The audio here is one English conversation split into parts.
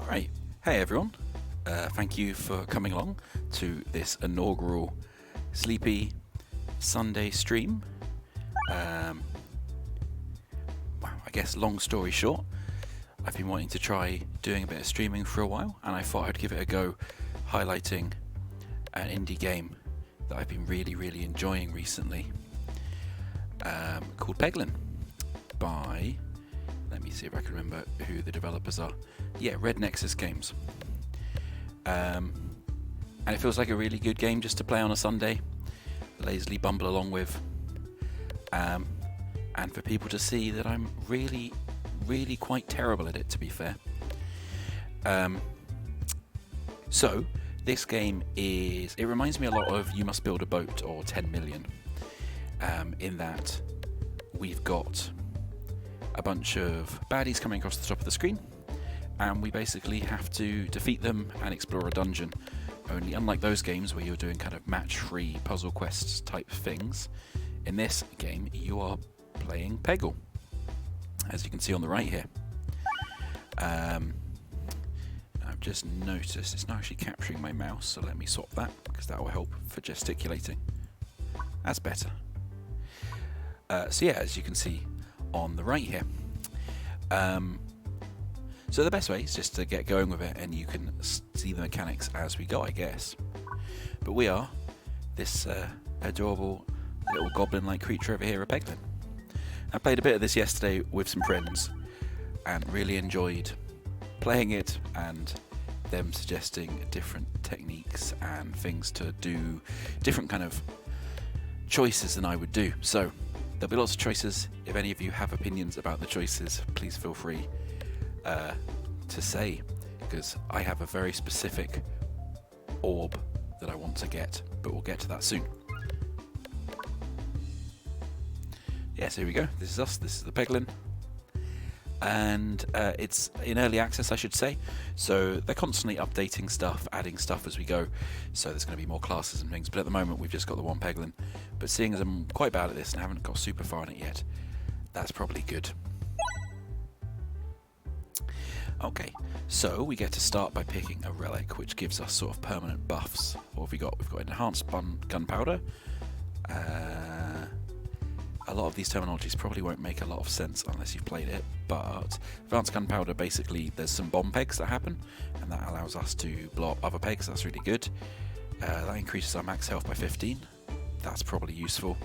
Alright, hey everyone, thank you for coming along to this inaugural Sleepy Sunday stream. Wow, I guess long story short, I've been wanting to try doing a bit of streaming for a while, and I thought I'd give it a go, highlighting an indie game that I've been really enjoying recently, called Peglin, by, let me see if I can remember who the developers are. Yeah, Red Nexus Games. And it feels like a really good game just to play on a Sunday, lazily bumble along with, and for people to see that I'm really quite terrible at it, to be fair. So this game it reminds me a lot of You Must Build a Boat or 10 Million, in that we've got a bunch of baddies coming across the top of the screen, and we basically have to defeat them and explore a dungeon. Only unlike those games where you're doing kind of match-free puzzle quests type things, in this game you are playing Peggle, as you can see on the right here. I've just noticed it's not actually capturing my mouse, so let me swap that, because that will help for gesticulating. That's better. So yeah, as you can see on the right here. So the best way is just to get going with it, and you can see the mechanics as we go, I guess. But we are this adorable little goblin-like creature over here, a Peglin. I played a bit of this yesterday with some friends, and really enjoyed playing it, and them suggesting different techniques and things to do, different kind of choices than I would do. So there'll be lots of choices. If any of you have opinions about the choices, please feel free to say, because I have a very specific orb that I want to get, but we'll get to that soon. Yes, here we go. This is us. This is the Peglin, and it's in early access, I should say. So they're constantly updating stuff, adding stuff as we go. So there's going to be more classes and things. But at the moment, we've just got the one Peglin. But seeing as I'm quite bad at this and haven't got super far in it yet, that's probably good. Okay, so we get to start by picking a relic, which gives us sort of permanent buffs. What have we got? We've got enhanced gunpowder. A lot of these terminologies probably won't make a lot of sense unless you've played it, but advanced gunpowder, basically there's some bomb pegs that happen, and that allows us to blow up other pegs. That's really good. That increases our max health by 15. That's probably useful.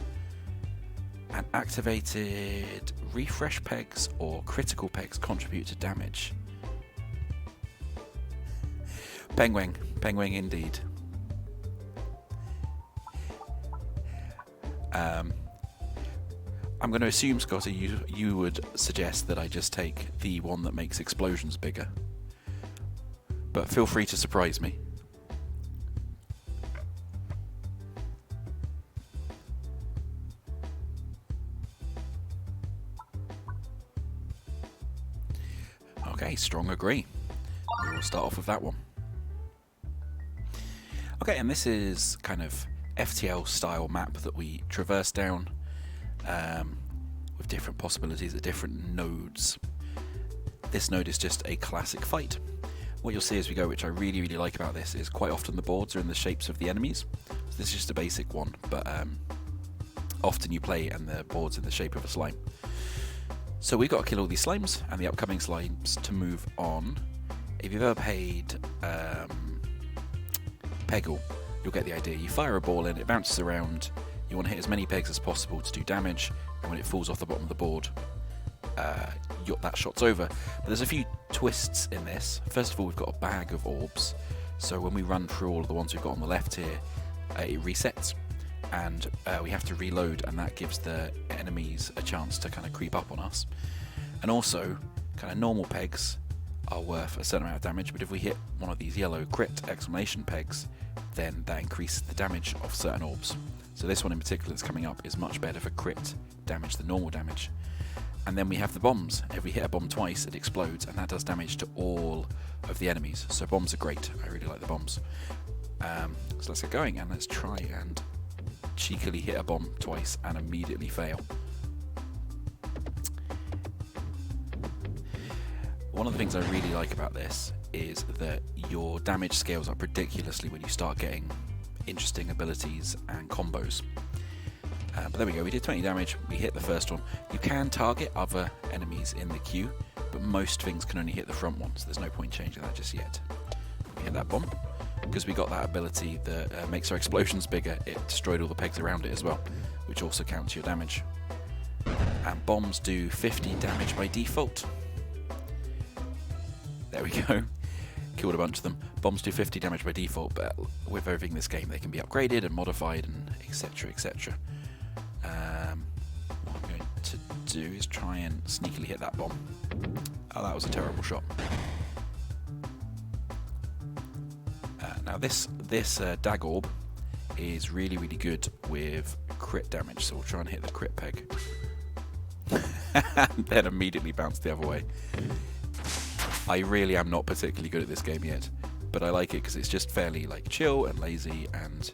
And activated refresh pegs or critical pegs contribute to damage. Penguin indeed. I'm going to assume, Scotty, you would suggest that I just take the one that makes explosions bigger. But feel free to surprise me. Okay, strong agree. We'll start off with that one. Okay, and this is kind of FTL style map that we traverse down, with different possibilities at different nodes. This node is just a classic fight. What you'll see as we go, which I really like about this, is quite often the boards are in the shapes of the enemies. So this is just a basic one, but often you play and the board's in the shape of a slime. So we've got to kill all these slimes and the upcoming slimes to move on. If you've ever played Peggle, you'll get the idea. You fire a ball in, it bounces around, you want to hit as many pegs as possible to do damage, and when it falls off the bottom of the board, that shot's over. But there's a few twists in this. First of all, we've got a bag of orbs, so when we run through all of the ones we've got on the left here, it resets, and we have to reload, and that gives the enemies a chance to kind of creep up on us. And also, kind of normal pegs are worth a certain amount of damage, but if we hit one of these yellow crit exclamation pegs, then that increases the damage of certain orbs. So this one in particular that's coming up is much better for crit damage than normal damage. And then we have the bombs. If we hit a bomb twice, it explodes, and that does damage to all of the enemies. So bombs are great. I really like the bombs. So let's get going, and let's try and cheekily hit a bomb twice and immediately fail. one of the things I really like about this is that your damage scales up ridiculously when you start getting interesting abilities and combos. But there we go, we did 20 damage, we hit the first one. You can target other enemies in the queue, but most things can only hit the front one, so there's no point changing that just yet. We hit that bomb. Because we got that ability that makes our explosions bigger, it destroyed all the pegs around it as well, which also counts your damage. And bombs do 50 damage by default. There we go. Killed a bunch of them. Bombs do 50 damage by default, but with everything in this game they can be upgraded and modified and etc, etc. What I'm going to do is try and sneakily hit that bomb. Oh, that was a terrible shot. Now this Bouldorb is really good with crit damage, so we'll try and hit the crit peg. And then immediately bounce the other way. I really am not particularly good at this game yet, but I like it because it's just fairly like chill and lazy, and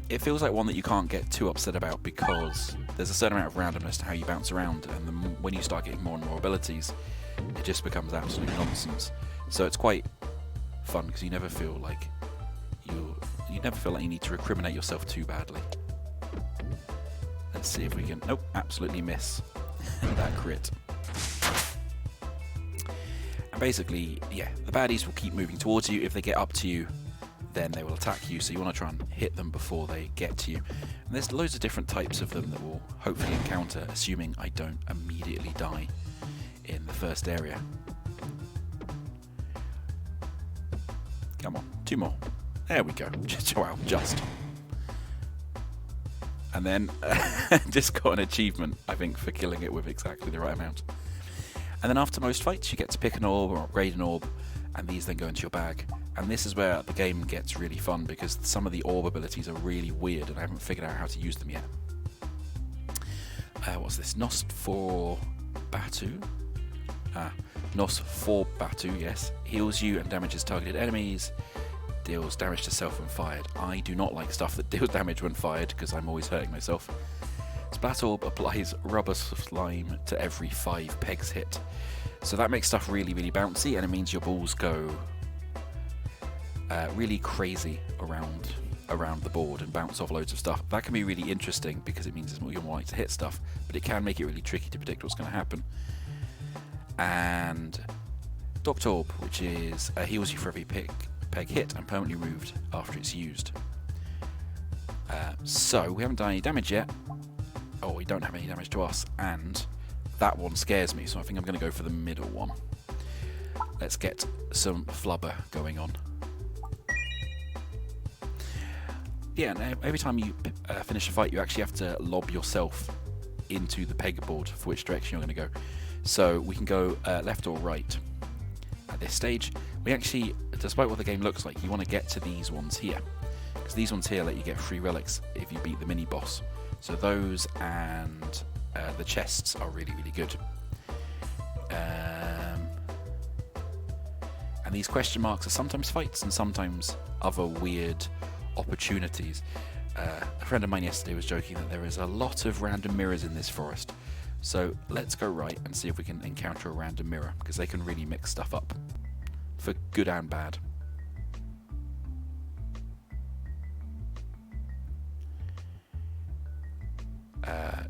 it feels like one that you can't get too upset about because there's a certain amount of randomness to how you bounce around, and when you start getting more and more abilities, it just becomes absolute nonsense. So it's quite fun because you never feel like you need to recriminate yourself too badly. Let's see if we can. Nope, absolutely miss that crit. And basically, yeah, the baddies will keep moving towards you. If they get up to you, then they will attack you. So you want to try and hit them before they get to you. And there's loads of different types of them that we'll hopefully encounter, assuming I don't immediately die in the first area. Come on, 2 more. There we go. Wow, just. And then just got an achievement, I think, for killing it with exactly the right amount. And then after most fights, you get to pick an orb or upgrade an orb, and these then go into your bag. And this is where the game gets really fun, because some of the orb abilities are really weird, and I haven't figured out how to use them yet. What's this? Nos for Batu? Nos for Batu, yes. Heals you and damages targeted enemies. Deals damage to self when fired. I do not like stuff that deals damage when fired because I'm always hurting myself. Splat Orb applies rubber slime to every 5 pegs hit. So that makes stuff really bouncy, and it means your balls go really crazy around the board and bounce off loads of stuff. That can be really interesting because it means you're more likely to hit stuff, but it can make it really tricky to predict what's going to happen. And Bouldorb, which is heals you for every peg hit and permanently removed after it's used. So we haven't done any damage yet. Oh, we don't have any damage to us, and that one scares me, so I think I'm going to go for the middle one. Let's get some flubber going on. Yeah, and every time you finish a fight, you actually have to lob yourself into the pegboard for which direction you're going to go. So we can go left or right. At this stage, we actually, despite what the game looks like, you want to get to these ones here, because these ones here let you get free relics if you beat the mini boss. So those and the chests are really good. And these question marks are sometimes fights and sometimes other weird opportunities. A friend of mine yesterday was joking that there is a lot of random mirrors in this forest. So let's go right and see if we can encounter a random mirror, because they can really mix stuff up for good and bad.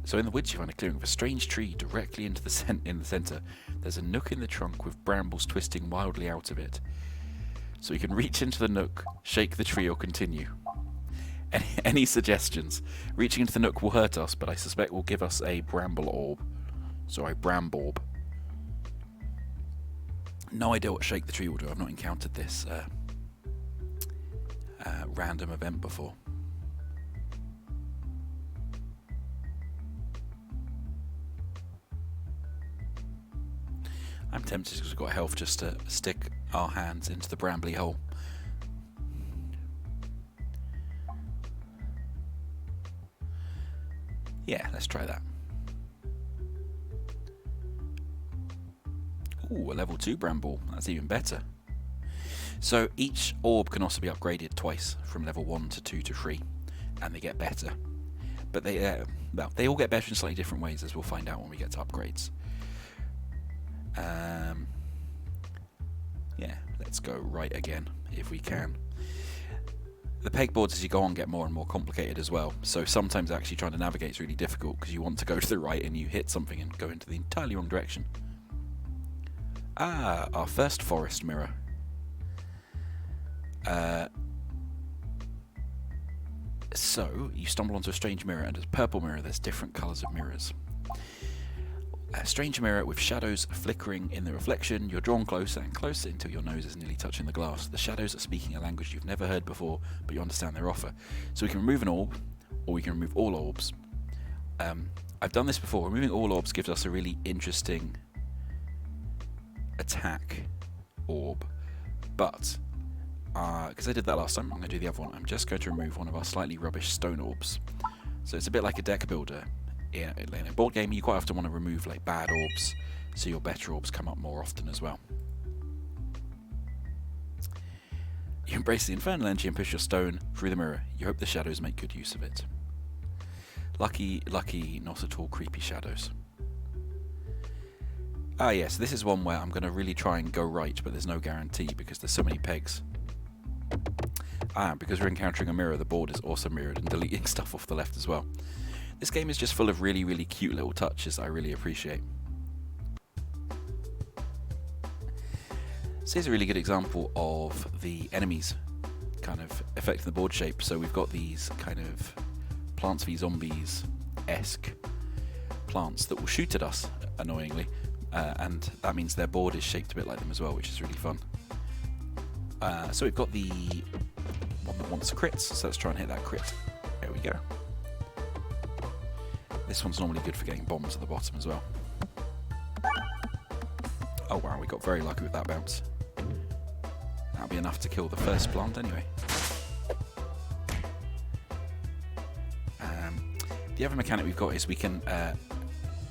So in the woods you find a clearing with a strange tree directly into the in the centre. There's a nook in the trunk with brambles twisting wildly out of it. So you can reach into the nook, shake the tree, or continue. Any suggestions? Reaching into the nook will hurt us, but I suspect will give us a bramble orb. Sorry, Bramborb. No idea what shake the tree will do. I've not encountered this random event before. I'm tempted, because we've got health, just to stick our hands into the brambly hole. Yeah, let's try that. Ooh, a level 2 bramble. That's even better. So each orb can also be upgraded twice, from level 1 to 2 to 3, and they get better. But they all get better in slightly different ways, as we'll find out when we get to upgrades. Yeah, let's go right again if we can. The pegboards as you go on get more and more complicated as well, so sometimes actually trying to navigate is really difficult because you want to go to the right and you hit something and go into the entirely wrong direction. Ah, our first forest mirror. So, you stumble onto a strange mirror, and as a purple mirror there's different colours of mirrors. A strange mirror with shadows flickering in the reflection. You're drawn closer and closer until your nose is nearly touching the glass. The shadows are speaking a language you've never heard before, but you understand their offer. So we can remove an orb, or we can remove all orbs. I've done this before. Removing all orbs gives us a really interesting attack orb, but because I did that last time, I'm going to do the other one. I'm just going to remove one of our slightly rubbish stone orbs. So it's a bit like a deck builder. In a board game, you quite often want to remove like bad orbs, so your better orbs come up more often as well. You embrace the infernal energy and push your stone through the mirror. You hope the shadows make good use of it. Lucky, not at all creepy shadows. Ah yes, this is one where I'm going to really try and go right, but there's no guarantee because there's so many pegs. Because we're encountering a mirror, the board is also mirrored and deleting stuff off the left as well. This game is just full of really, really cute little touches I really appreciate. So here's a really good example of the enemies kind of affecting the board shape. So we've got these kind of Plants v Zombies-esque plants that will shoot at us, annoyingly. And that means their board is shaped a bit like them as well, which is really fun. So we've got the one that wants crits, so let's try and hit that crit. There we go. This one's normally good for getting bombs at the bottom as well. Oh wow, we got very lucky with that bounce. That'll be enough to kill the first plant anyway. The other mechanic we've got is we can...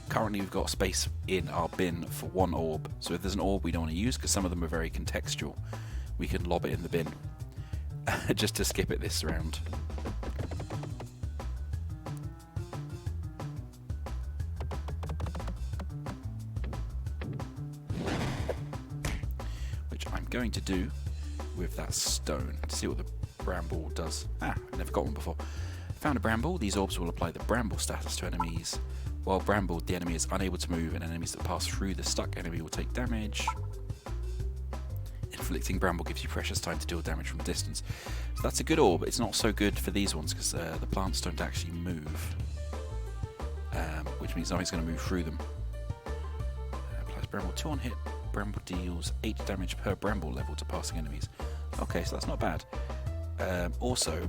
currently we've got space in our bin for one orb, so if there's an orb we don't want to use, because some of them are very contextual, we can lob it in the bin just to skip it this round. Which I'm going to do with that stone to see what the bramble does. I've never got one before. Found a bramble. These orbs will apply the bramble status to enemies. While brambled, the enemy is unable to move, and enemies that pass through the stuck enemy will take damage. Inflicting bramble gives you precious time to deal damage from a distance. So that's a good orb. It's not so good for these ones because the plants don't actually move, which means nothing's going to move through them. Applies bramble 2 on hit. Bramble deals 8 damage per bramble level to passing enemies. Okay, so that's not bad. Also,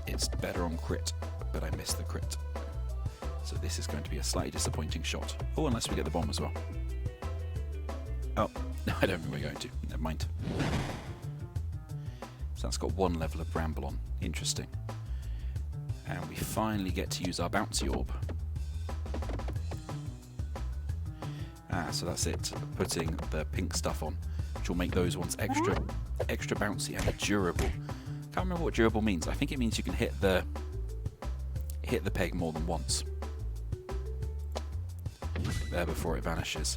it's better on crit, but I missed the crit. So this is going to be a slightly disappointing shot. Oh, unless we get the bomb as well. Oh, no, I don't think we're going to. Never mind. So that's got 1 level of bramble on. Interesting. And we finally get to use our bouncy orb. So that's it. Putting the pink stuff on, which will make those ones extra bouncy and durable. Can't remember what durable means. I think it means you can hit the peg more than once. There before it vanishes.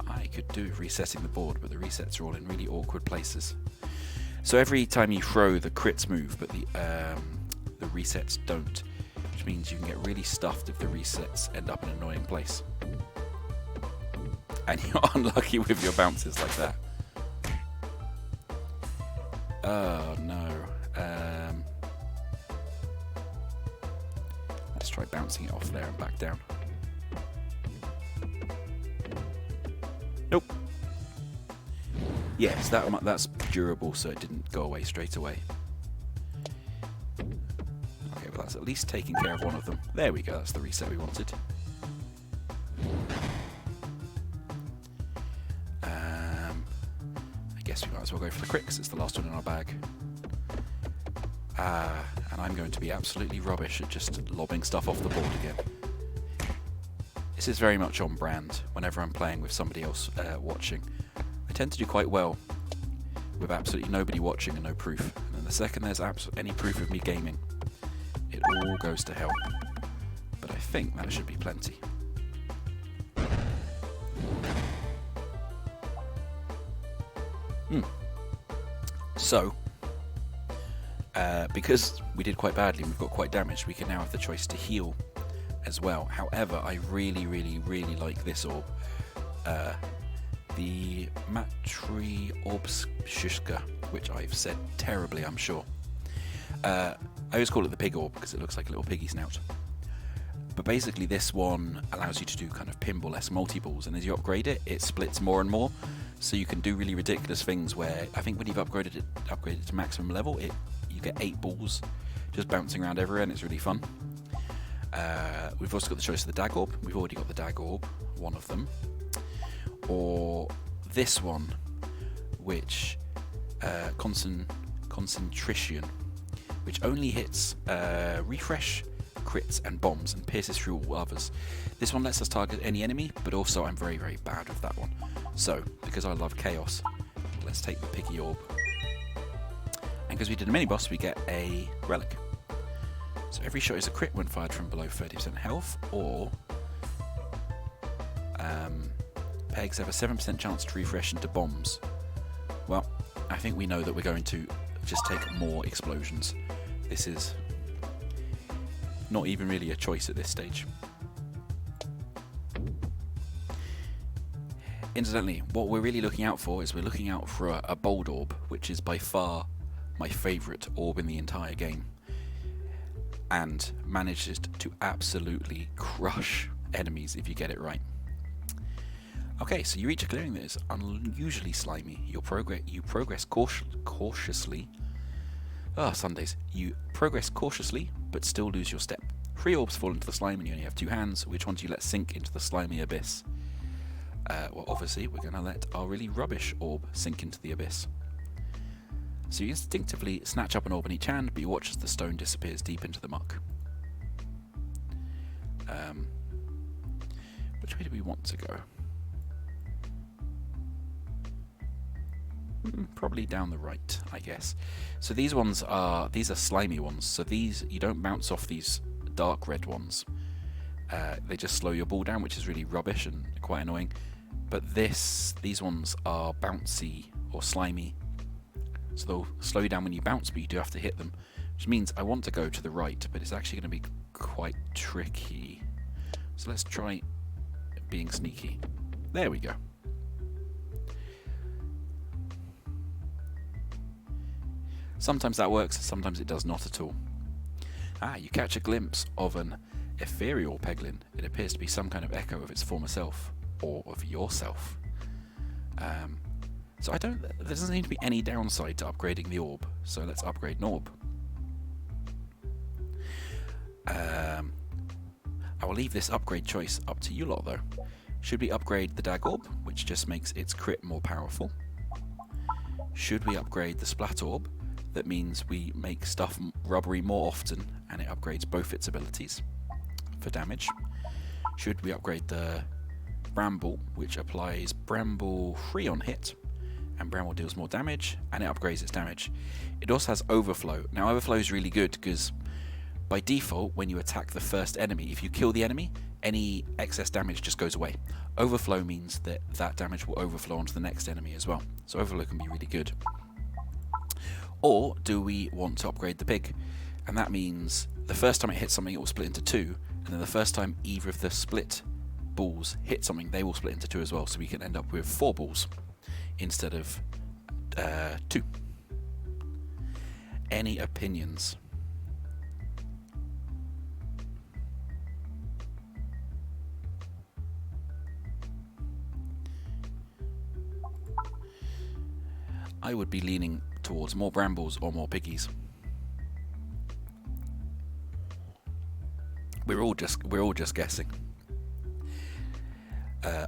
I could do with resetting the board, but the resets are all in really awkward places. So every time you throw, the crits move, but the resets don't, which means you can get really stuffed if the resets end up in an annoying place. And you're unlucky with your bounces like that. Oh no. Let's try bouncing it off there and back down. Nope. Yes, that's durable, so it didn't go away straight away. Okay, well that's at least taking care of one of them. There we go, that's the reset we wanted. I guess we might as well go for the crit, because it's the last one in our bag. And I'm going to be absolutely rubbish at just lobbing stuff off the board again. This is very much on brand whenever I'm playing with somebody else watching. I tend to do quite well with absolutely nobody watching and no proof. And then the second there's any proof of me gaming, it all goes to hell. But I think that should be plenty. So, because we did quite badly and we've got quite damaged, we can now have the choice to heal as well. However, I really like this orb. The Matryorbshushka, which I've said terribly, I'm sure. I always call it the pig orb because it looks like a little piggy snout. But basically this one allows you to do kind of pinball-esque multi-balls, and as you upgrade it, it splits more and more. So you can do really ridiculous things where, I think when you've upgraded it to maximum level, you get 8 balls just bouncing around everywhere, and it's really fun. We've also got the choice of the dag orb. We've already got the dag orb, one of them. Or this one, which concentration, which only hits refresh, crits and bombs and pierces through all others. This one lets us target any enemy, but also I'm very bad with that one. So, because I love chaos, let's take the piggy orb. And because we did a mini-boss, we get a relic. So every shot is a crit when fired from below 30% health, or pegs have a 7% chance to refresh into bombs. Well, I think we know that we're going to just take more explosions. This is not even really a choice at this stage. Incidentally, what we're really looking out for is we're looking out for a Bouldorb, which is by far my favourite orb in the entire game, and manages to absolutely crush enemies if you get it right. Okay, so you reach a clearing that is unusually slimy. You progress cautiously. Sundays. You progress cautiously, but still lose your step. 3 orbs fall into the slime and you only have 2 hands. Which one do you let sink into the slimy abyss? Well, obviously, we're going to let our really rubbish orb sink into the abyss. So you instinctively snatch up an orb in each hand, but you watch as the stone disappears deep into the muck. Which way do we want to go? Probably down the right, I guess. So these are slimy ones. So these, you don't bounce off these dark red ones. They just slow your ball down, which is really rubbish and quite annoying. But these ones are bouncy or slimy. So they'll slow you down when you bounce, but you do have to hit them. Which means I want to go to the right, but it's actually going to be quite tricky. So let's try being sneaky. There we go. Sometimes that works, sometimes it does not at all. You catch a glimpse of an ethereal Peglin. It appears to be some kind of echo of its former self, or of yourself. So there doesn't seem to be any downside to upgrading the orb, so let's upgrade an orb. I will leave this upgrade choice up to you lot though. Should we upgrade the dag orb, which just makes its crit more powerful? Should we upgrade the splat orb? That means we make stuff rubbery more often and it upgrades both its abilities for damage. Should we upgrade the bramble, which applies bramble free on hit, and bramble deals more damage and it upgrades its damage. It also has overflow. Now overflow is really good because by default when you attack the first enemy, if you kill the enemy, any excess damage just goes away. Overflow means that damage will overflow onto the next enemy as well. So overflow can be really good. Or do we want to upgrade the pig? And that means the first time it hits something, it will split into 2, and then the first time either of the split balls hit something, they will split into 2 as well, so we can end up with 4 balls instead of 2. Any opinions? I would be leaning towards more brambles or more piggies. We're all just guessing.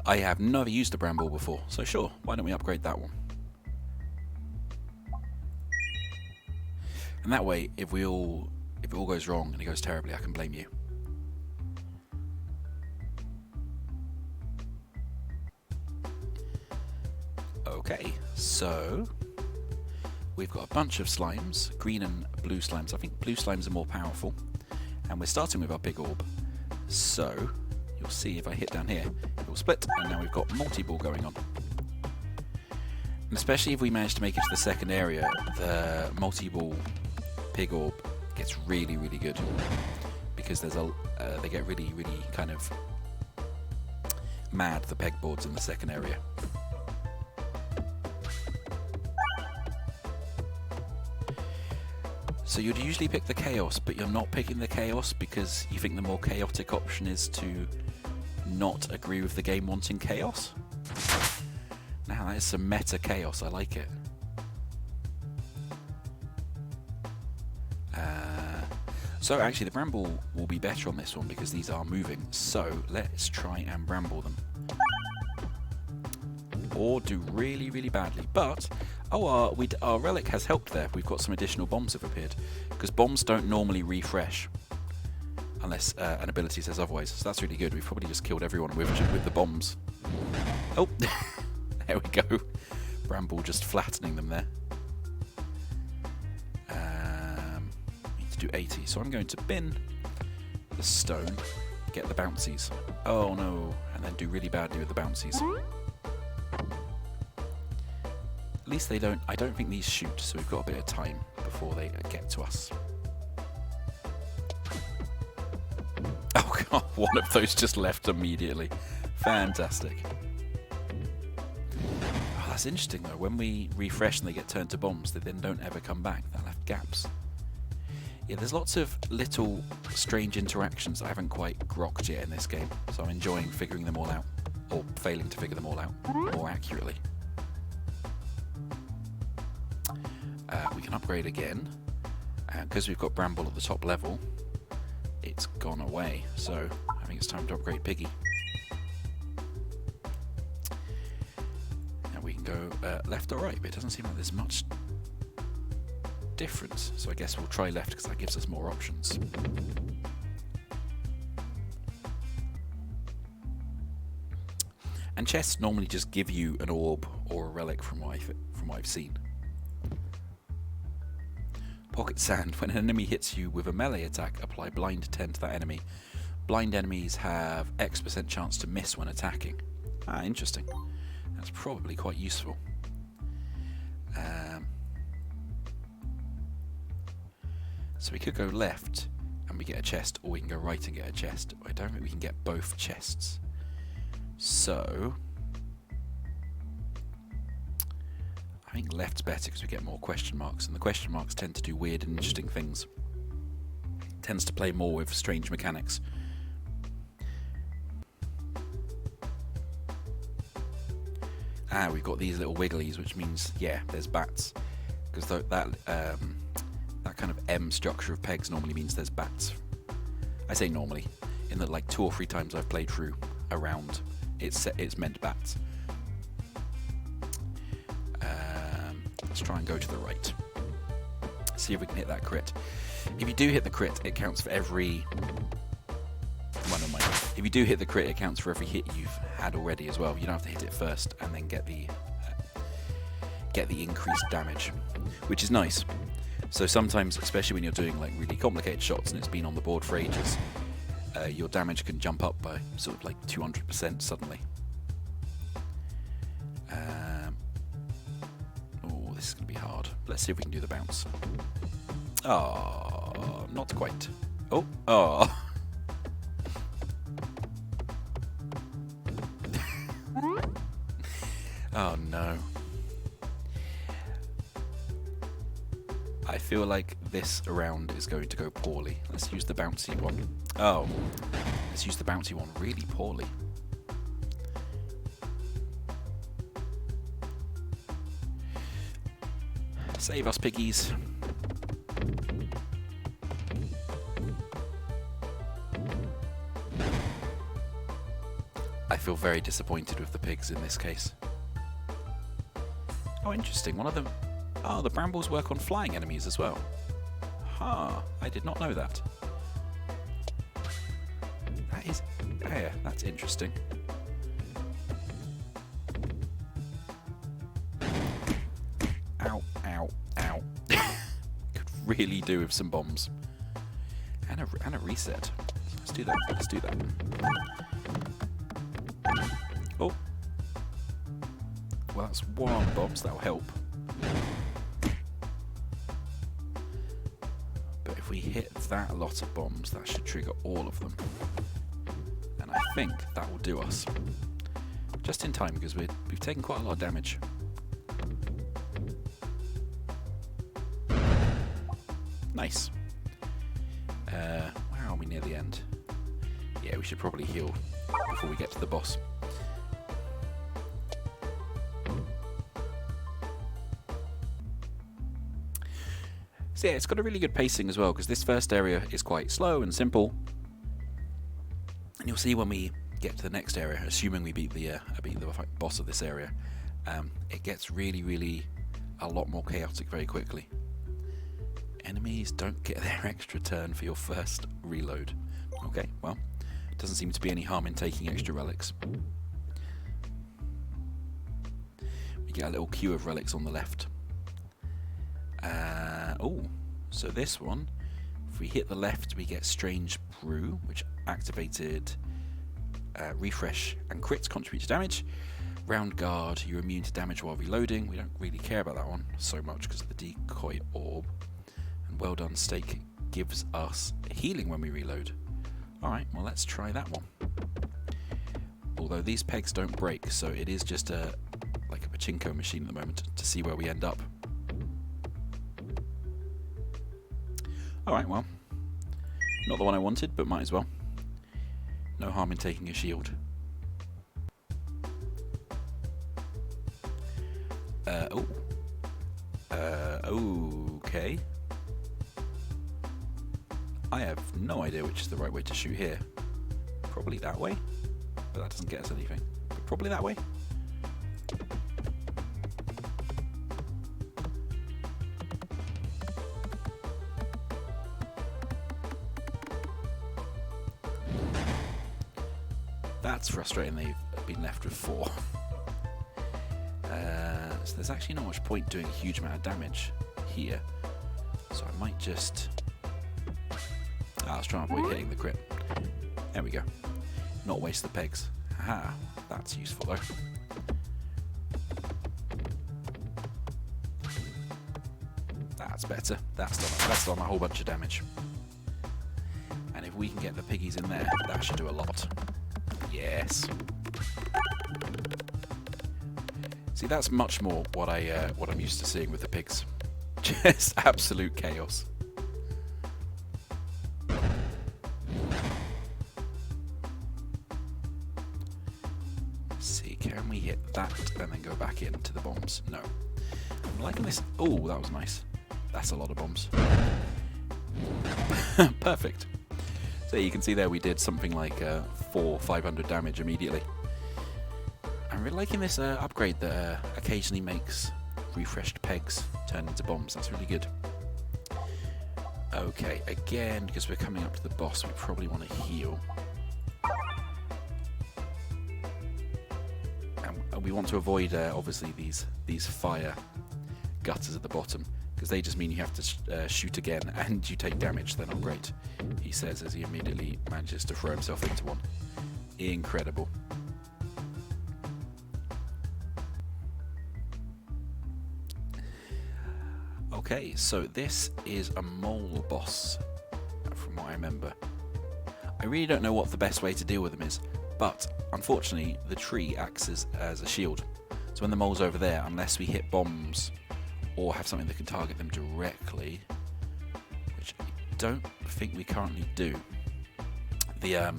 I have never used a bramble before, so sure, why don't we upgrade that one? And that way, if it all goes wrong and it goes terribly, I can blame you. Okay, so we've got a bunch of slimes, green and blue slimes. I think blue slimes are more powerful. And we're starting with our big orb. So you'll see if I hit down here, it will split, and now we've got multi-ball going on. And especially if we manage to make it to the second area, the multi-ball pig orb gets really, really good, because there's they get really, really kind of mad, the pegboards in the second area. So you'd usually pick the chaos, but you're not picking the chaos because you think the more chaotic option is to not agree with the game wanting chaos. Now that is some meta chaos, I like it. So actually the bramble will be better on this one because these are moving, so let's try and bramble them. Or do really, really badly. But, oh, our relic has helped there. We've got some additional bombs have appeared. Because bombs don't normally refresh unless an ability says otherwise. So that's really good. We've probably just killed everyone with the bombs. Oh, there we go. Bramble just flattening them there. Need to do 80. So I'm going to bin the stone, get the bouncies. Oh no, and then do really badly with the bouncies. At least they don't, I don't think these shoot, so we've got a bit of time before they get to us. Oh god, one of those just left immediately. Fantastic. Oh, that's interesting though, when we refresh and they get turned to bombs, they then don't ever come back. That left gaps. Yeah, there's lots of little strange interactions I haven't quite grokked yet in this game, so I'm enjoying figuring them all out, or failing to figure them all out more accurately. We can upgrade again, and because we've got Bramble at the top level, it's gone away, so I think it's time to upgrade Piggy. Now we can go left or right, but it doesn't seem like there's much difference, so I guess we'll try left because that gives us more options. And chests normally just give you an orb or a relic from what I've seen. Pocket Sand. When an enemy hits you with a melee attack, apply blind 10 to that enemy. Blind enemies have X% chance to miss when attacking. Ah, interesting. That's probably quite useful. So we could go left and we get a chest, or we can go right and get a chest. I don't think we can get both chests. So I think left's better because we get more question marks, and the question marks tend to do weird and interesting things. Tends to play more with strange mechanics. Ah, we've got these little wigglies, which means, yeah, there's bats. Because that kind of M structure of pegs normally means there's bats. I say normally, in that like 2 or 3 times I've played through a round, it's meant bats. Let's try and go to the right. See if we can hit that crit. If you do hit the crit, it counts for every... Well, never mind. If you do hit the crit, it counts for every hit you've had already as well. You don't have to hit it first and then get the increased damage, which is nice. So sometimes, especially when you're doing like really complicated shots and it's been on the board for ages, your damage can jump up by sort of like 200% suddenly. Oh, this is going to be hard. Let's see if we can do the bounce. Oh, not quite. Oh, oh. Oh no. I feel like this round is going to go poorly. Let's use the bouncy one. Oh, let's use the bouncy one really poorly. Save us, piggies. I feel very disappointed with the pigs in this case. Oh, interesting. One of them... Oh, the brambles work on flying enemies as well. Huh, I did not know that. That is... Yeah, that's interesting. Ow, ow, ow. Could really do with some bombs. And a reset. So let's do that. Let's do that. Oh. Well, that's one bomb, so that'll help. But if we hit that lot of bombs, that should trigger all of them. And I think that will do us. Just in time, because we've taken quite a lot of damage. Nice. Where are we near the end? Yeah, we should probably heal before we get to the boss. So yeah, it's got a really good pacing as well, because this first area is quite slow and simple. And you'll see when we get to the next area, assuming we beat the boss of this area, it gets really a lot more chaotic very quickly. Enemies don't get their extra turn for your first reload. Okay, well, doesn't seem to be any harm in taking extra relics. We get a little queue of relics on the left. Oh, so this one, if we hit the left, we get Strange Brew, which activated refresh and crits contribute to damage. Round Guard, you're immune to damage while reloading. We don't really care about that one so much because of the decoy orb. And Well Done Steak gives us healing when we reload. Alright, well let's try that one. Although these pegs don't break, so it is just like a pachinko machine at the moment to see where we end up. Alright, well, not the one I wanted, but might as well. No harm in taking a shield. Okay. I have no idea which is the right way to shoot here. Probably that way, but that doesn't get us anything. But probably that way. That's frustrating, they've been left with 4. So there's actually not much point doing a huge amount of damage here. So I might just... I was trying to avoid hitting the crit. There we go. Not waste the pegs. Haha, that's useful though. That's better. That's done a whole bunch of damage. And if we can get the piggies in there, that should do a lot. Yes. See, that's much more what I'm used to seeing with the pigs. Just absolute chaos. Let's see, can we hit that and then go back into the bombs? No. I'm liking this. Oh, that was nice. That's a lot of bombs. Perfect. So you can see there we did something like 400-500 damage immediately. I'm really liking this upgrade that occasionally makes refreshed pegs turn into bombs. That's really good. Okay, again, because we're coming up to the boss, we probably want to heal. And we want to avoid, obviously, these fire gutters at the bottom, because they just mean you have to shoot again and you take damage. They're not great, he says as he immediately manages to throw himself into one. Incredible. Okay, so this is a mole boss, from what I remember. I really don't know what the best way to deal with them is, but unfortunately the tree acts as a shield. So when the mole's over there, unless we hit bombs or have something that can target them directly, which I don't think we currently do, the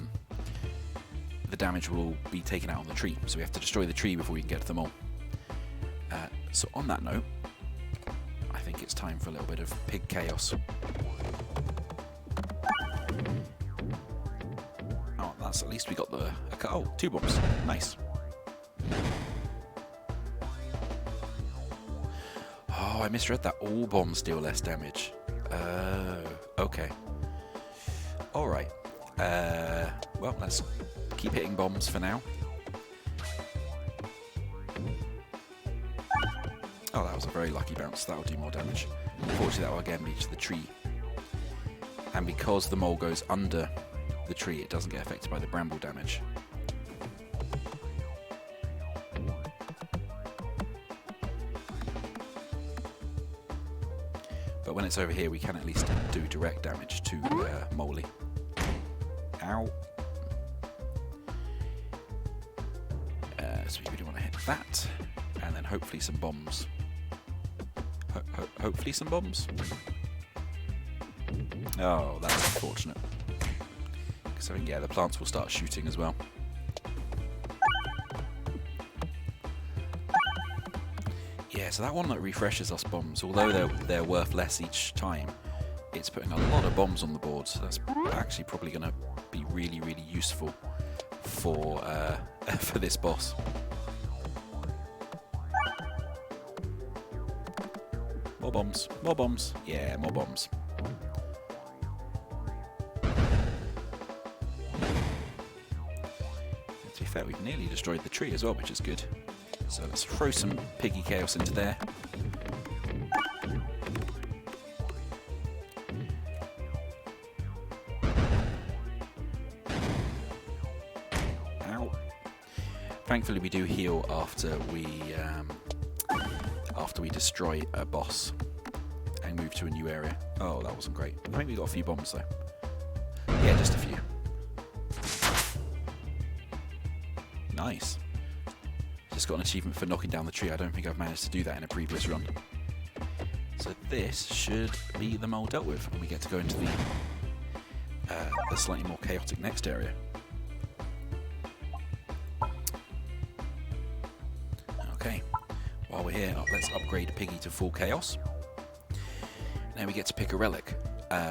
damage will be taken out on the tree. So we have to destroy the tree before we can get to the mole. So on that note, I think it's time for a little bit of pig chaos. Oh, that's at least we got the... Oh, 2 bombs. Nice. Oh, I misread that. All bombs deal less damage. Okay. Alright. Well, let's keep hitting bombs for now. Oh, that was a very lucky bounce. That'll do more damage. Unfortunately, that will again reach the tree. And because the mole goes under the tree, it doesn't get affected by the bramble damage. But when it's over here, we can at least do direct damage to Moley. Ow. So we really want to hit that, and then hopefully some bombs. Hopefully some bombs? Oh, that's unfortunate. So yeah, the plants will start shooting as well. Yeah, so that one that refreshes us bombs, although they're worth less each time, it's putting a lot of bombs on the board, so that's actually probably going to be really, really useful for for this boss. More bombs, more bombs, yeah, more bombs. To be fair, we've nearly destroyed the tree as well, which is good. So let's throw some piggy chaos into there. Ow. Thankfully we do heal after we destroy a boss and move to a new area. Oh, that wasn't great. I think we got a few bombs though. Yeah, just a few. Nice. Just got an achievement for knocking down the tree. I don't think I've managed to do that in a previous run. So this should be the mole dealt with, and we get to go into the slightly more chaotic next area. Okay, while we're here, let's upgrade Piggy to full chaos. Now we get to pick a relic.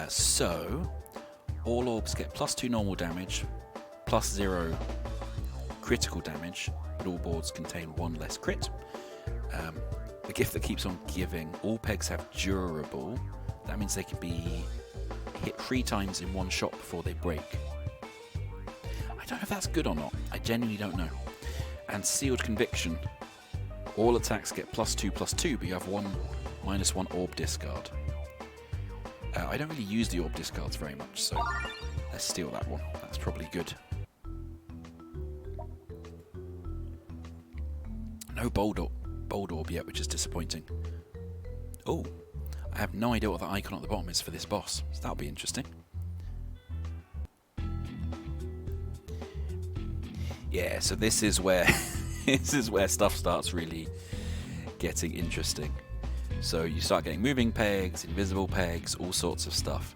So all orbs get +2 normal damage, +0 critical damage, but all boards contain 1 less crit. The gift that keeps on giving. All pegs have durable. That means they can be hit 3 times in 1 shot before they break. I don't know if that's good or not. I genuinely don't know. And sealed conviction. All attacks get +2/+2, but you have -1 orb discard. I don't really use the orb discards very much, so let's steal that one. That's probably good. No Bouldorb yet, which is disappointing. Oh, I have no idea what the icon at the bottom is for this boss, so that'll be interesting. Yeah, so this is where stuff starts really getting interesting. So you start getting moving pegs, invisible pegs, all sorts of stuff.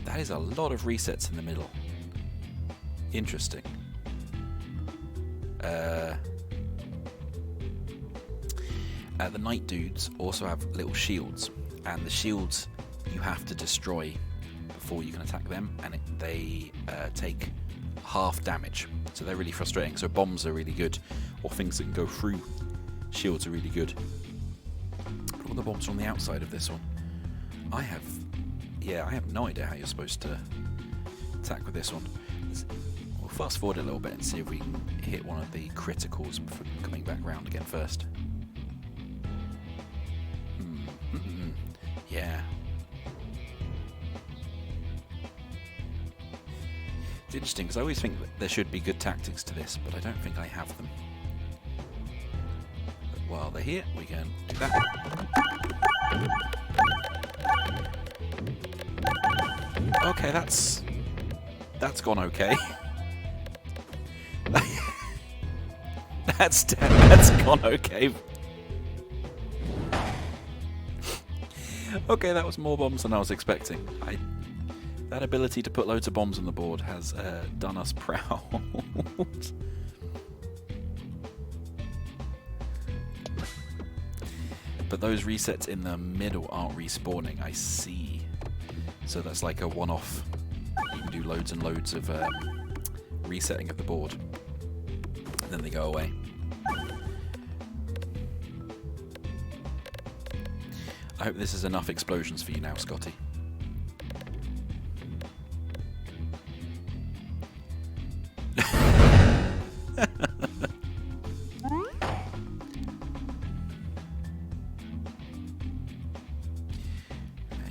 That is a lot of resets in the middle. Interesting. The night dudes also have little shields, and the shields you have to destroy before you can attack them, and they take half damage, so they're really frustrating. So bombs are really good, or things that can go through shields are really good. But all the bombs are on the outside of this one. I have no idea how you're supposed to attack with this one. We'll fast forward a little bit and see if we can hit one of the criticals before coming back round again first. Yeah. It's interesting because I always think that there should be good tactics to this, but I don't think I have them. But while they're here, we can do that. Okay, that's gone okay. that's gone okay. Okay, that was more bombs than I was expecting. That ability to put loads of bombs on the board has done us proud. But those resets in the middle aren't respawning, I see. So that's like a one-off. You can do loads and loads of resetting of the board, and then they go away. I hope this is enough explosions for you now, Scotty.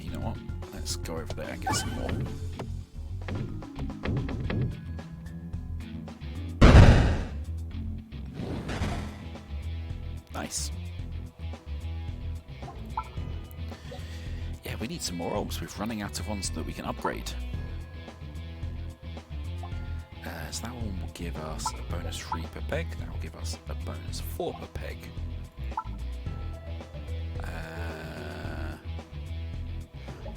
You know what? Let's go over there and get some more. Nice. Yeah, we need some more orbs. We're running out of ones that we can upgrade. So that one will give us a bonus 3 per peg. That will give us a bonus 4 per peg. I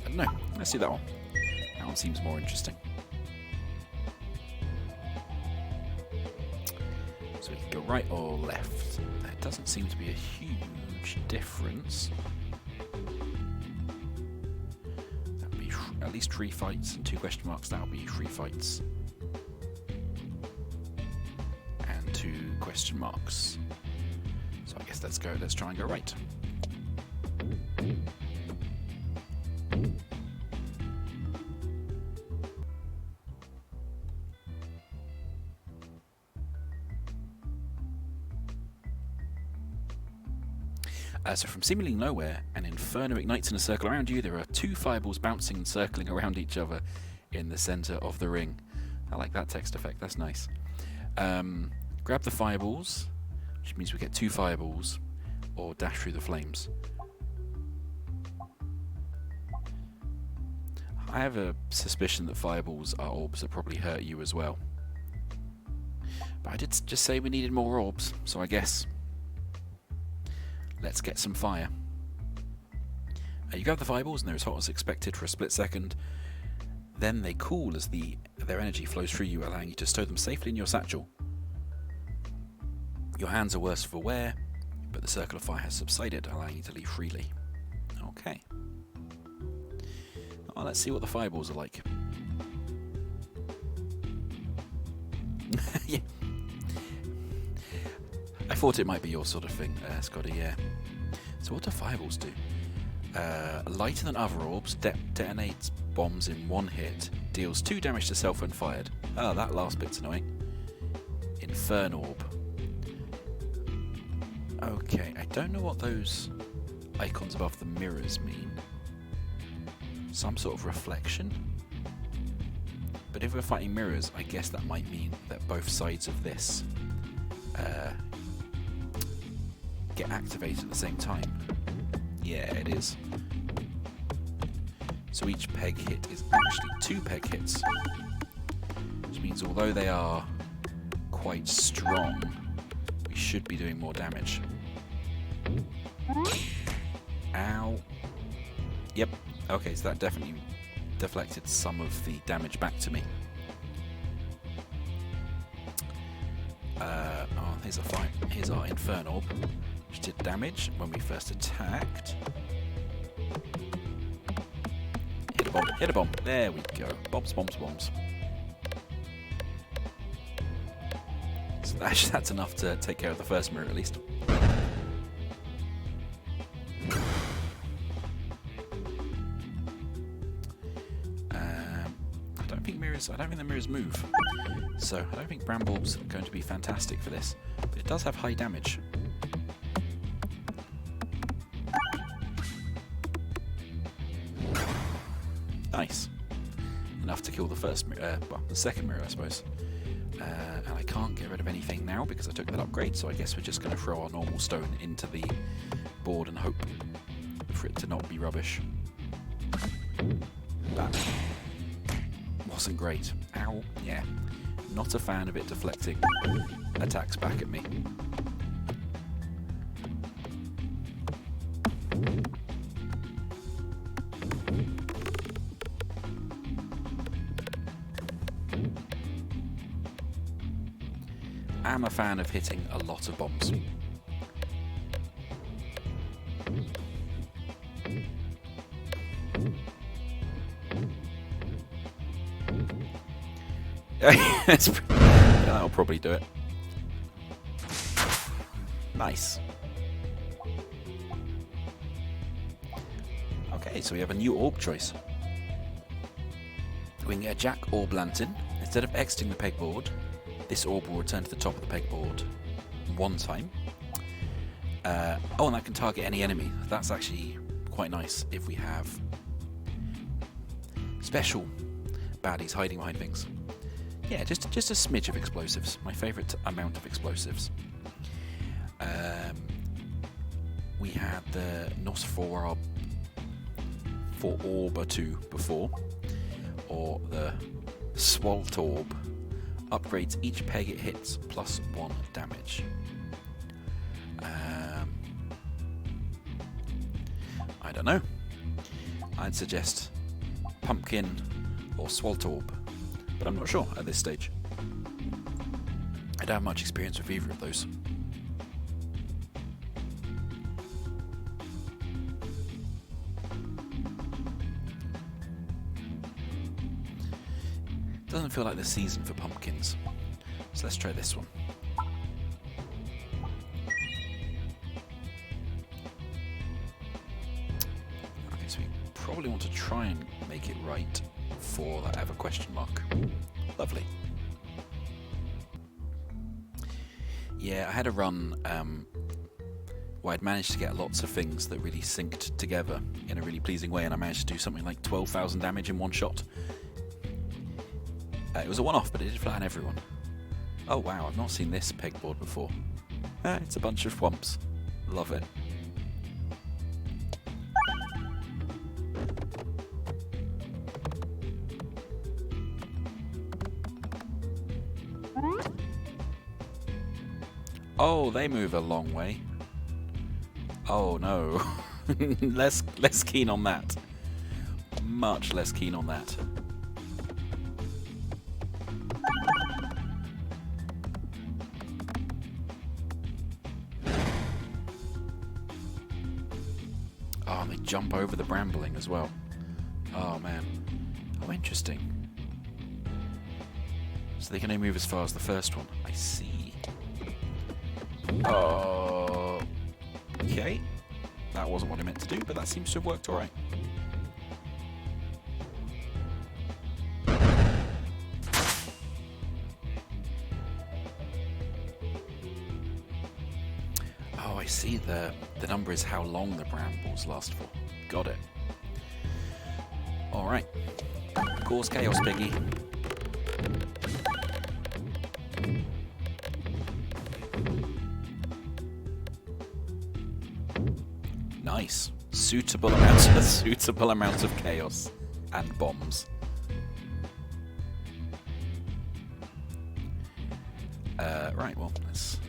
don't know. Let's do that one. That one seems more interesting. So we can go right or left. There doesn't seem to be a huge difference. That would be at least 3 fights and 2 question marks. That would be 3 fights. 2 question marks. So I guess let's try and go right. So from seemingly nowhere, an inferno ignites in a circle around you. There are 2 fireballs bouncing and circling around each other in the center of the ring. I like that text effect, that's nice. Grab the fireballs, which means we get 2 fireballs, or dash through the flames. I have a suspicion that fireballs are orbs that probably hurt you as well. But I did just say we needed more orbs, so I guess let's get some fire. You grab the fireballs and they're as hot as expected for a split second. Then they cool as their energy flows through you, allowing you to stow them safely in your satchel. Your hands are worse for wear, but the circle of fire has subsided, allowing you to leave freely. Okay. Oh, let's see what the fireballs are like. Yeah. I thought it might be your sort of thing, Scotty, yeah. So what do fireballs do? Lighter than other orbs, detonates bombs in 1 hit, deals 2 damage to self when fired. Oh, that last bit's annoying. Infernorb. Okay, I don't know what those icons above the mirrors mean. Some sort of reflection? But if we're fighting mirrors, I guess that might mean that both sides of this get activated at the same time. Yeah, it is. So each peg hit is actually 2 peg hits. Which means although they are quite strong, we should be doing more damage. Ow. Yep. Okay, so that definitely deflected some of the damage back to me. Oh, here's a fight. Here's our Infernorb, which did damage when we first attacked. Hit a bomb. Hit a bomb. There we go. Bombs, bombs, bombs. So that's enough to take care of the first mirror at least. I don't think the mirrors move, so I don't think Brambles are going to be fantastic for this, but it does have high damage. Nice. Enough to kill the first mirror, well, the second mirror I suppose. And I can't get rid of anything now because I took that upgrade, so I guess we're just going to throw our normal stone into the board and hope for it to not be rubbish. That wasn't great. Ow. Yeah. Not a fan of it deflecting attacks back at me. I'm a fan of hitting a lot of bombs. That'll probably do it. Nice. Okay, so we have a new orb choice. We can get a Jack Orb Lantern. Instead of exiting the pegboard, this orb will return to the top of the pegboard 1 time. Oh, and that can target any enemy. That's actually quite nice if we have special baddies hiding behind things. Yeah, just a smidge of explosives. My favourite amount of explosives. we had the Nosforab for Orb or 2 before, or the Swaltorb. Upgrades each peg it hits plus 1 damage. I don't know. I'd suggest Pumpkin or Swaltorb, but I'm not sure at this stage. I don't have much experience with either of those. Doesn't feel like the season for pumpkins, so let's try this one. Okay, so we probably want to try and make it right for that ever question mark. Lovely. Yeah, I had a run where I'd managed to get lots of things that really synced together in a really pleasing way, and I managed to do something like 12,000 damage in one shot. It was a one-off, but it did flatten everyone. Oh wow, I've not seen this pegboard before. It's a bunch of whomps. Love it. Oh, they move a long way. Oh no. less keen on that. Much less keen on that. Oh, and they jump over the brambling as well. Oh man. Oh, interesting. So they can only move as far as the first one. I see. Oh, okay. That wasn't what I meant to do, but that seems to have worked alright. Oh, I see. The number is how long the brambles last for. Got it. Alright. Cause chaos, Piggy. Nice. Suitable amount of chaos and bombs. Right, well, let's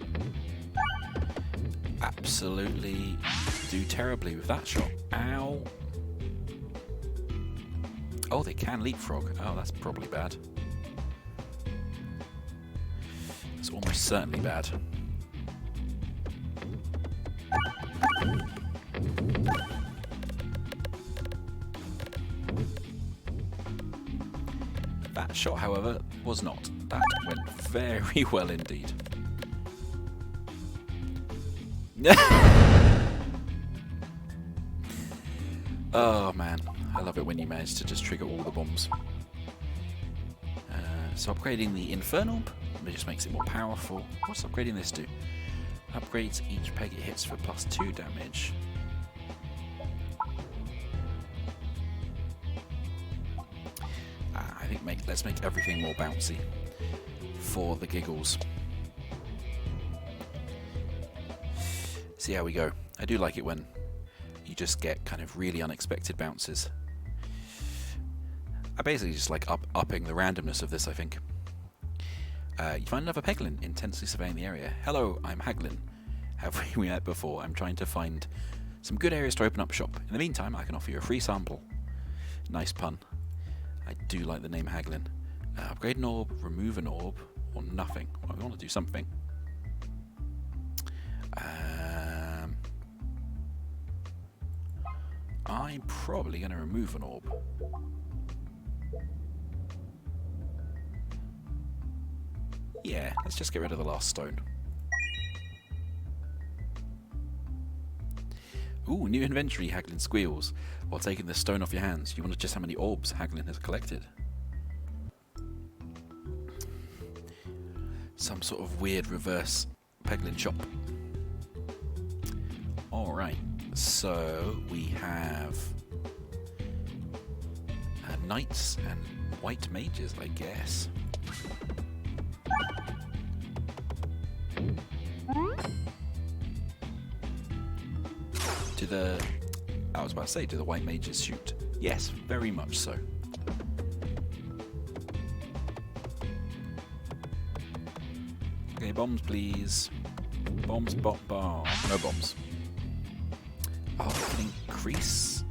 absolutely do terribly with that shot. Ow. Oh, they can leapfrog. Oh, that's probably bad. It's almost certainly bad. That shot, however, was not. That went very well indeed. Oh man, I love it when you manage to just trigger all the bombs. So upgrading the Infernal just makes it more powerful. What's upgrading this do? Upgrades each peg it hits for +2 damage. I think let's make everything more bouncy for the giggles. See how we go. I do like it when you just get kind of really unexpected bounces. I basically just like upping the randomness of this, I think. You find another Peglin intensely surveying the area. Hello, I'm Haglin. Have we met before? I'm trying to find some good areas to open up shop. In the meantime, I can offer you a free sample. Nice pun. I do like the name Haglin. Upgrade an orb, remove an orb, or nothing. Well, we want to do something. I'm probably going to remove an orb. Yeah, let's just get rid of the last stone. Ooh, new inventory, Haglin squeals. While taking the stone off your hands, you wonder just how many orbs Haglin has collected. Some sort of weird reverse Peglin shop. Alright, so we have knights and white mages, I guess. I was about to say, do the white mages shoot? Yes, very much so. Okay, bombs please. Bombs, bomb. No bombs. Oh, we can increase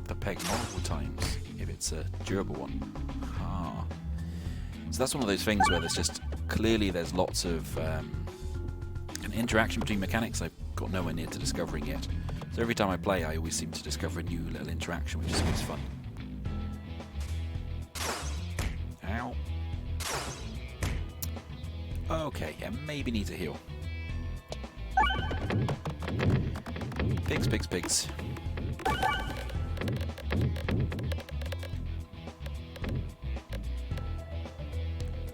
the peg multiple times if it's a durable one. Ah. So that's one of those things where there's lots of an interaction between mechanics I've got nowhere near to discovering yet. So every time I play, I always seem to discover a new little interaction, which is always fun. Ow. Okay, yeah, maybe need to heal. Pigs, pigs, pigs.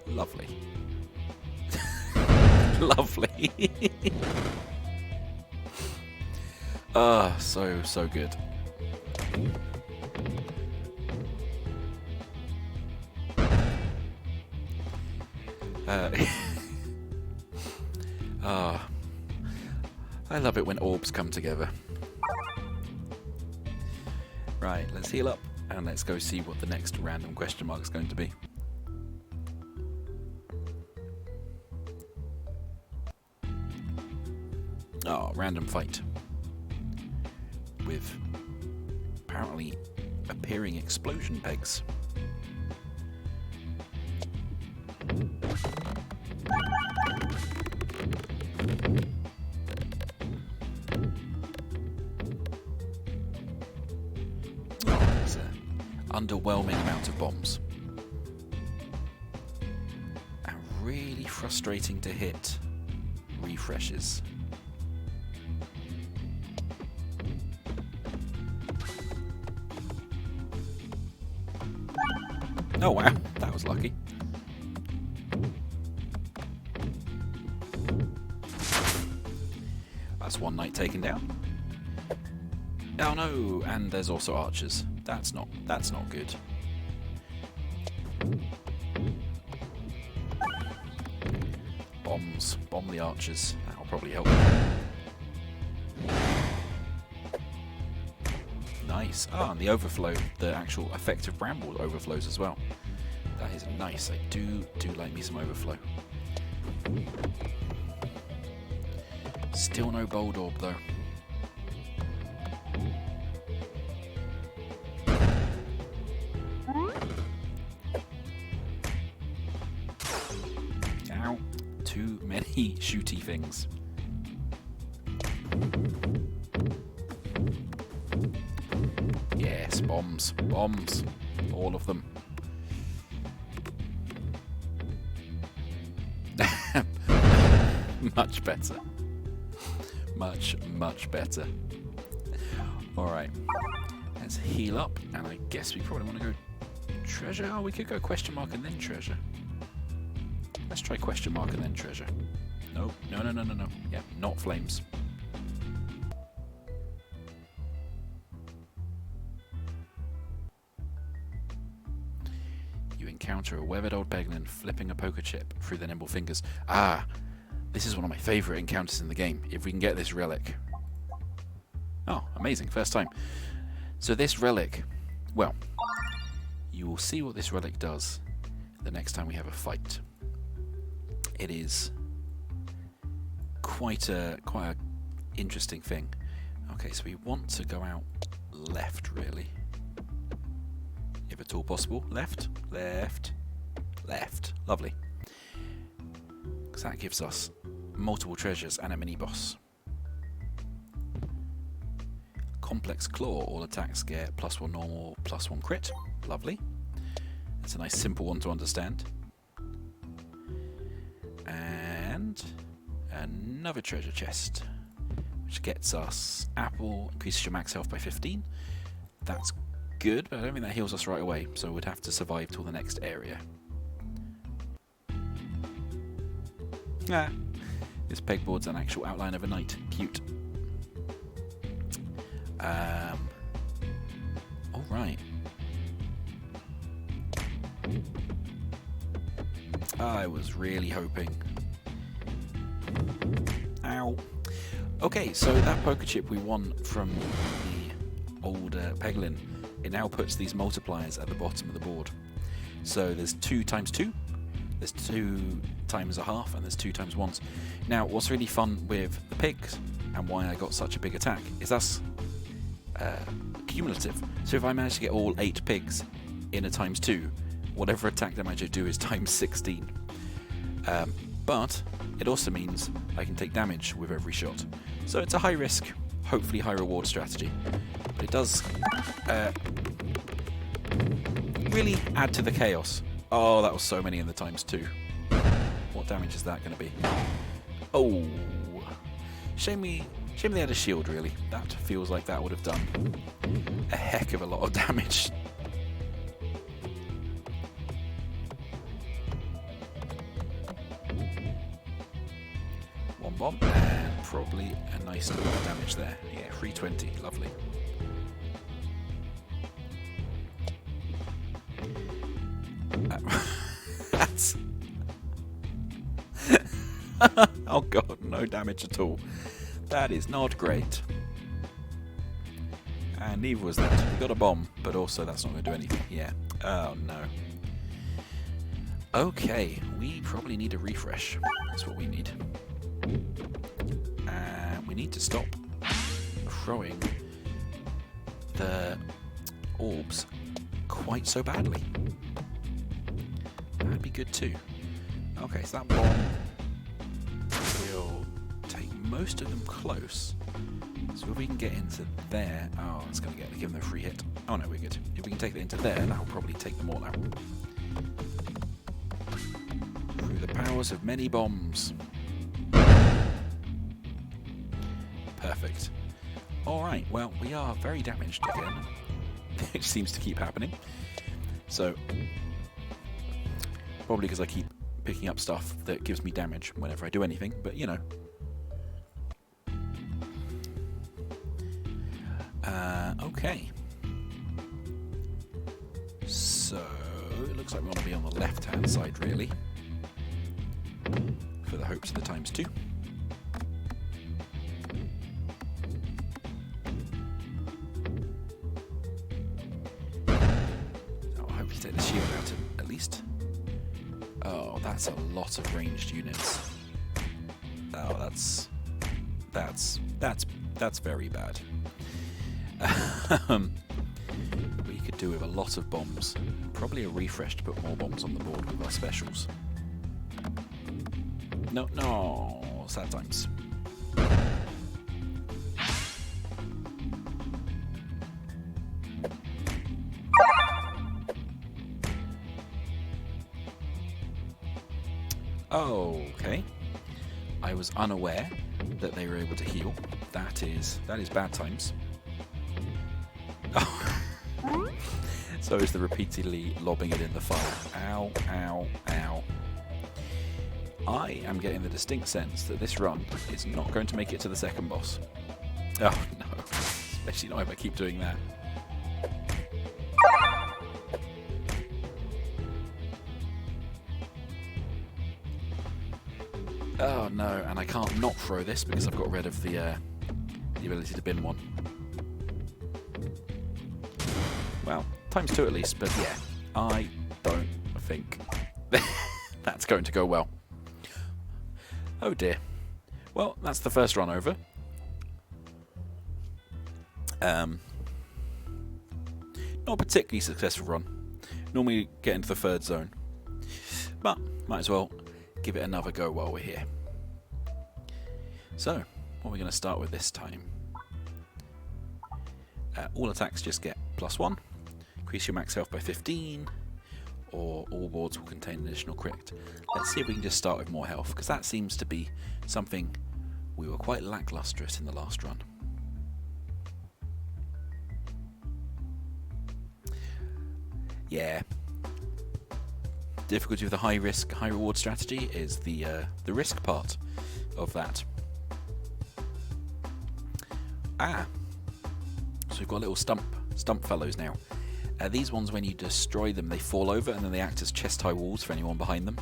Lovely. Lovely. Ah, so good. I love it when orbs come together. Right, let's heal up and let's go see what the next random question mark is going to be. Oh, random fight. With apparently appearing explosion pegs. There's an underwhelming amount of bombs. And really frustrating to hit refreshes. Oh wow, that was lucky. That's one knight taken down. Oh no, and there's also archers. That's not good. Bombs. Bomb the archers. That'll probably help. Nice. Ah, and the overflow, the actual effective bramble overflows as well. That is nice. I do like me some overflow. Still no Bouldorb though. Ow. Too many shooty things. Yes, bombs. Bombs. All of them. Much better. Much better. Alright. Let's heal up, and I guess we probably want to go treasure. Oh, we could go question mark and then treasure. Let's try question mark and then treasure. Nope. No. Yeah, not flames. You encounter a weathered old Peglin flipping a poker chip through the nimble fingers. Ah! This is one of my favourite encounters in the game, if we can get this relic. Oh, amazing, first time. So this relic, well, you will see what this relic does the next time we have a fight. It is quite a interesting thing. Okay, so we want to go out left, really. If at all possible. Left, left, left. Lovely. Because that gives us multiple treasures and a mini-boss. Complex Claw. All attacks get +1 normal, +1 crit. Lovely. That's a nice simple one to understand. And another treasure chest, which gets us apple, increases your max health by 15. That's good, but I don't think that heals us right away, so we'd have to survive till the next area. Ah, this pegboard's an actual outline of a knight. Cute. Alright. I was really hoping. Ow. Okay, so that poker chip we won from the old Peglin, it now puts these multipliers at the bottom of the board. So there's 2 times 2, there's 2 times a half, and there's 2 times 1s. Now, what's really fun with the pigs, and why I got such a big attack, is that's cumulative. So if I manage to get all 8 pigs in a times 2, whatever attack damage I do is times 16. But it also means I can take damage with every shot. So it's a high risk, hopefully high reward strategy. But it does really add to the chaos. Oh, that was so many in the times 2. What damage is that going to be? Oh, shame they had a shield, really. That feels like that would have done a heck of a lot of damage. One bomb, and probably a nice little bit of damage there. Yeah, 320, lovely. That's... oh god, no damage at all. That is not great. And neither was that. We got a bomb, but also that's not going to do anything. Yeah. Oh no. Okay, we probably need a refresh. That's what we need. And we need to stop throwing the orbs quite so badly. That'd be good too. Okay, so that bomb will take most of them close. So if we can get into there... Oh, it's going to give them a free hit. Oh no, we're good. If we can take it into there, that'll probably take them all out. Through the powers of many bombs. Perfect. Alright, well, we are very damaged again. It seems to keep happening. So, probably because I keep picking up stuff that gives me damage whenever I do anything, but you know. Okay. So, it looks like we want to be on the left-hand side, really. For the hopes of the times 2. Oh, I hope you take the shield out at least. Oh, that's a lot of ranged units. Oh, that's very bad. We could do with a lot of bombs. Probably a refresh to put more bombs on the board with our specials. No, sad times. Okay. I was unaware that they were able to heal. That is bad times. Oh. So is the repeatedly lobbing it in the fire. Ow, ow, ow. I am getting the distinct sense that this run is not going to make it to the second boss. Oh no, especially not if I keep doing that. Oh no, and I can't not throw this because I've got rid of the ability to bin one. Well, times 2 at least, but yeah, I don't think that's going to go well. Oh dear. Well, that's the first run over. Not a particularly successful run. Normally get into the third zone. But might as well give it another go while we're here. So, what are we going to start with this time? All attacks just get +1. Increase your max health by 15. Or all boards will contain an additional crit. Let's see if we can just start with more health, because that seems to be something we were quite lackluster at in the last run. Yeah. Difficulty with the high risk, high reward strategy is the risk part of that. So we've got little stump fellows now. These ones, when you destroy them, they fall over and then they act as chest-high walls for anyone behind them,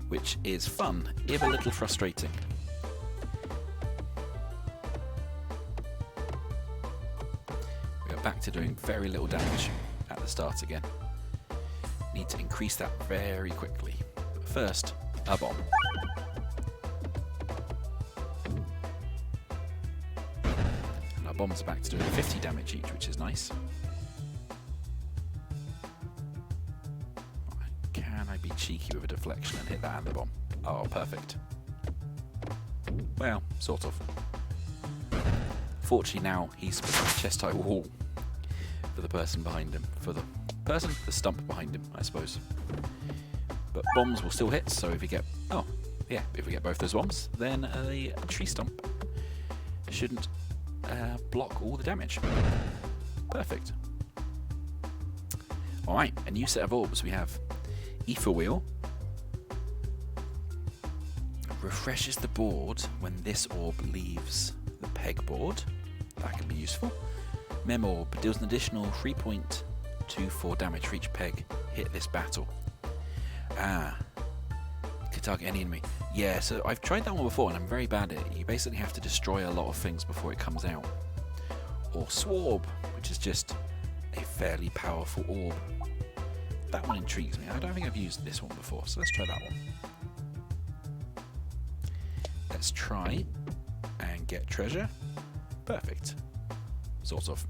which is fun, if a little frustrating. back to doing very little damage at the start again. Need to increase that very quickly. But first, a bomb. And our bombs are back to doing 50 damage each, which is nice. Can I be cheeky with a deflection and hit that and the bomb? Oh, perfect. Well, sort of. Fortunately now he's put a chest-high wall for the person behind him. For the person, the stump behind him, I suppose. But bombs will still hit, so if you get... Oh, yeah, if we get both those bombs, then a tree stump shouldn't block all the damage. Perfect. Alright, a new set of orbs. We have Ether Wheel. Refreshes the board when this orb leaves the pegboard. That can be useful. Mem Orb deals an additional 3.24 damage for each peg hit this battle. Could target any enemy. Yeah, so I've tried that one before and I'm very bad at it. You basically have to destroy a lot of things before it comes out. Or Swarb, which is just a fairly powerful orb. That one intrigues me. I don't think I've used this one before, so let's try that one. Let's try and get treasure. Perfect. Sort of.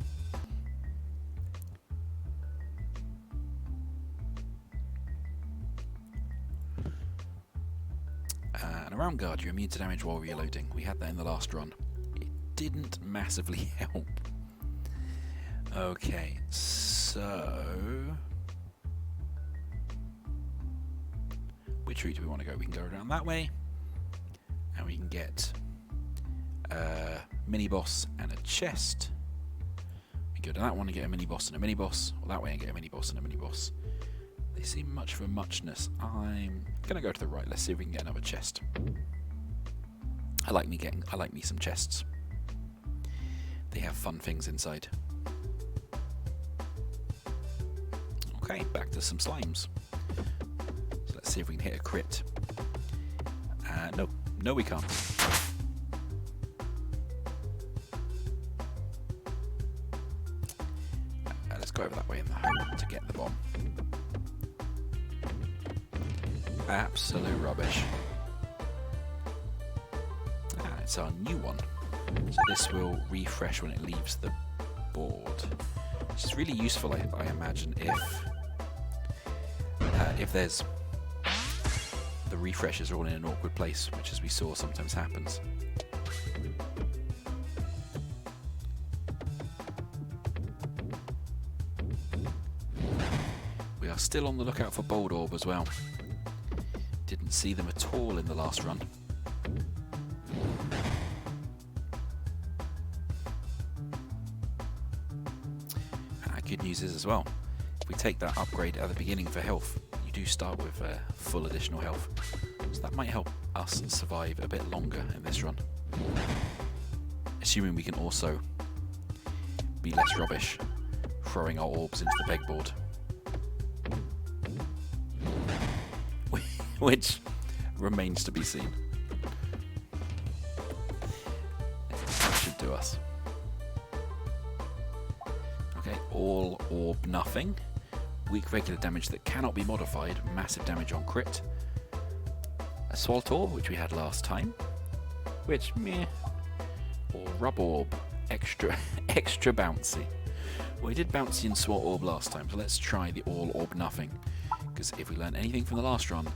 And a round guard, you're immune to damage while reloading. We had that in the last run. It didn't massively help. Okay, so... which route do we want to go? We can go around that way. And we can get a mini-boss and a chest. We go to that one and get a mini-boss and a mini-boss. Or that way and get a mini-boss and a mini-boss. They seem much for muchness. I'm going to go to the right. Let's see if we can get another chest. I like me some chests. They have fun things inside. Okay, back to some slimes. So let's see if we can hit a crit. No. No, we can't. Let's go over that way in the hope to get the bomb. Absolute rubbish. It's our new one. So this will refresh when it leaves the board. Which is really useful, I imagine, if there's... the refreshes are all in an awkward place, which as we saw sometimes happens. We are still on the lookout for Bouldorb as well. Didn't see them at all in the last run. Good news is as well, if we take that upgrade at the beginning for health, you do start with full additional health. So that might help us survive a bit longer in this run. Assuming we can also be less rubbish throwing our orbs into the pegboard. Which remains to be seen. That should do us. Okay, all orb nothing. Weak regular damage that cannot be modified. Massive damage on crit. Assault Orb, which we had last time. Which, meh. Or Rub Orb. Extra bouncy. Well, we did bouncy and Swat Orb last time, so let's try the all orb nothing. Because if we learn anything from the last run,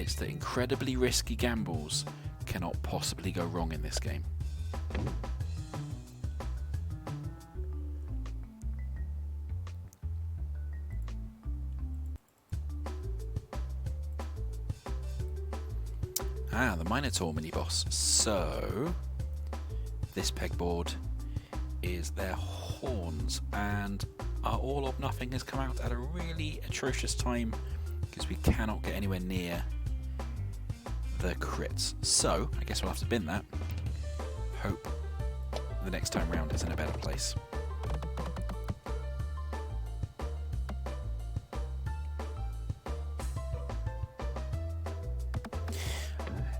it's that incredibly risky gambles cannot possibly go wrong in this game. The Minotaur mini-boss. So, this pegboard is their horns, and our all or nothing has come out at a really atrocious time because we cannot get anywhere near the crits. So, I guess we'll have to bin that. Hope the next time round is in a better place.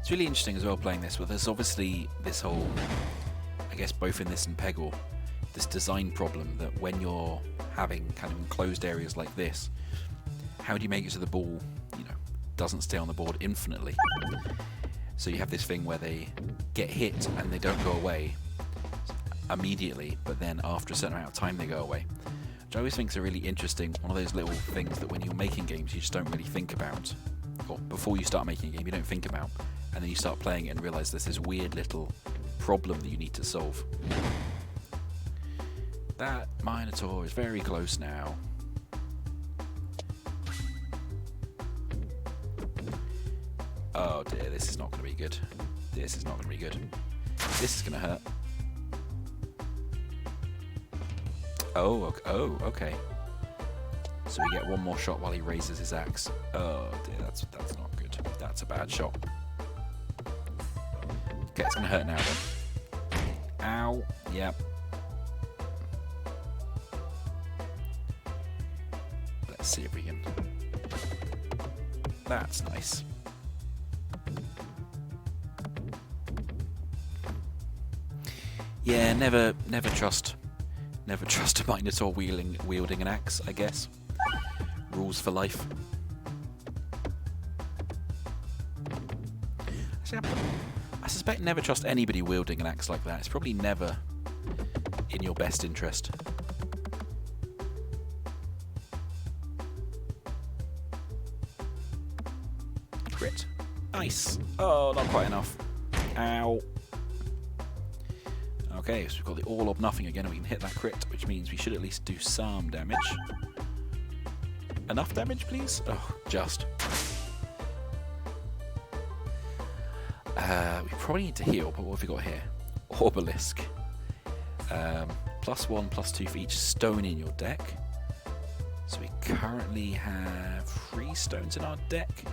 It's really interesting as well playing this, but there's obviously this whole, I guess both in this and Peggle, this design problem that when you're having kind of enclosed areas like this, how do you make it so the ball, you know, doesn't stay on the board infinitely? So you have this thing where they get hit and they don't go away immediately, but then after a certain amount of time they go away. Which I always think is a really interesting, one of those little things that when you're making games you just don't really think about. Or before you start making a game you don't think about, and then you start playing it and realise there's this weird little problem that you need to solve. That Minotaur is very close now. Oh dear, this is not going to be good. This is not going to be good. This is going to hurt. Oh, okay. So we get one more shot while he raises his axe. Oh dear, that's not good. That's a bad shot. Okay, it's going to hurt now then. Ow. Yep. Let's see if we can... That's nice. Yeah, never trust a Minotaur wielding an axe, I guess. Rules for life. Actually, I suspect never trust anybody wielding an axe like that. It's probably never in your best interest. Crit. Nice. Oh, not quite enough. Ow. Okay, so we've got the all or nothing again, and we can hit that crit, which means we should at least do some damage. Enough damage, please? Oh, just. We probably need to heal, but what have we got here? Obelisk. +1/+2 for each stone in your deck. So we currently have 3 stones in our deck.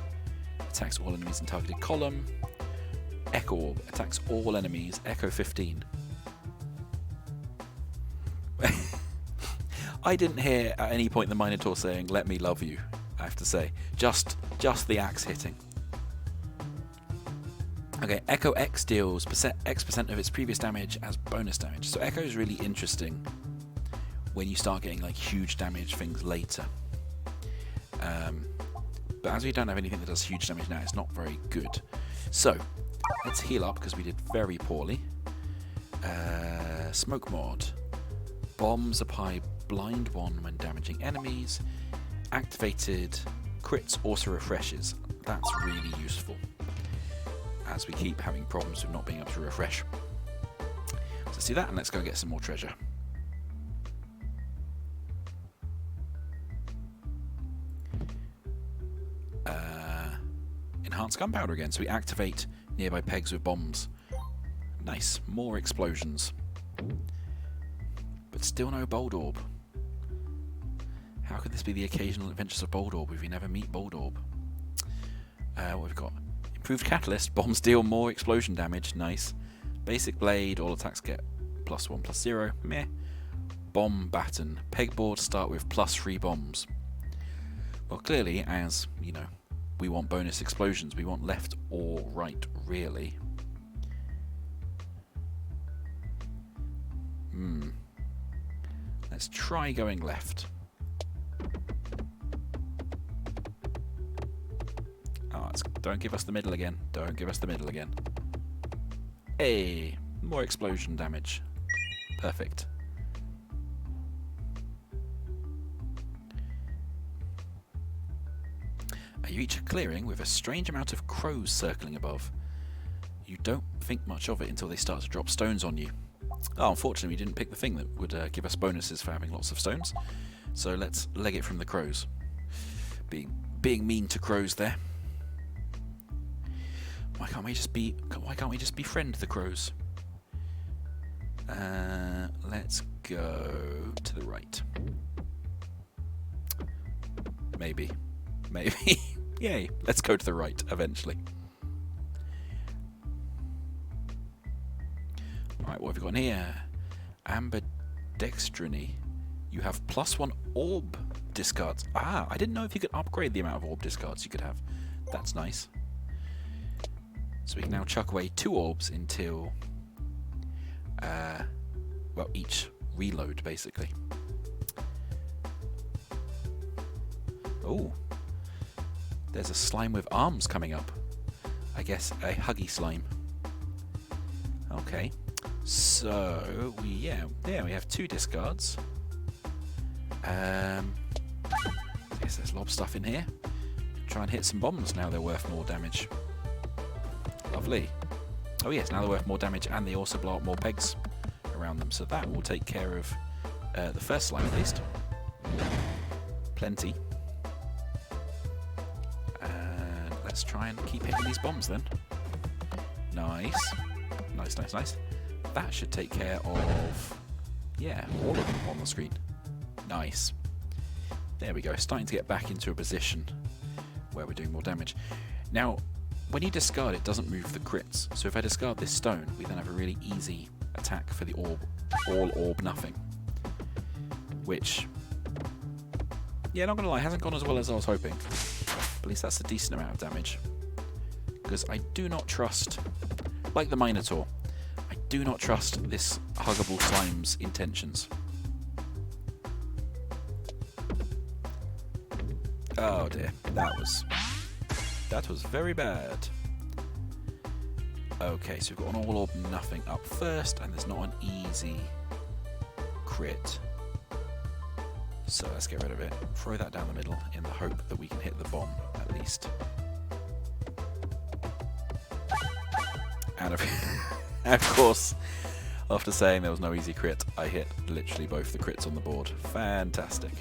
Attacks all enemies in targeted column. Echo Orb attacks all enemies. Echo 15. I didn't hear at any point the Minotaur saying, "Let me love you," I have to say. Just the axe hitting. Okay, Echo X deals X% of its previous damage as bonus damage. So Echo is really interesting when you start getting like huge damage things later. But as we don't have anything that does huge damage now, it's not very good. So, let's heal up because we did very poorly. Smoke mod. Bombs apply blind 1 when damaging enemies. Activated crits also refreshes. That's really useful, as we keep having problems with not being able to refresh. So let's do that, and let's go get some more treasure. Enhanced gunpowder again, so we activate nearby pegs with bombs. Nice, more explosions. But still no Bouldorb. How could this be the occasional adventures of Bouldorb if we never meet Bouldorb? What have we got? Improved Catalyst, bombs deal more explosion damage, nice. Basic Blade, all attacks get +1/+0, meh. Bomb Baton, pegboards start with +3 bombs. Well, clearly, as, you know, we want bonus explosions, we want left or right, really. Let's try going left. Oh, don't give us the middle again. Don't give us the middle again. Hey, more explosion damage. Perfect. You reach a clearing with a strange amount of crows circling above. You don't think much of it until they start to drop stones on you. Oh, unfortunately we didn't pick the thing that would give us bonuses for having lots of stones. So let's leg it from the crows. Being mean to crows there. Why can't we just befriend the crows? Let's go to the right. Maybe. Yay, let's go to the right eventually. Alright, what have we got in here? Ambidextrony. You have +1 orb discards. Ah, I didn't know if you could upgrade the amount of orb discards you could have. That's nice. So we can now chuck away 2 orbs until well, each reload, basically. Oh, there's a slime with arms coming up. I guess a huggy slime. Okay, so we have 2 discards. I guess there's lob stuff in here. Try and hit some bombs now they're worth more damage. Lovely. Oh yes, now they're worth more damage and they also blow up more pegs around them. So that will take care of the first slime at least. Plenty. And let's try and keep hitting these bombs then. Nice. Nice, nice, nice. That should take care of, yeah, all of them on the screen. Nice. There we go, starting to get back into a position where we're doing more damage. Now, when you discard, it doesn't move the crits. So if I discard this stone, we then have a really easy attack for the orb, all orb nothing. Which, yeah, not gonna lie, hasn't gone as well as I was hoping. But at least that's a decent amount of damage. Because I do not trust, like the Minotaur, I do not trust this huggable slime's intentions. Oh dear, that was very bad. Okay, so we've got an all or nothing up first, and there's not an easy crit. So let's get rid of it. Throw that down the middle in the hope that we can hit the bomb at least. And of course, after saying there was no easy crit, I hit literally both the crits on the board. Fantastic.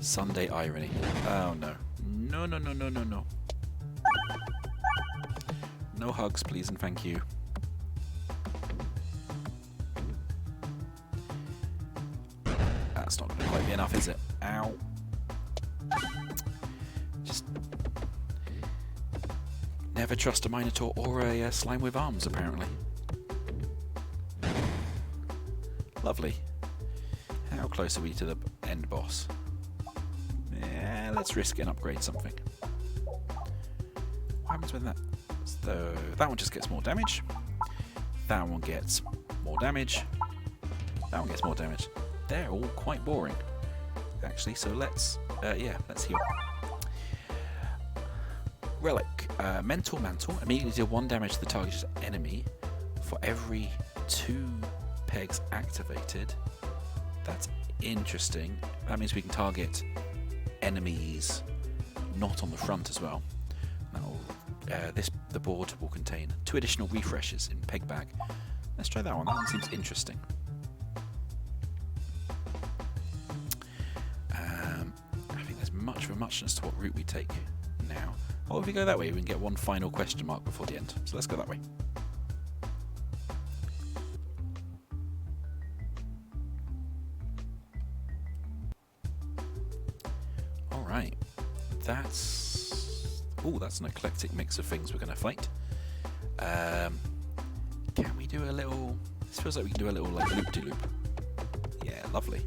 Sunday irony. Oh no. No, no, no, no, no, no. No hugs, please and thank you. That's not going to quite be enough, is it? Ow. Just never trust a Minotaur or a slime with arms, apparently. Lovely. How close are we to the end boss? Yeah, let's risk it and upgrade something. What happens when that... So that one just gets more damage. That one gets more damage. That one gets more damage. They're all quite boring, actually. So let's heal. Relic. Mental Mantle. Immediately deal 1 damage to the target's enemy for every 2 pegs activated. That's interesting. That means we can target enemies not on the front as well. Now, the board will contain 2 additional refreshes in peg bag. Let's try that one. That one seems interesting. I think there's much of a muchness to what route we take now. Well, if we go that way, we can get one final question mark before the end. So let's go that way. Alright. That's an eclectic mix of things we're going to fight. Can we do a little... This feels like we can do a little like loop-de-loop. Yeah, lovely.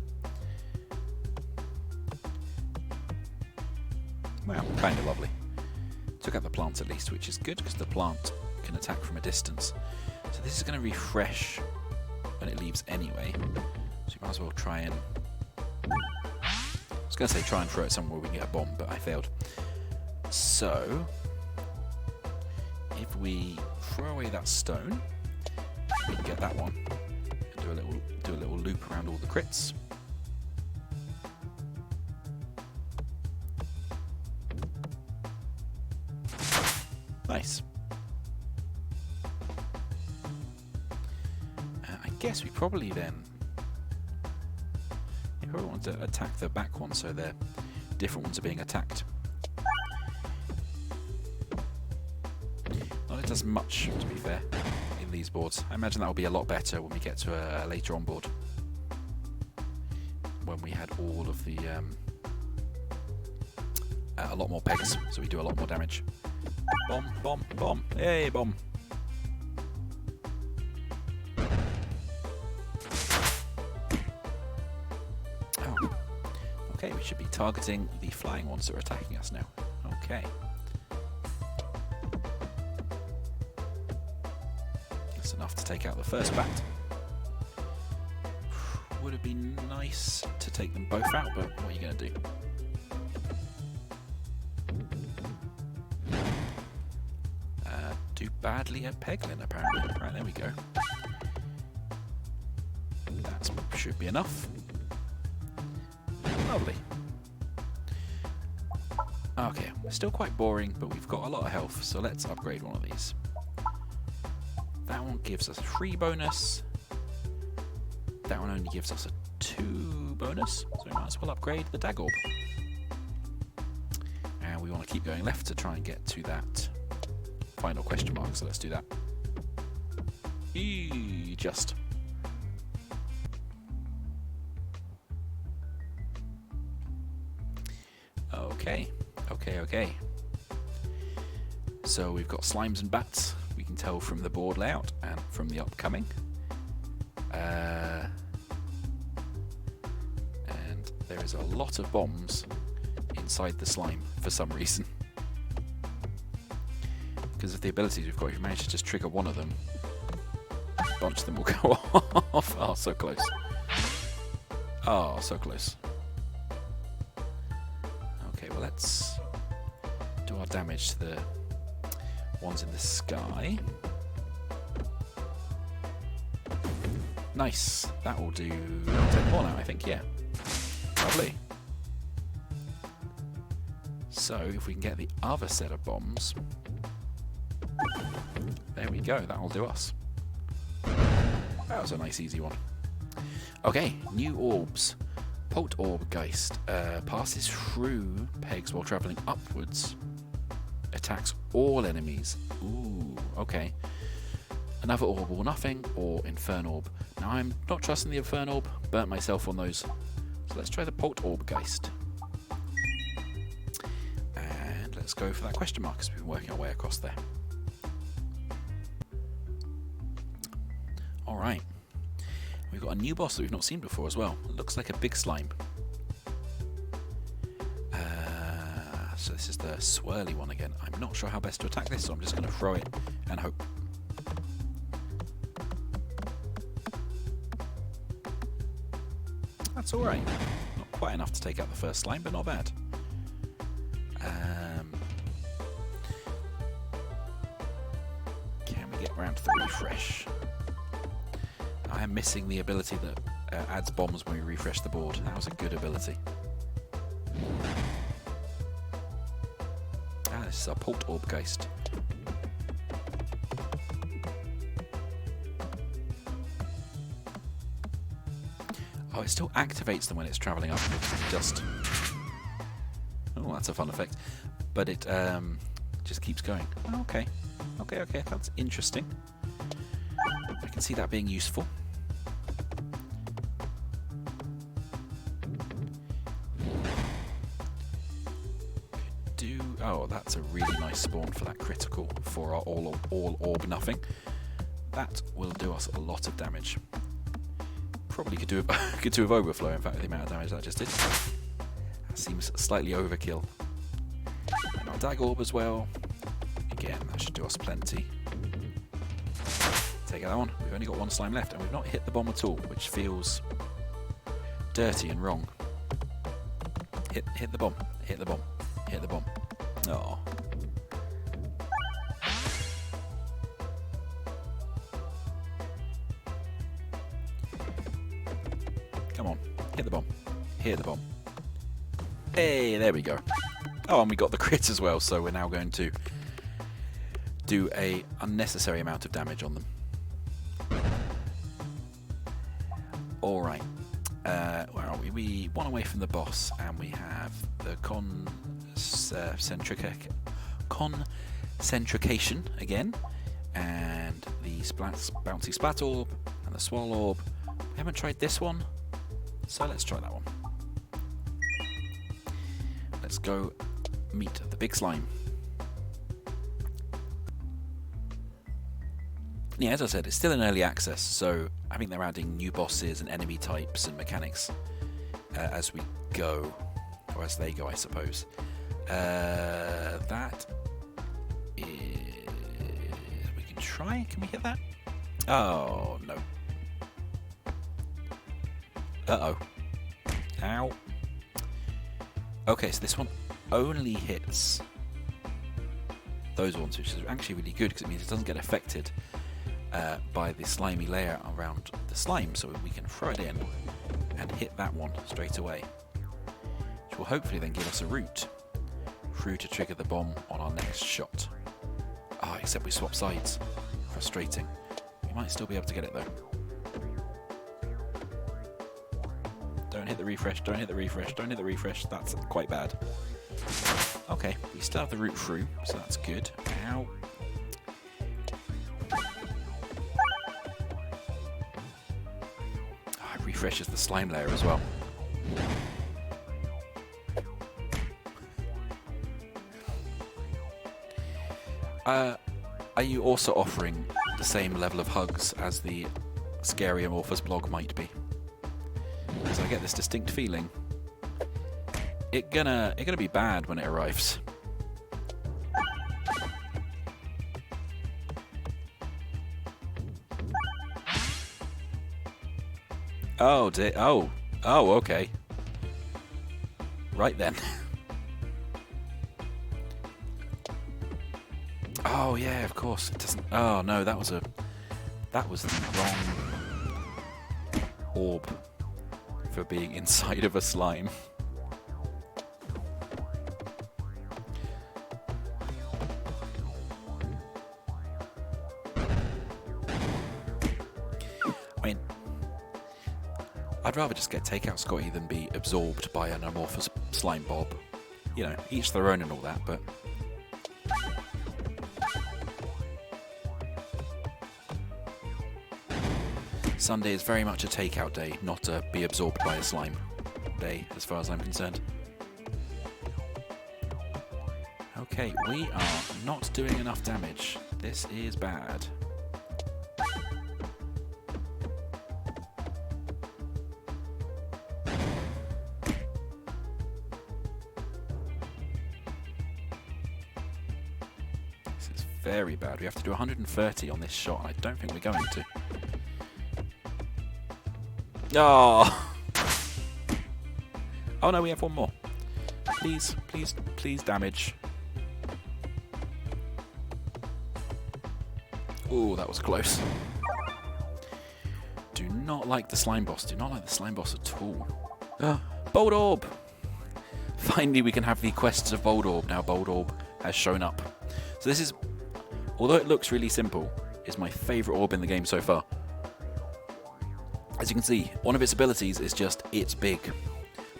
Well, kind of lovely. Took out the plant at least, which is good because the plant can attack from a distance. So this is going to refresh when it leaves anyway. So you might as well try and... I was going to say try and throw it somewhere we can get a bomb, but I failed. So, if we throw away that stone, we can get that one and do a little loop around all the crits. Nice. I guess we probably then... You probably want to attack the back one so the different ones are being attacked. Not that it does much, to be fair, in these boards. I imagine that will be a lot better when we get to a later on board. When we had all of the... a lot more pegs, so we do a lot more damage. Bomb, bomb, bomb. Hey, bomb. Oh. Okay, we should be targeting the flying ones that are attacking us now. Okay. That's enough to take out the first bat. would have been nice to take them both out, but what are you going to do? Do badly at Peglin, apparently. Right, there we go. That should be enough. Lovely. Okay, still quite boring, but we've got a lot of health, so let's upgrade one of these. That one gives us a 3 bonus. That one only gives us a 2 bonus, so we might as well upgrade the Bouldorb. And we want to keep going left to try and get to that final question mark, so let's do that. Just. Okay. So we've got slimes and bats. We can tell from the board layout and from the upcoming. And there is a lot of bombs inside the slime for some reason. Because of the abilities we've got, if you manage to just trigger one of them, a bunch of them will go off. Oh, so close. Oh, so close. Okay, well, let's do our damage to the ones in the sky. Nice. That will do 10 more now, I think, yeah. Lovely. So, if we can get the other set of bombs... There we go, that'll do us. That was a nice easy one. Okay, new orbs. Pulped orb Geist passes through pegs while travelling upwards. Attacks all enemies. Ooh, okay. Another orb or nothing, or Infernal. Now I'm not trusting the Infernal, burnt myself on those. So let's try the Pulped orb Geist. And let's go for that question mark, because we've been working our way across there. Alright. We've got a new boss that we've not seen before as well. It looks like a big slime. So this is the swirly one again. I'm not sure how best to attack this, so I'm just going to throw it and hope. That's alright. Not quite enough to take out the first slime, but not bad. Can we get around to the refresh? I am missing the ability that adds bombs when we refresh the board. That was a good ability. This is our Pulped orb Geist. Oh, it still activates them when it's travelling up. Just... Oh, that's a fun effect. But it just keeps going. Okay. Okay, that's interesting. I can see that being useful. Oh, that's a really nice spawn for that critical for our all orb nothing. That will do us a lot of damage. Probably could do with overflow, in fact, the amount of damage that just did. That seems slightly overkill. And our Dag Orb as well. Again, that should do us plenty. Take that one. We've only got one slime left, and we've not hit the bomb at all, which feels dirty and wrong. Hit the bomb. Hit the bomb. Hit the bomb. Oh. Come on. Hit the bomb. Hit the bomb. Hey, there we go. Oh, and we got the crit as well, so we're now going to do a unnecessary amount of damage on them. Alright. Where are we? We one away from the boss, and we have the concentrication again, and the bouncy splat orb, and the swirl orb. We haven't tried this one, so let's try that one. Let's go meet the big slime. Yeah, as I said, it's still in early access, so I think they're adding new bosses and enemy types and mechanics as we go, or as they go, I suppose. That is... We can try. Can we hit that? Oh, no. Uh-oh. Ow. Okay, so this one only hits those ones, which is actually really good because it means it doesn't get affected by the slimy layer around the slime, so we can throw it in and hit that one straight away, which will hopefully then give us a route through to trigger the bomb on our next shot. Ah, except we swap sides. Frustrating. We might still be able to get it though. Don't hit the refresh, don't hit the refresh, don't hit the refresh. That's quite bad. Okay, we still have the route through, so that's good. Ow. Ah, it refreshes the slime layer as well. Are you also offering the same level of hugs as the scary amorphous blog might be? Because I get this distinct feeling it gonna be bad when it arrives. Oh dear. Oh, okay. Right then. Oh yeah, of course. It doesn't. Oh no, that was the wrong orb for being inside of a slime. I mean, I'd rather just get Takeout Scotty than be absorbed by an amorphous slime bob. You know, each their own and all that, but Sunday is very much a takeout day, not a be absorbed by a slime day, as far as I'm concerned. Okay, we are not doing enough damage. This is bad. This is very bad. We have to do 130 on this shot, and I don't think we're going to. Oh! Oh no, we have one more. Please, please, please damage. Ooh, that was close. Do not like the slime boss. Do not like the slime boss at all. Bouldorb! Finally we can have the quests of Bouldorb. Now Bouldorb has shown up. So this is, although it looks really simple, is my favourite orb in the game so far. As you can see, one of its abilities is just, it's big.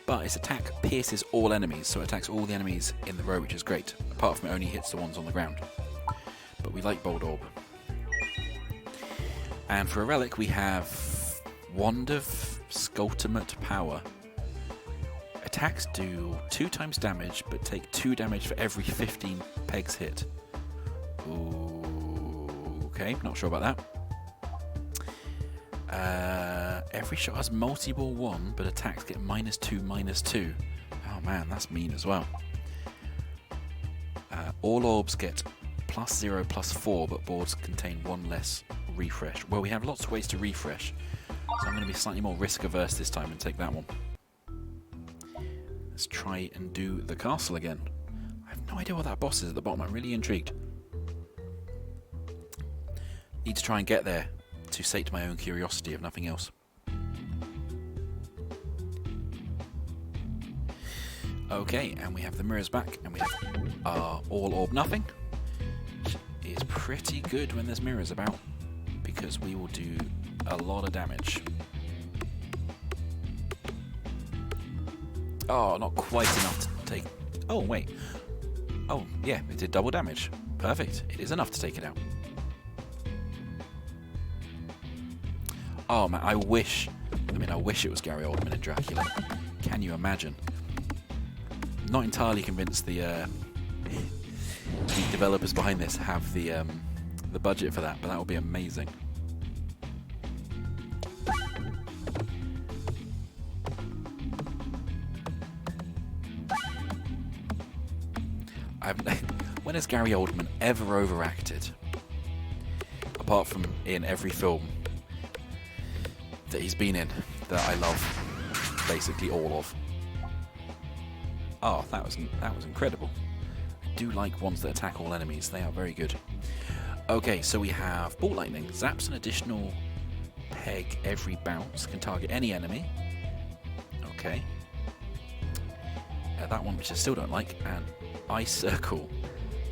But its attack pierces all enemies, so it attacks all the enemies in the row, which is great. Apart from it only hits the ones on the ground. But we like Bouldorb. And for a relic we have Wand of Scultimate Power. Attacks do 2 times damage, but take 2 damage for every 15 pegs hit. Ooh, okay, not sure about that. Every shot has multi-ball 1, but attacks get -2, -2. Oh man, that's mean as well. All orbs get +0, +4, but boards contain 1 less refresh. Well, we have lots of ways to refresh, so I'm going to be slightly more risk-averse this time and take that one. Let's try and do the castle again. I have no idea what that boss is at the bottom. I'm really intrigued. Need to try and get there to sate my own curiosity, if nothing else. Okay, and we have the mirrors back, and we have our all orb nothing, which is pretty good when there's mirrors about, because we will do a lot of damage. Oh, not quite enough to take... Oh, wait. Oh, yeah, it did double damage. Perfect. It is enough to take it out. Oh man, I wish it was Gary Oldman in Dracula. Can you imagine? Not entirely convinced the developers behind this have the budget for that, but that would be amazing. When has Gary Oldman ever overacted? Apart from in every film that he's been in that I love. basically all of. Oh, that was incredible. I do like ones that attack all enemies. They are very good. Okay, so we have Ball Lightning. Zaps an additional peg every bounce. Can target any enemy. Okay. That one, which I still don't like. And Ice Circle.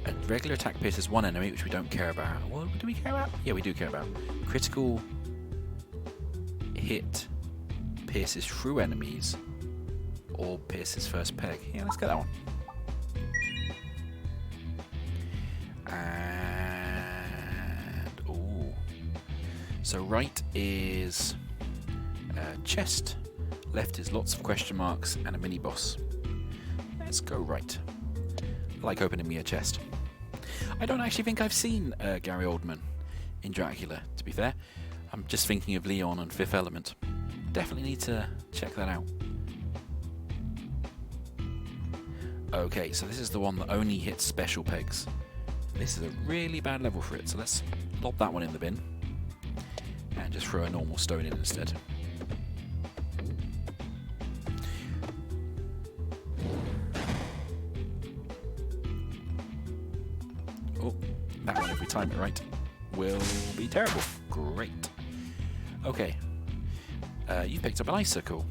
A regular attack pierces one enemy, which we don't care about. What do we care about? Yeah, we do care about. Critical hit pierces through enemies or pierces first peg. Yeah, let's get that one. And ooh, so right is chest, left is lots of question marks and a mini boss. Let's go right. I like opening me a chest. I don't actually think I've seen Gary Oldman in Dracula, to be fair. I'm just thinking of Leon and Fifth Element. Definitely need to check that out. Okay, so this is the one that only hits special pegs. This is a really bad level for it, so let's lob that one in the bin and just throw a normal stone in instead. Oh, that one, if we time it right, will be terrible. Great. Okay, you've picked up an icicle.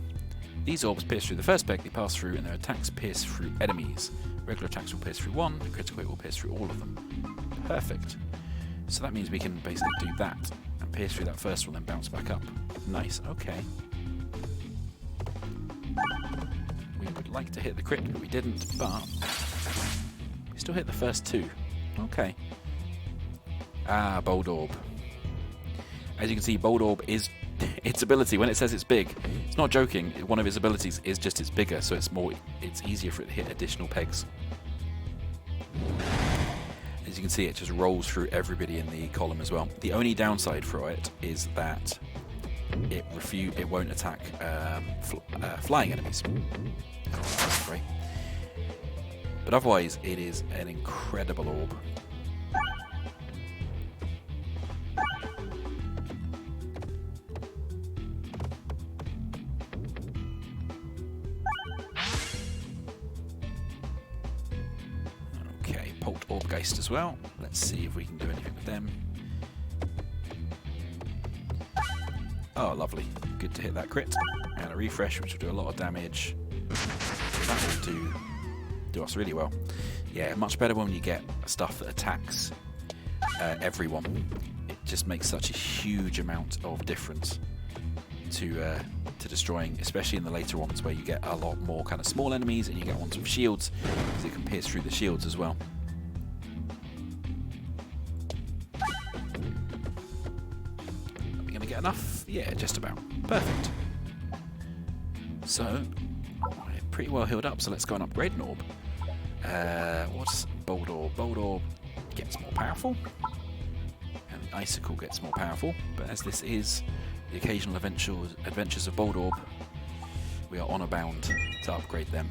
These orbs pierce through the first peg they pass through, and their attacks pierce through enemies. Regular attacks will pierce through one, and critical hit will pierce through all of them. Perfect. So that means we can basically do that, and pierce through that first one, then bounce back up. Nice, okay. We would like to hit the crit, but we didn't, but we still hit the first two. Okay. Ah, Bouldorb. As you can see, Bouldorb is its ability. When it says it's big, it's not joking. One of its abilities is just it's bigger, so it's easier for it to hit additional pegs. As you can see, it just rolls through everybody in the column as well. The only downside for it is that it won't attack flying enemies. Oh, that's great. But otherwise, it is an incredible orb. Okay, pulped Orbgeist as well. Let's see if we can do anything with them. Oh, lovely. Good to hit that crit. And a refresh, which will do a lot of damage. That will do us really well. Yeah, much better when you get stuff that attacks everyone. It just makes such a huge amount of difference to destroying, especially in the later ones where you get a lot more kind of small enemies and you get ones with shields, because it can pierce through the shields as well. Are we going to get enough? Yeah, just about. Perfect. So, we're pretty well healed up, so let's go and upgrade an orb. What's Bouldorb? Bouldorb gets more powerful, and the Icicle gets more powerful, but as this is the occasional adventures of Bouldorb, we are honor bound to upgrade them.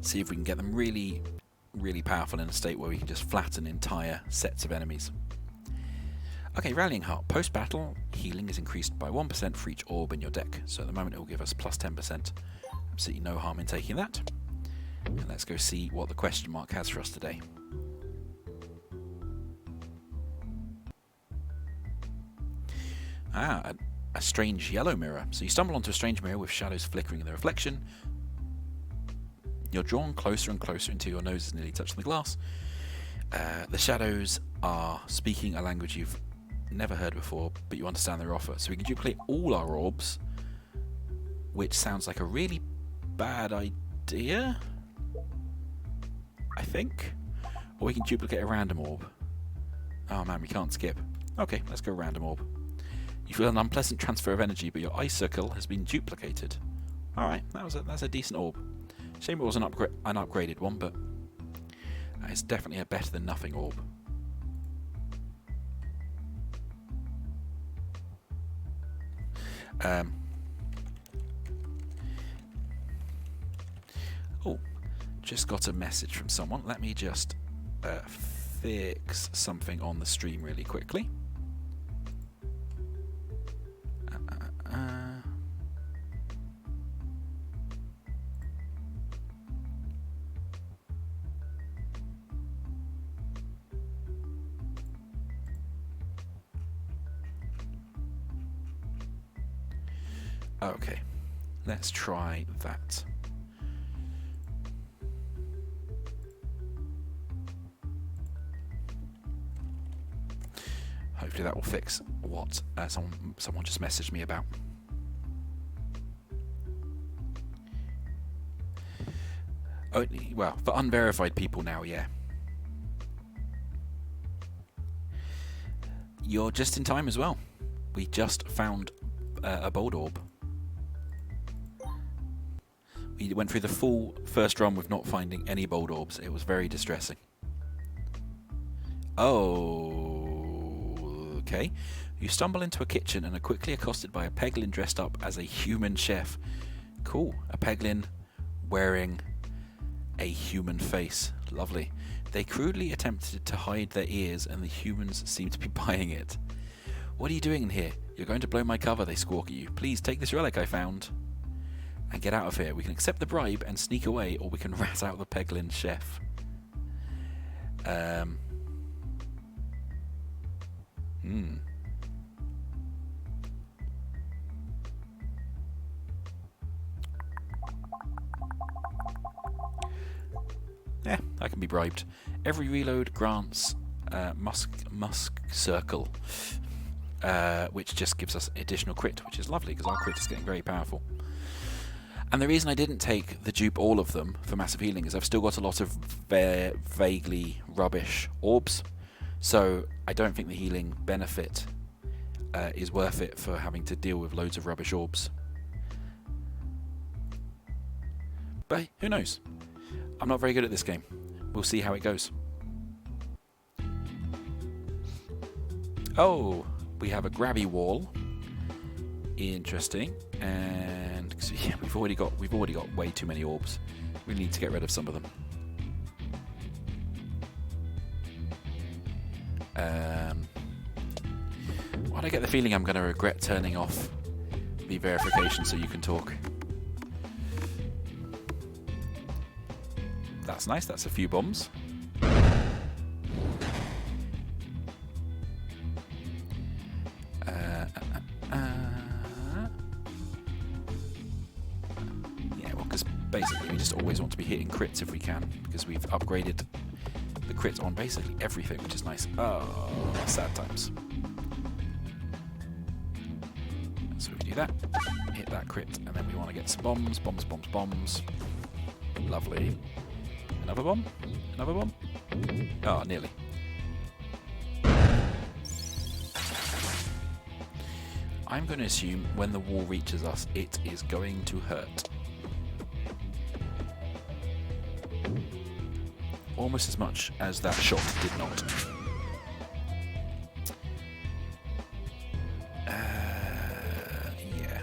See if we can get them really, really powerful in a state where we can just flatten entire sets of enemies. Okay, Rallying Heart. Post-battle, healing is increased by 1% for each orb in your deck. So at the moment it will give us plus 10%. Absolutely no harm in taking that. And let's go see what the question mark has for us today. Ah, a strange yellow mirror. So you stumble onto a strange mirror with shadows flickering in the reflection. You're drawn closer and closer until your nose is nearly touching the glass. The shadows are speaking a language you've never heard before, but you understand their offer. So we can duplicate all our orbs, which sounds like a really bad idea, I think. Or we can duplicate a random orb. Oh man, we can't skip. Okay, let's go random orb. You feel an unpleasant transfer of energy, but your ice circle has been duplicated. Alright, that's a decent orb. Shame it was an upgraded one, but it's definitely a better than nothing orb. Oh, just got a message from someone. Let me just fix something on the stream really quickly. Okay, let's try that. Hopefully that will fix what someone just messaged me about. Oh, well, for unverified people now, yeah. You're just in time as well. We just found a Bouldorb. We went through the full first run with not finding any Bouldorbs. It was very distressing. Oh, okay. You stumble into a kitchen and are quickly accosted by a Peglin dressed up as a human chef. Cool. A Peglin wearing a human face. Lovely. They crudely attempted to hide their ears and the humans seem to be buying it. What are you doing in here? You're going to blow my cover, they squawk at you. Please take this relic I found and get out of here. We can accept the bribe and sneak away, or we can rat out the Peglin chef. Yeah, I can be bribed. Every reload grants Musk Circle, which just gives us additional crit, which is lovely because our crit is getting very powerful. And the reason I didn't take the dupe all of them for massive healing is I've still got a lot of vaguely rubbish orbs, so I don't think the healing benefit is worth it for having to deal with loads of rubbish orbs. But hey, who knows? I'm not very good at this game. We'll see how it goes. Oh, we have a grabby wall. Interesting. And yeah, we've already got way too many orbs. We need to get rid of some of them. Why do I get the feeling I'm going to regret turning off the verification so you can talk? That's nice. That's a few bombs. Yeah, well, because basically we just always want to be hitting crits if we can, because we've upgraded the crit on basically everything, which is nice. Oh, sad times. So we do that, hit that crit, and then we want to get some bombs, bombs, bombs, bombs. Lovely. Another bomb? Another bomb? Oh, nearly. I'm going to assume when the wall reaches us, it is going to hurt. Almost as much as that shot did not. Yeah,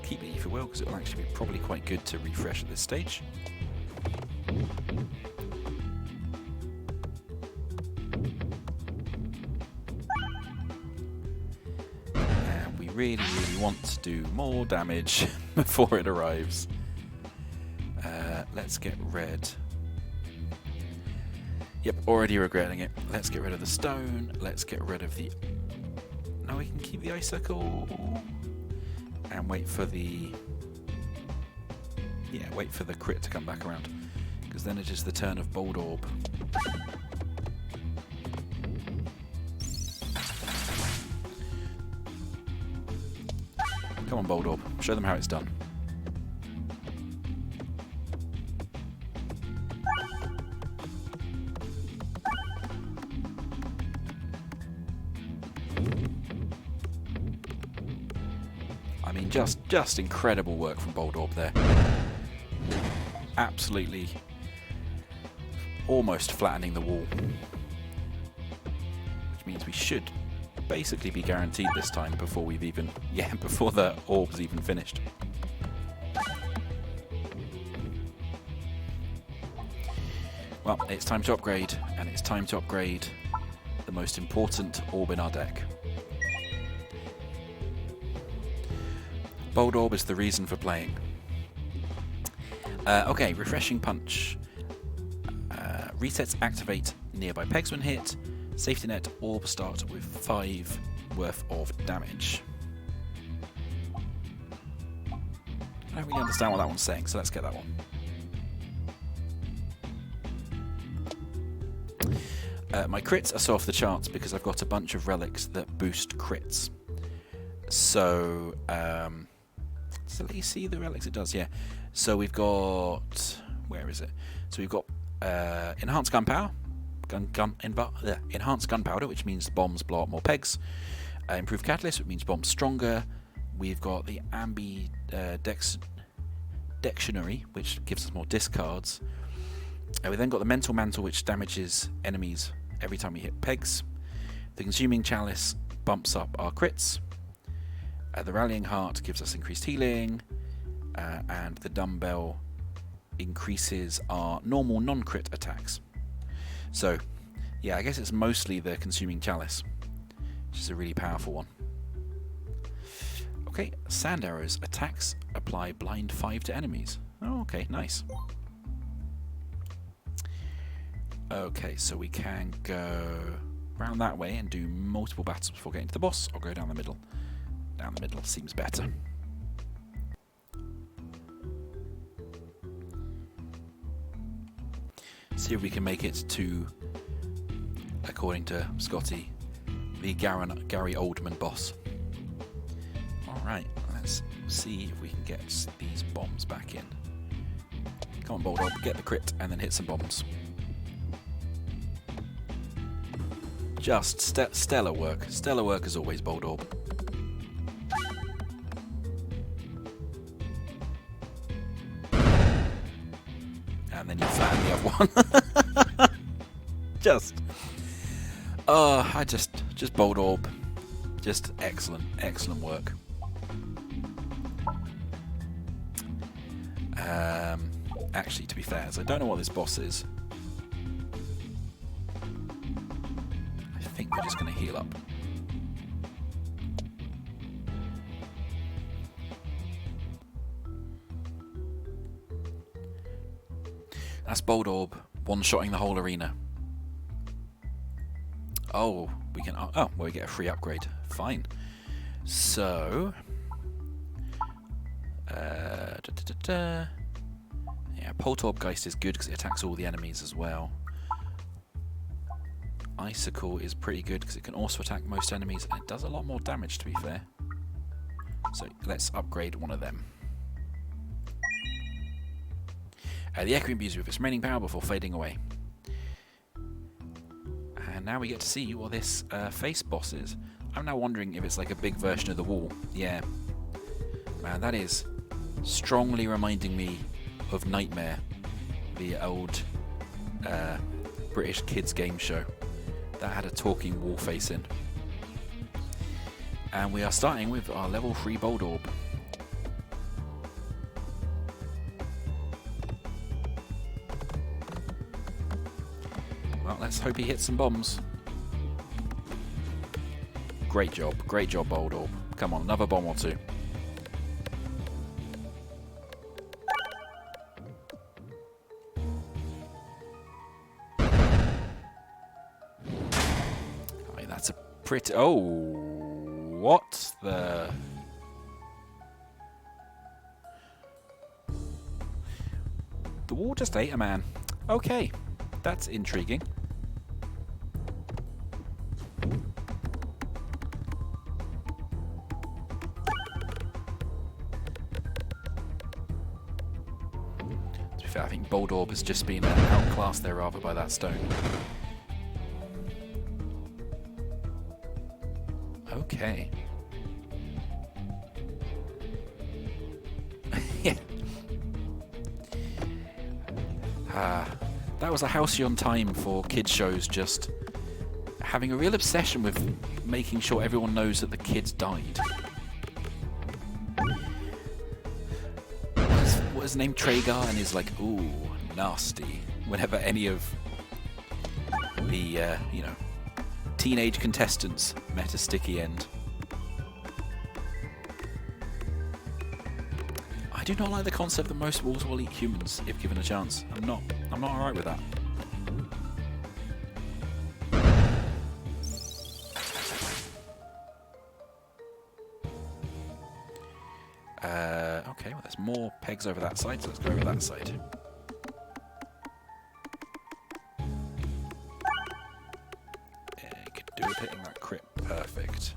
keep it if you will, because it will actually be probably quite good to refresh at this stage. Really want to do more damage before it arrives. Let's get red. Yep, already regretting it. Let's get rid of the stone. Let's get rid of the... No, we can keep the icicle. And wait for the... Yeah, wait for the crit to come back around. Because then it is the turn of Bouldorb. Come on, Bouldorb. Show them how it's done. I mean, just incredible work from Bouldorb there. Absolutely almost flattening the wall. Which means we should basically be guaranteed this time before we've even... Yeah, before the orb's even finished. Well, it's time to upgrade, and it's time to upgrade the most important orb in our deck. Bouldorb is the reason for playing. Okay, Refreshing Punch. Resets activate nearby pegs when hit. Safety Net orb start with 5 worth of damage. I don't really understand what that one's saying, so let's get that one. My crits are so off the charts because I've got a bunch of relics that boost crits. So, so let you see the relics it does, yeah. So we've got, where is it? So we've got enhanced gunpowder, enhanced gunpowder, which means bombs blow up more pegs. Improved catalyst, which means bombs stronger. We've got the dictionary, which gives us more discards. We then got the mental mantle, which damages enemies every time we hit pegs. The consuming chalice bumps up our crits. The rallying heart gives us increased healing, and the dumbbell increases our normal non-crit attacks. So, yeah, I guess it's mostly the consuming chalice, which is a really powerful one. Okay, sand arrows attacks apply blind 5 to enemies. Oh, okay, nice. Okay, so we can go round that way and do multiple battles before getting to the boss, or go down the middle. Down the middle seems better. See if we can make it to, according to Scotty, the Gary Oldman boss. Alright, let's see if we can get these bombs back in. Come on, Bouldorb, get the crit and then hit some bombs. Just stellar work. Stellar work as always, Bouldorb. And then you flatten the other one. just Bouldorb. Just excellent work. Actually, to be fair, as I don't know what this boss is, I think we're just going to heal up. That's Bouldorb one-shotting the whole arena. Oh, we can. Oh, well, we get a free upgrade. Fine. So, yeah, Poltergeist is good because it attacks all the enemies as well. Icicle is pretty good because it can also attack most enemies, and it does a lot more damage, to be fair. So let's upgrade one of them. The Echo imbues with its remaining power before fading away. And now we get to see what this face boss is. I'm now wondering if it's like a big version of the wall. Yeah. Man, that is strongly reminding me of Nightmare, the old British kids game show that had a talking wall face in. And we are starting with our level 3 Bouldorb. Well, let's hope he hits some bombs. Great job, Bouldorb. Come on, another bomb or two. I mean, that's a pretty... Oh, what the... The wall just ate a man. Okay, that's intriguing. I think Bouldorb has just been outclassed there rather by that stone. Okay. Yeah. That was a halcyon time for kids shows, just having a real obsession with making sure everyone knows that the kids died. What is his name? Traeger, and he's like, ooh, nasty. Whenever any of the, teenage contestants met a sticky end. I do not like the concept that most walls will eat humans if given a chance. I'm not alright with that. Okay, well there's more pegs over that side, so let's go over that side. Could do with hitting that crit. Perfect.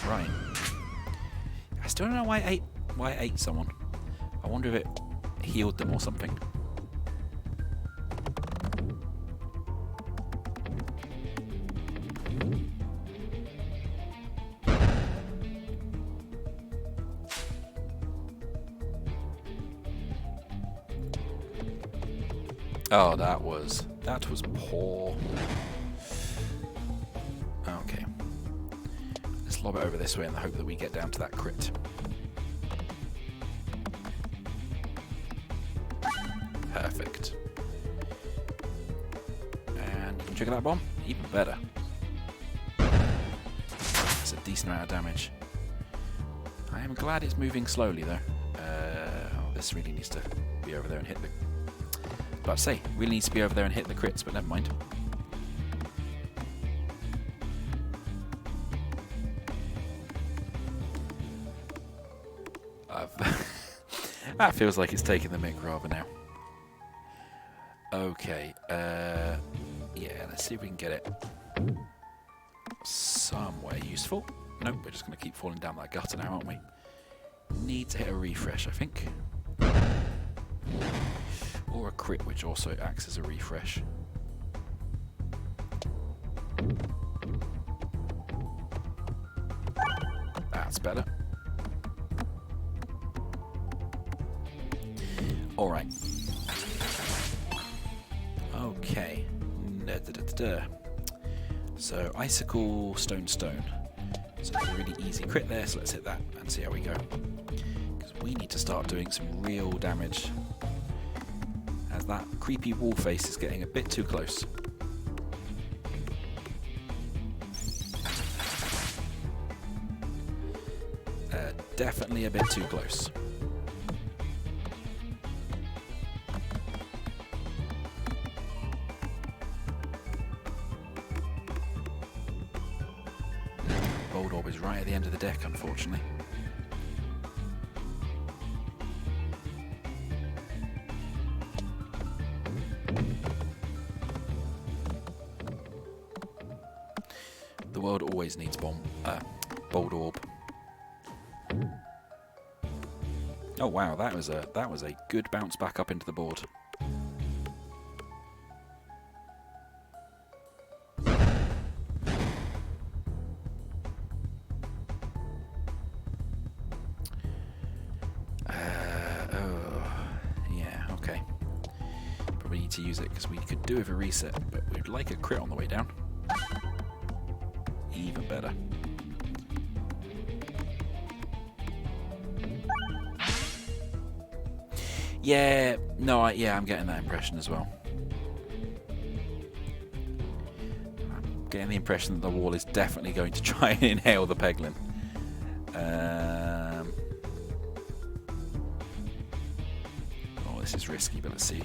Right. I still don't know why it ate someone. I wonder if it healed them or something. Oh, that was poor. Okay. Let's lob it over this way in the hope that we get down to that crit. Perfect. And you can trigger that bomb? Even better. That's a decent amount of damage. I am glad it's moving slowly though. Oh, this really needs to be over there and hit the... About to say, really needs to be over there and hit the crits, but never mind. That feels like it's taking the mick rather now. Okay, yeah, let's see if we can get it somewhere useful. Nope, we're just going to keep falling down that gutter now, aren't we? Need to hit a refresh, I think. Or a crit, which also acts as a refresh. That's better. Alright. Okay. So, icicle, stone. So it's a really easy crit there, so let's hit that and see how we go. Because we need to start doing some real damage. As that creepy wall face is getting a bit too close. Definitely a bit too close. Bouldorb is right at the end of the deck, unfortunately. The world always needs Bouldorb. Oh wow, that was a good bounce back up into the board. Yeah, okay. Probably need to use it because we could do with a reset, but we'd like a crit on the way down. Even better. Yeah, no, I'm getting that impression as well. I'm getting the impression that the wall is definitely going to try and inhale the Peglin. Oh, this is risky, but let's see.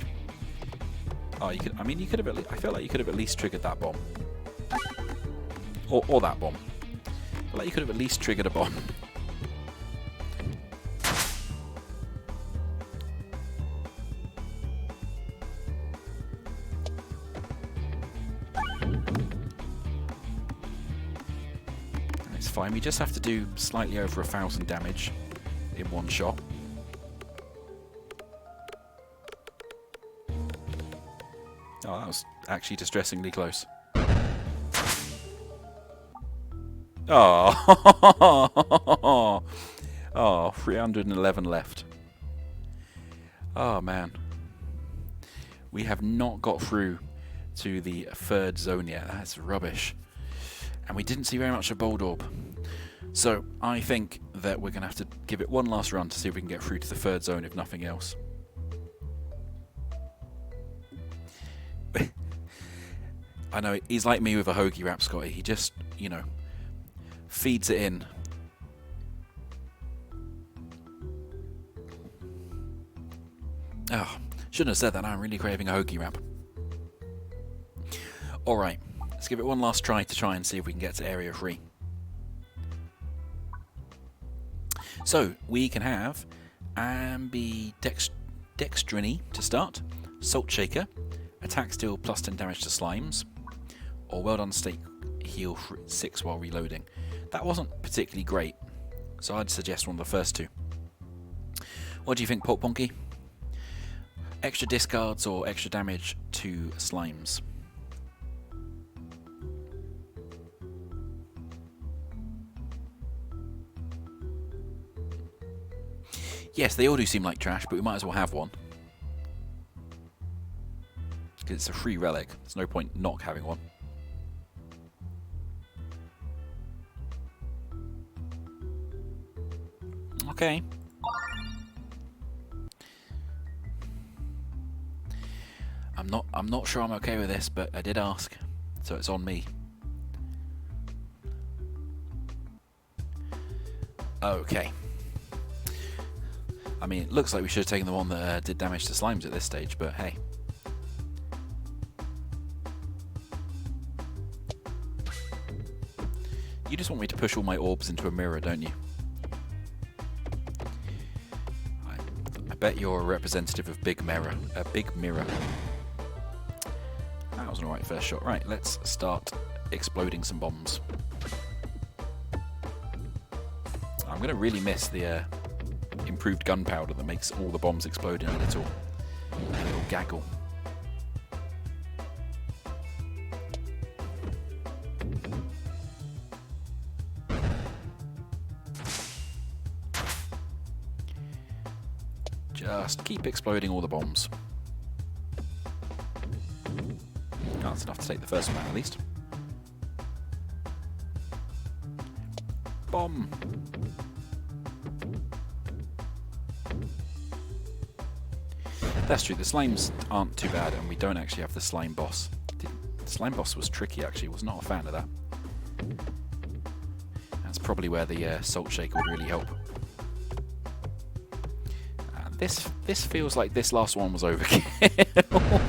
Oh, you could. I mean, you could have. I feel like you could have at least triggered that bomb, or that bomb. I feel like you could have at least triggered a bomb. Fine, we just have to do slightly over 1,000 damage in one shot. Oh, that was actually distressingly close. Oh, oh, 311 left. Oh man, we have not got through to the third zone yet. That's rubbish. And we didn't see very much of Bouldorb. So I think that we're going to have to give it one last run to see if we can get through to the third zone, if nothing else. I know, he's like me with a hoagie wrap, Scotty. He just, feeds it in. Oh, shouldn't have said that. Now I'm really craving a hoagie wrap. Alright, let's give it one last try and see if we can get to Area 3. So, we can have Ambidextriny to start, Salt Shaker, Attack Steal plus 10 damage to slimes, or Well Done Steak heal 6 while reloading. That wasn't particularly great, so I'd suggest one of the first two. What do you think, Pop Ponky? Extra discards or extra damage to slimes? Yes, they all do seem like trash, but we might as well have one. Because it's a free relic. There's no point not having one. Okay. I'm not sure I'm okay with this, but I did ask, so it's on me. Okay. I mean, it looks like we should have taken the one that did damage to slimes at this stage, but hey. You just want me to push all my orbs into a mirror, don't you? I bet you're a representative of Big Mirror. A Big Mirror. That was an alright first shot. Right, let's start exploding some bombs. I'm going to really miss the improved gunpowder that makes all the bombs explode in a little gaggle. Just keep exploding all the bombs. Oh, that's enough to take the first one out at least. Bomb! That's true, the slimes aren't too bad, and we don't actually have the slime boss. The slime boss was tricky, actually. Was not a fan of that. That's probably where the salt shaker would really help. This feels like this last one was overkill.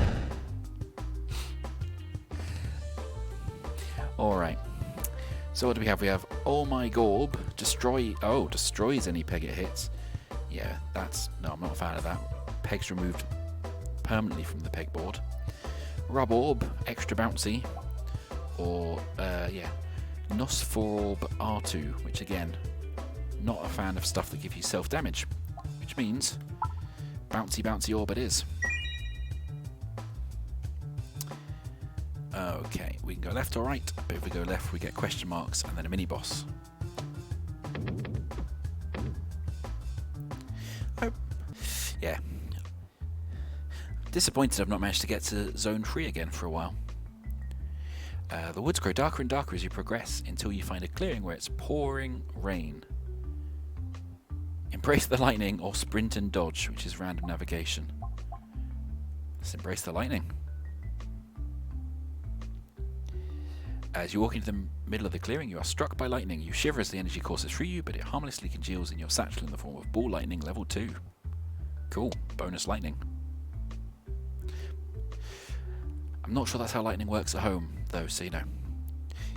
Alright. So what do we have? We have Oh My Gorb, destroys any peg it hits. Yeah, no, I'm not a fan of that. Pegs removed permanently from the pegboard. Rubbery, extra bouncy. Or, Nosforb R2, which again, not a fan of stuff that give you self-damage. Which means, bouncy orb it is. Okay, we can go left or right, but if we go left we get question marks and then a mini-boss. Oh, yeah. Disappointed I've not managed to get to Zone 3 again for a while. The woods grow darker and darker as you progress until you find a clearing where it's pouring rain. Embrace the lightning or sprint and dodge, which is random navigation. Let's embrace the lightning. As you walk into the middle of the clearing, you are struck by lightning. You shiver as the energy courses through you, but it harmlessly congeals in your satchel in the form of ball lightning level 2. Cool, bonus lightning. I'm not sure that's how lightning works at home, though, so you know.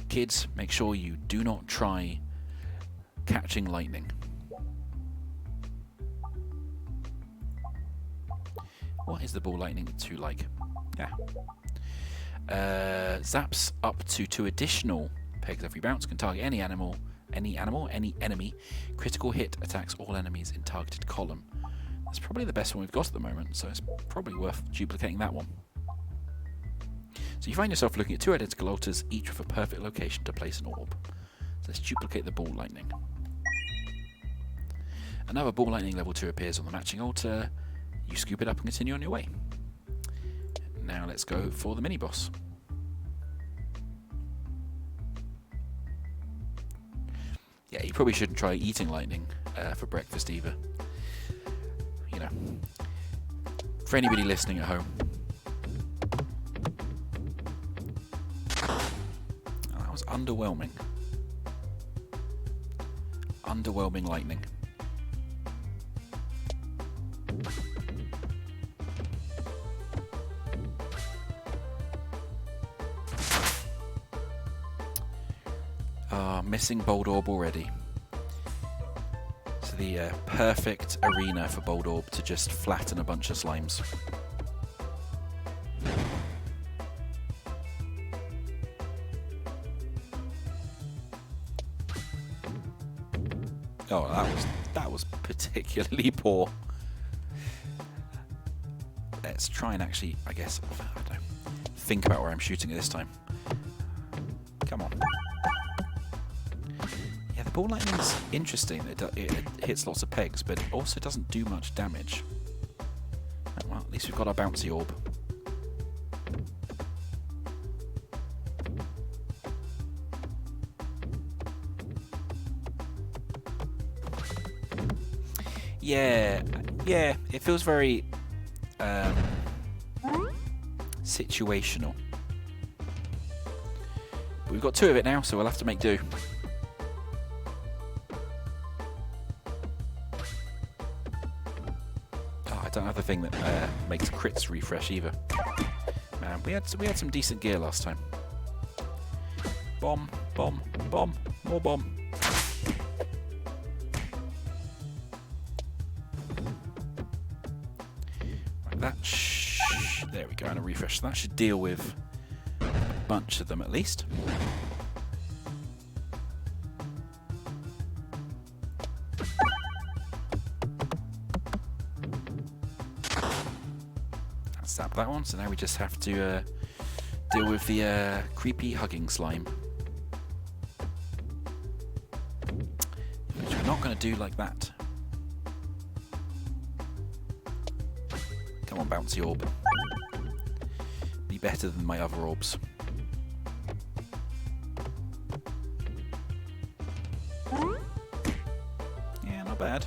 Kids, make sure you do not try catching lightning. What is the ball lightning 2 like? Yeah. Zaps up to 2 additional pegs every bounce. Can target any enemy. Critical hit attacks all enemies in targeted column. That's probably the best one we've got at the moment, so it's probably worth duplicating that one. So you find yourself looking at 2 identical altars, each with a perfect location to place an orb. So let's duplicate the ball lightning. Another ball lightning level 2 appears on the matching altar. You scoop it up and continue on your way. Now let's go for the mini-boss. Yeah, you probably shouldn't try eating lightning for breakfast either. You know, for anybody listening at home. underwhelming. Underwhelming lightning. Missing Bouldorb already. So the perfect arena for Bouldorb to just flatten a bunch of slimes. Oh, that was particularly poor. Let's try and actually, I guess, I don't know, think about where I'm shooting it this time. Come on. Yeah, the ball lightning's interesting. It hits lots of pegs, but it also doesn't do much damage. Well, at least we've got our bouncy orb. Yeah, it feels very situational. But we've got 2 of it now, so we'll have to make do. Oh, I don't have the thing that makes crits refresh either. Man, we had some decent gear last time. Bomb, bomb, bomb, more bomb. There we go, and a refresh. That should deal with a bunch of them at least. Zap that one, so now we just have to deal with the creepy hugging slime. Which we're not going to do like that. Come on, bouncy orb. Be better than my other orbs. Yeah, not bad.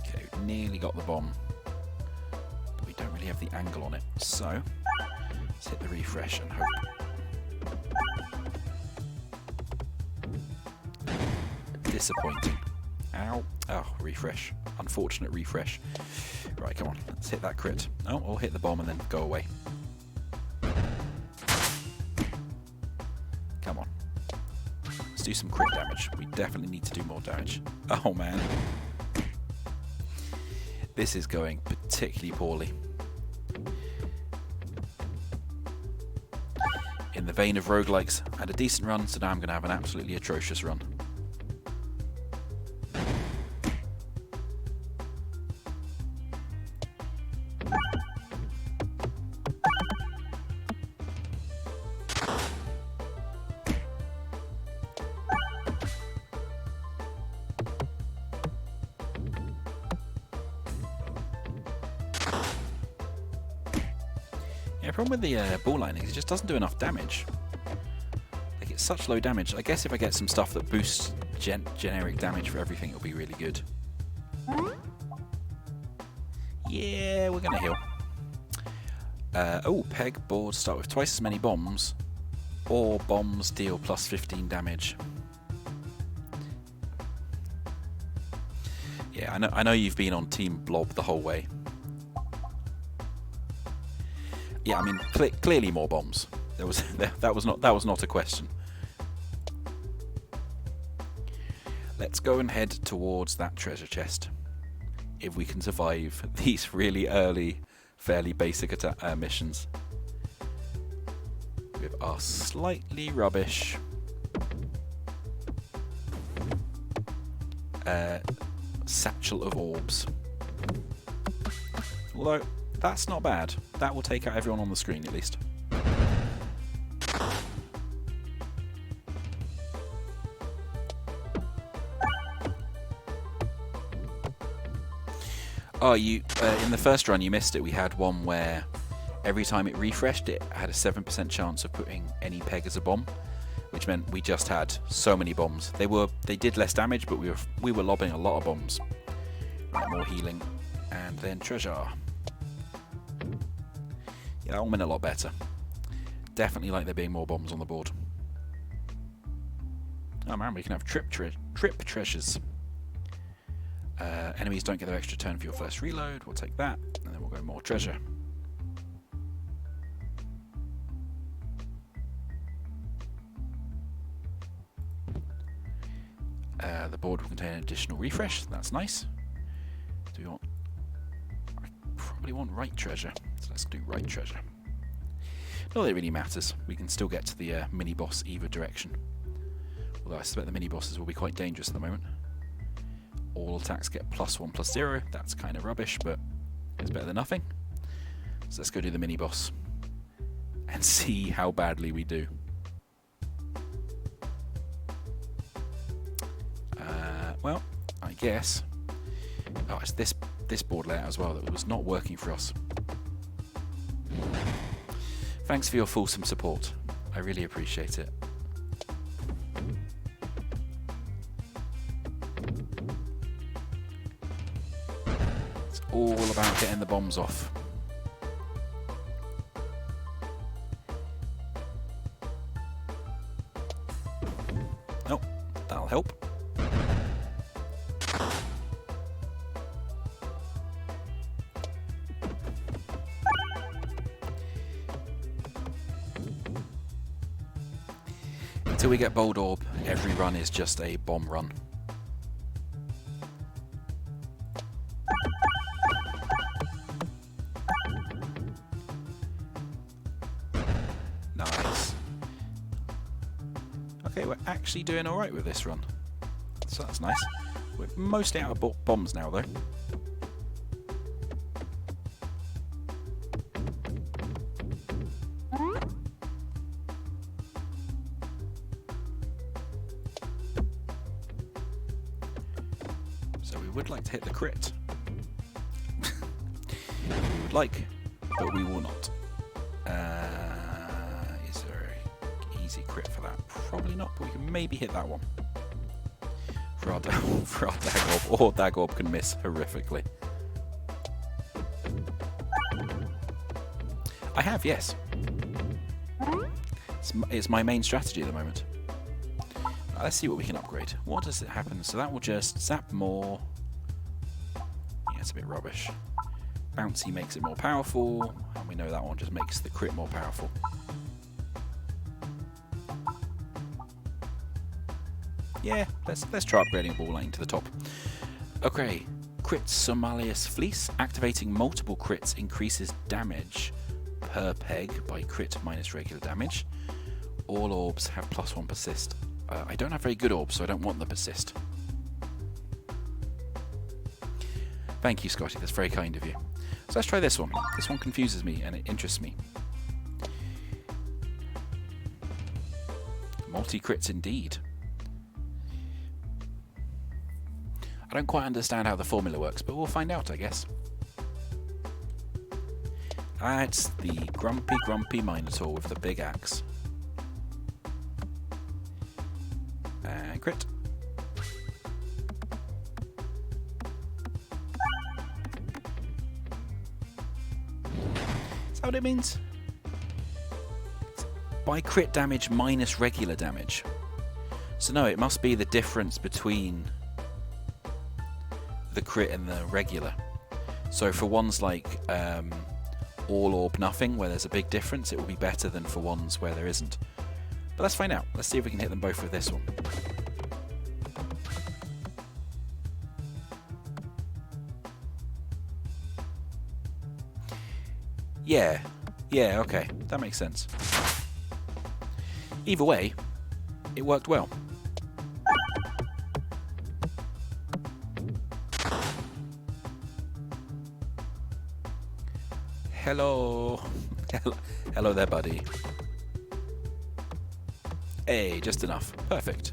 Okay, we've nearly got the bomb. But we don't really have the angle on it. So, let's hit the refresh and hope. Disappointing. Ow. Oh, refresh. Unfortunate refresh. Right, come on. Let's hit that crit. Oh, we'll hit the bomb and then go away. Come on. Let's do some crit damage. We definitely need to do more damage. Oh, man. This is going particularly poorly. In the vein of roguelikes, I had a decent run, so now I'm going to have an absolutely atrocious run. The problem with the ball lightning is it just doesn't do enough damage. Like, it's such low damage. I guess if I get some stuff that boosts generic damage for everything, it'll be really good. Yeah, we're gonna heal. Oh, peg boards start with twice as many bombs, or bombs deal plus 15 damage. Yeah, I know you've been on Team Blob the whole way. Yeah, I mean, clearly more bombs. That was not a question. Let's go and head towards that treasure chest. If we can survive these really early, fairly basic missions. With our slightly rubbish satchel of orbs. Although, that's not bad. That will take out everyone on the screen at least. Oh, in the first run you missed it. We had one where every time it refreshed, it had a 7% chance of putting any peg as a bomb, which meant we just had so many bombs. They did less damage, but we were lobbing a lot of bombs. Right, more healing. And then treasure. Yeah, that one went a lot better. Definitely like there being more bombs on the board. Oh man, we can have trip treasures. Enemies don't get their extra turn for your first reload. We'll take that, and then we'll go more treasure. The board will contain an additional refresh. That's nice. Do we want? I probably want right treasure, so let's do right treasure. Not that it really matters. We can still get to the mini boss either direction. Although I suspect the mini bosses will be quite dangerous at the moment. All attacks get +1/+0. That's kind of rubbish, but it's better than nothing. So let's go do the mini boss and see how badly we do. Well, I guess. Oh, it's this board layout as well that was not working for us. Thanks for your fulsome support. I really appreciate it. It's all about getting the bombs off. Oh, that'll help. Until we get Bouldorb, every run is just a bomb run. Nice. Okay, we're actually doing alright with this run. So that's nice. We're mostly out of bombs now, though. So we would like to hit the crit. We would like, but we will not. Is there an easy crit for that? Probably not, but we can maybe hit that one. For our Dagorb, or Dagorb can miss horrifically. I have, yes. It's my main strategy at the moment. Let's see what we can upgrade. What does it happen? So that will just zap more. Yeah, it's a bit rubbish. Bouncy makes it more powerful, and we know that one just makes the crit more powerful. Yeah, let's try upgrading Ball Lightning to the top. Okay, crit Somalius Fleece. Activating multiple crits increases damage per peg by crit minus regular damage. All orbs have +1 persist. I don't have very good orbs, so I don't want the persist. Thank you, Scotty. That's very kind of you. So let's try this one. This one confuses me and it interests me. Multi-crits indeed. I don't quite understand how the formula works, but we'll find out, I guess. It's the grumpy minotaur with the big axe. And crit. Is that what it means? It's by crit damage minus regular damage. So no, it must be the difference between the crit and the regular. So for ones like all orb nothing, where there's a big difference, it will be better than for ones where there isn't. But let's find out. Let's see if we can hit them both with this one. Yeah, okay, that makes sense. Either way, it worked well. Hello. Hello there, buddy. Hey, just enough. Perfect.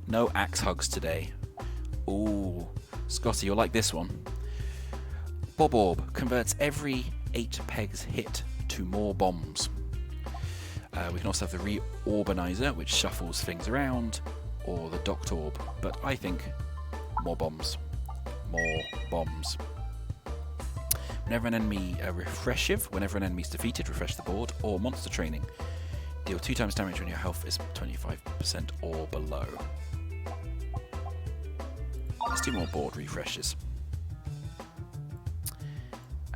No axe hugs today. Ooh, Scotty, you'll like this one. Bouldorb converts every 8 pegs hit to more bombs. We can also have the Reorbanizer, which shuffles things around, or the Doctorb, but I think More bombs. More bombs. Whenever an enemy whenever an enemy is defeated, refresh the board, or monster training. Deal 2 times damage when your health is 25% or below. Let's do more board refreshes.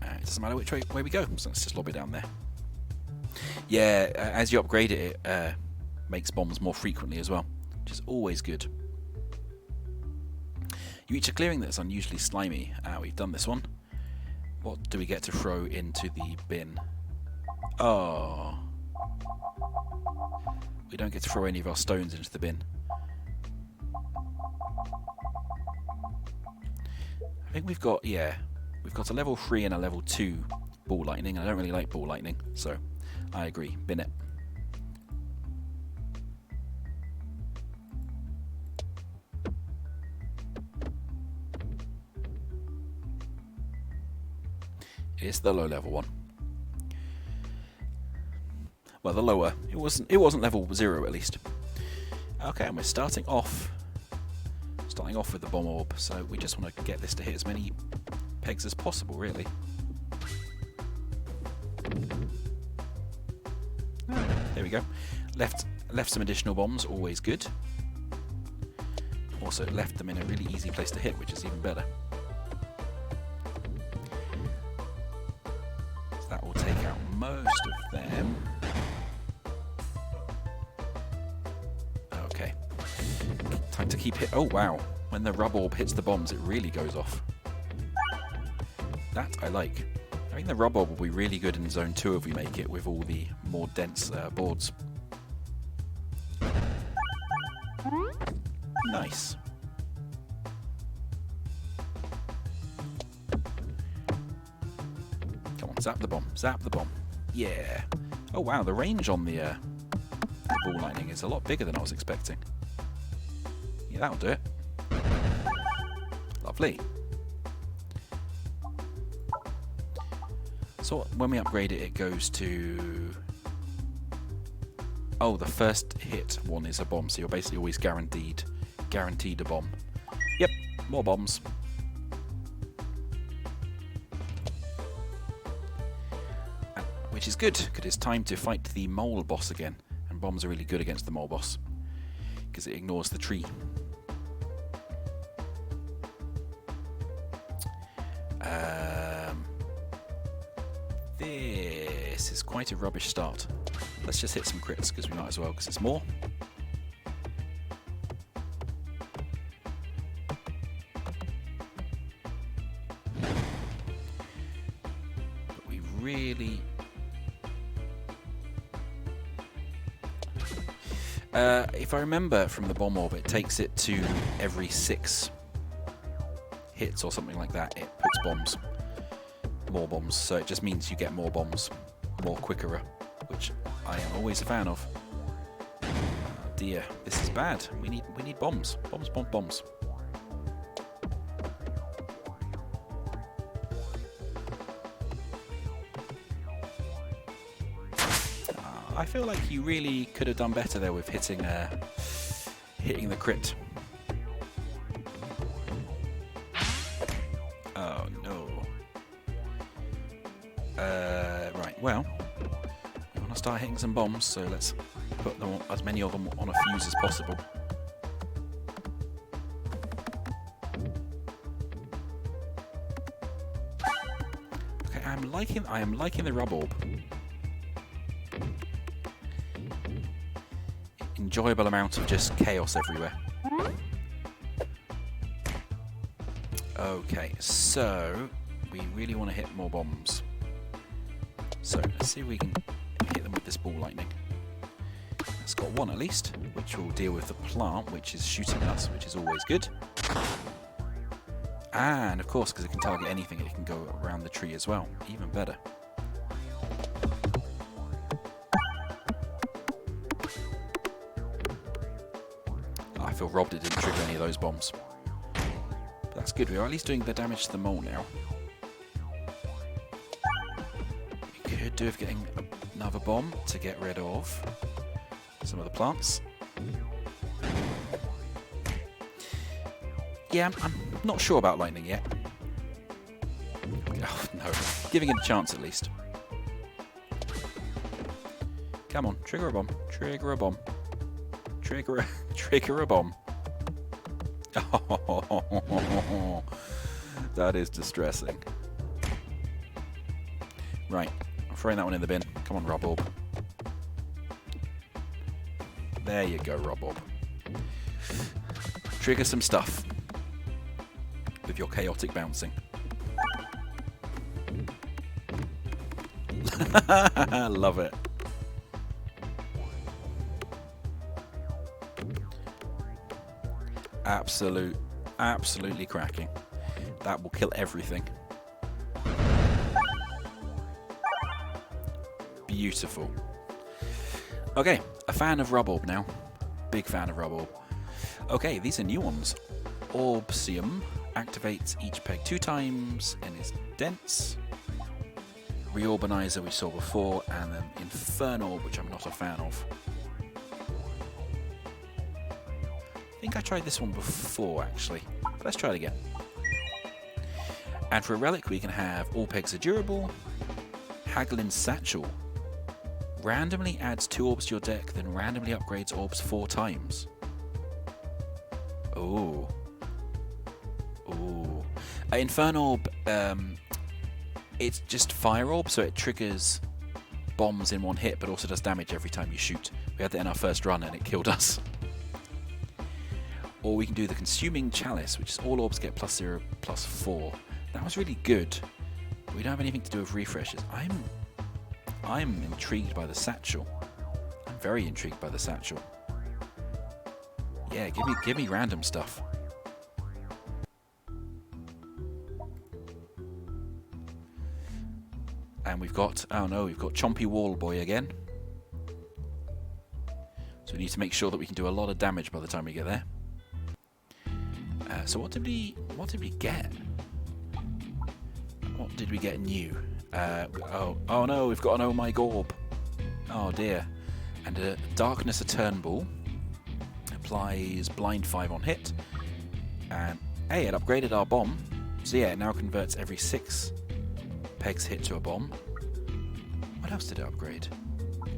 It doesn't matter which way we go, so let's just lob it down there. Yeah, as you upgrade it, it makes bombs more frequently as well, which is always good. You reach a clearing that's unusually slimy. We've done this one. What do we get to throw into the bin? Oh. We don't get to throw any of our stones into the bin. I think we've got, we've got a level 3 and a level 2 ball lightning. I don't really like ball lightning, so I agree. Bin it. It's the low level one. Well, the lower. It wasn't level 0 at least. Okay, and we're starting off with the bomb orb, so we just want to get this to hit as many pegs as possible, really. There we go. Left some additional bombs, always good. Also left them in a really easy place to hit, which is even better. So that will take out most of them. Okay. Time to keep hit. Oh wow. When the rubber orb hits the bombs, it really goes off. That I like. I think the rubber orb will be really good in Zone 2 if we make it with all the more dense boards. Nice. Come on, zap the bomb. Zap the bomb. Yeah. Oh wow, the range on the ball lightning is a lot bigger than I was expecting. Yeah, that'll do it. Lovely. So when we upgrade it, it goes to... Oh, the first hit one is a bomb, so you're basically always guaranteed a bomb. Yep, more bombs. Which is good, because it's time to fight the mole boss again. And bombs are really good against the mole boss, because it ignores the tree. This is quite a rubbish start. Let's just hit some crits, because we might as well, because it's more. But we really... if I remember from the bomb orb, it takes it to every 6 hits or something like that. It puts bombs. More bombs, so it just means you get more bombs more quicker, which I am always a fan of. Oh dear, this is bad. We need bombs. Bombs, bombs, bombs. I feel like you really could have done better there with hitting the crit. Oh no. Right, well, we want to start hitting some bombs, so let's put them, as many of them on a fuse as possible. Okay, I am liking the rub orb. Enjoyable amount of just chaos everywhere. Okay, so we really want to hit more bombs. So let's see if we can hit them with this ball lightning. It's got one at least, which will deal with the plant, which is shooting us, which is always good. And of course, because it can target anything, it can go around the tree as well. Even better. I feel robbed it didn't trigger any of those bombs. But that's good, we are at least doing the damage to the mole now. We could do with getting another bomb to get rid of some of the plants. Yeah, I'm not sure about lightning yet. Oh, no. Giving it a chance at least. Come on, trigger a bomb. Trigger a bomb. Trigger a bomb. Oh, that is distressing. Right, I'm throwing that one in the bin. Come on, Rubbery. There you go, Rubbery. Trigger some stuff with your chaotic bouncing. Love it. Absolutely cracking. That will kill everything. Beautiful. Okay, a fan of Rubbery now. Big fan of Rubbery. Okay, these are new ones. Orbsium activates each peg 2 times and is dense. Reorbanizer we saw before, and then Infernal, which I'm not a fan of. I think I tried this one before, actually. But let's try it again. And for a relic, we can have all pegs are durable. Peglin's Satchel. Randomly adds 2 orbs to your deck, then randomly upgrades orbs 4 times. Ooh. Ooh. Infernal, it's just fire orb, so it triggers bombs in one hit, but also does damage every time you shoot. We had that in our first run, and it killed us. Or we can do the Consuming Chalice, which is all orbs get +0, +4. That was really good. But we don't have anything to do with refreshes. I'm intrigued by the Satchel. I'm very intrigued by the Satchel. Yeah, give me random stuff. And we've got, oh no, we've got Chompy Wall Boy again. So we need to make sure that we can do a lot of damage by the time we get there. So what did we get? What did we get new? Oh no, we've got an Oh My Gorb. Oh dear. And a Darkness a Turn Ball. Applies blind 5 on hit. And hey, it upgraded our bomb. So yeah, it now converts every 6 pegs hit to a bomb. What else did it upgrade?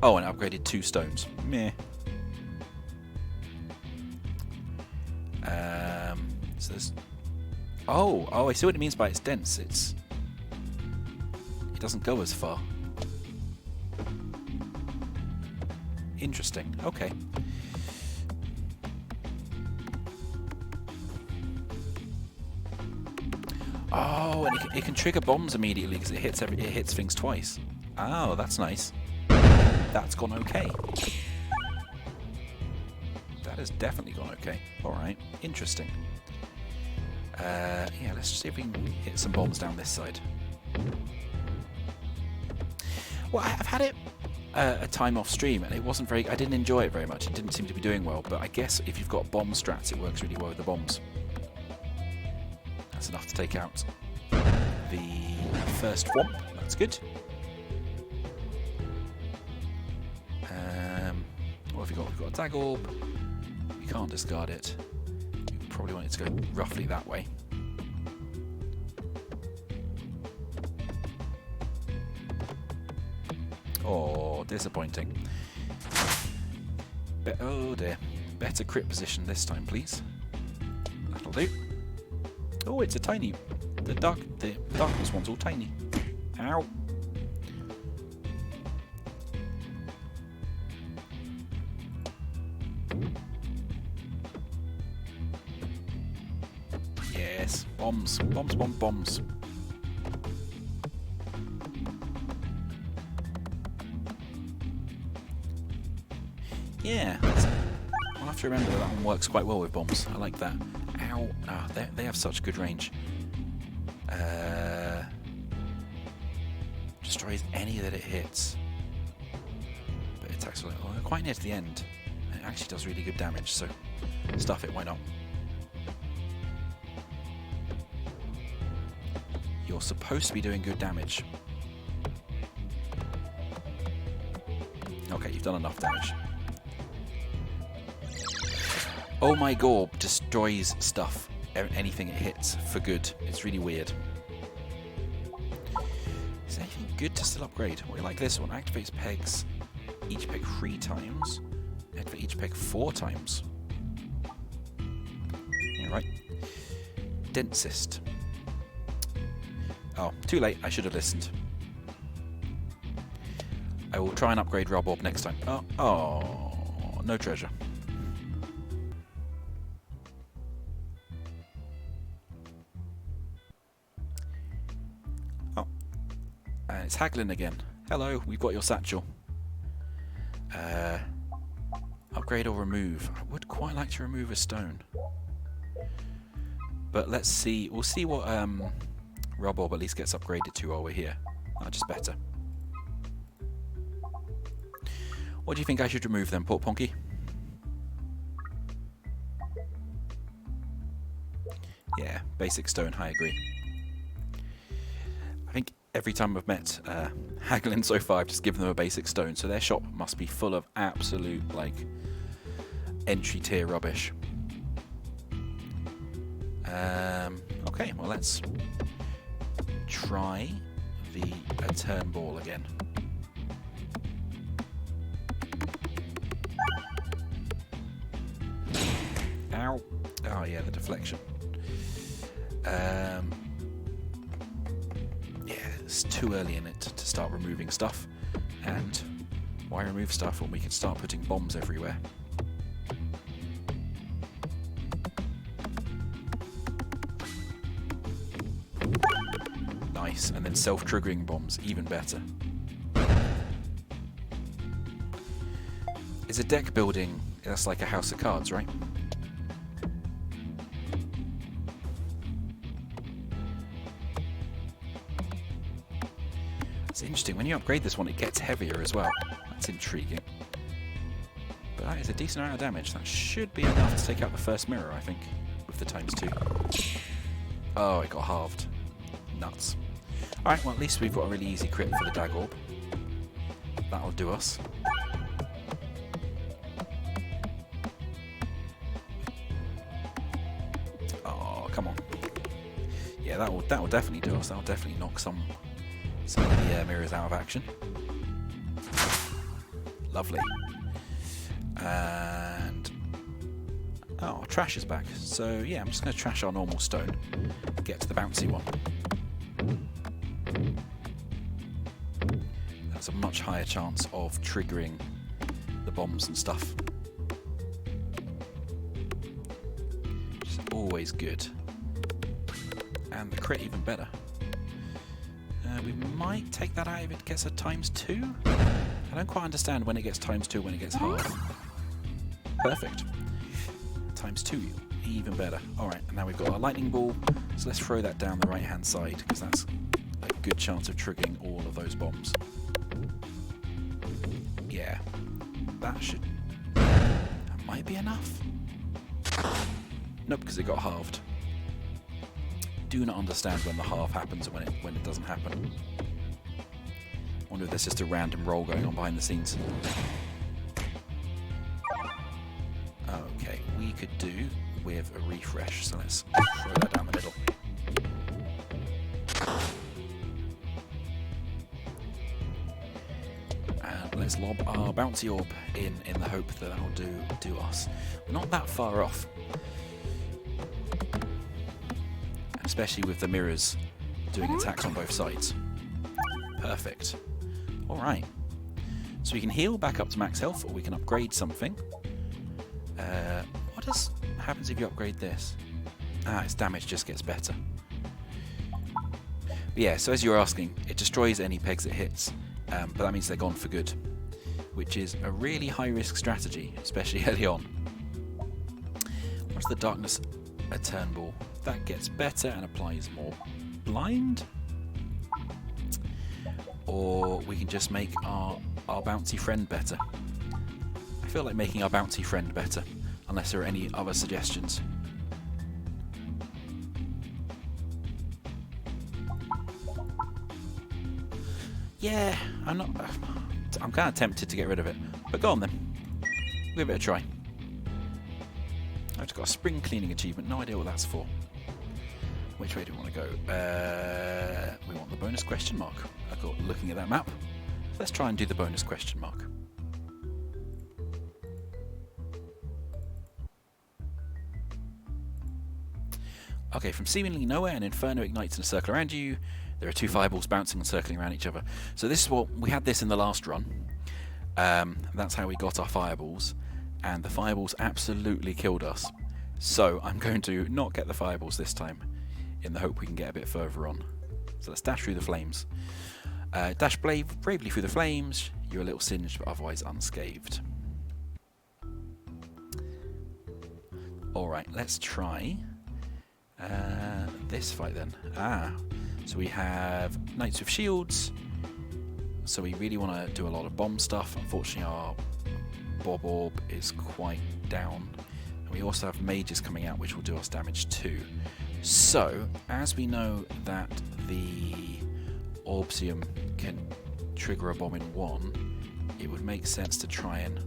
Oh, and it upgraded 2 stones. Meh. So there's... Oh, I see what it means by it's dense. It doesn't go as far. Interesting. Okay. Oh, and it can trigger bombs immediately because it hits things twice. Oh, that's nice. That's gone okay. That has definitely gone okay. All right, interesting. Yeah, let's see if we can hit some bombs down this side. Well, I've had it a time off stream, and it wasn't very. I didn't enjoy it very much. It didn't seem to be doing well. But I guess if you've got bomb strats, it works really well with the bombs. That's enough to take out the first Whomp. That's good. What have we got? We've got a Dag Orb. We can't discard it. We probably want it to go roughly that way. Oh, disappointing. Oh dear. Better crit position this time, please. That'll do. Oh, it's a tiny. The darkness one's all tiny. Ow. Yes, bombs, bombs, bombs, bombs. Yeah, I'll have to remember that one works quite well with bombs. I like that. Ow! Ah, they have such good range. Destroys any that it hits. But it attacks quite near to the end. It actually does really good damage, so stuff it, why not? You're supposed to be doing good damage. Okay, you've done enough damage. Oh My Gorb destroys stuff. anything it hits for good. It's really weird. Is there anything good to still upgrade? Well, like this one. Activates pegs. Each peg 3 times. Activate each peg 4 times. Yeah, right. Densist. Oh, too late. I should have listened. I will try and upgrade rubbery next time. Oh, no treasure. Oh, and it's Peglin again. Hello, we've got your satchel. Upgrade or remove. I would quite like to remove a stone. But let's see. We'll see what rubbery at least gets upgraded to while we're here. Oh, just better. What do you think I should remove then, Port Ponky? Yeah, basic stone, I agree. I think every time I've met Peglin so far, I've just given them a basic stone, so their shop must be full of absolute, like, entry tier rubbish. Okay, well let's try the turn ball again. Ow. Oh yeah, the deflection. Yeah, it's too early in it to start removing stuff. And why remove stuff when we can start putting bombs everywhere? Nice, and then self-triggering bombs, even better. Is a deck building, that's like a house of cards, right? It's interesting, when you upgrade this one it gets heavier as well. That's intriguing. But that is a decent amount of damage. That should be enough to take out the first mirror, I think, with the ×2. Oh, it got halved. Nuts. Alright, well at least we've got a really easy crit for the Bouldorb. That'll do us. Oh, come on. Yeah, that'll definitely do us. That'll definitely knock some of the mirrors out of action. Lovely. And oh, trash is back. So yeah, I'm just going to trash our normal stone. Get to the bouncy one. That's a much higher chance of triggering the bombs and stuff. Which is always good. And the crit even better. We might take that out if it gets a ×2. I don't quite understand when it gets ×2 when it gets half. Perfect. ×2, even better. Alright, and now we've got our lightning ball, so let's throw that down the right hand side, because that's a good chance of triggering all of those bombs. Yeah, that might be enough. Nope, because it got halved. Do not understand when the half happens and when it doesn't happen. Wonder if there's just a random roll going on behind the scenes. Okay, we could do with a refresh, so let's throw that down the middle. And let's lob our bouncy orb in the hope that that'll do us. We're not that far off. Especially with the mirrors doing attacks on both sides. Perfect. Alright. So we can heal back up to max health, or we can upgrade something. What happens if you upgrade this? Ah, its damage just gets better. But yeah, so as you were asking, it destroys any pegs it hits, but that means they're gone for good, which is a really high-risk strategy, especially early on. What's the darkness? A turn ball. That gets better and applies more blind. Or we can just make our bouncy friend better. I feel like making our bouncy friend better, unless there are any other suggestions. Yeah, I'm kind of tempted to get rid of it, but go on then. Give it a try. I've just got a spring cleaning achievement, no idea what that's for. Which way do we want to go? We want the bonus question mark. I thought, looking at that map, let's try and do the bonus question mark. Okay, from seemingly nowhere, an inferno ignites in a circle around you. There are two fireballs bouncing and circling around each other. So this is what we had this in the last run. That's how we got our fireballs, and the fireballs absolutely killed us. So I'm going to not get the fireballs this time, in the hope we can get a bit further on. So let's dash through the flames. Dash bravely through the flames. You're a little singed, but otherwise unscathed. Alright, let's try this fight then. So we have Knights with Shields. So we really want to do a lot of bomb stuff. Unfortunately, our Bouldorb is quite down. And we also have mages coming out, which will do us damage too. So, as we know that the Orbsium can trigger a bomb in one, it would make sense to try and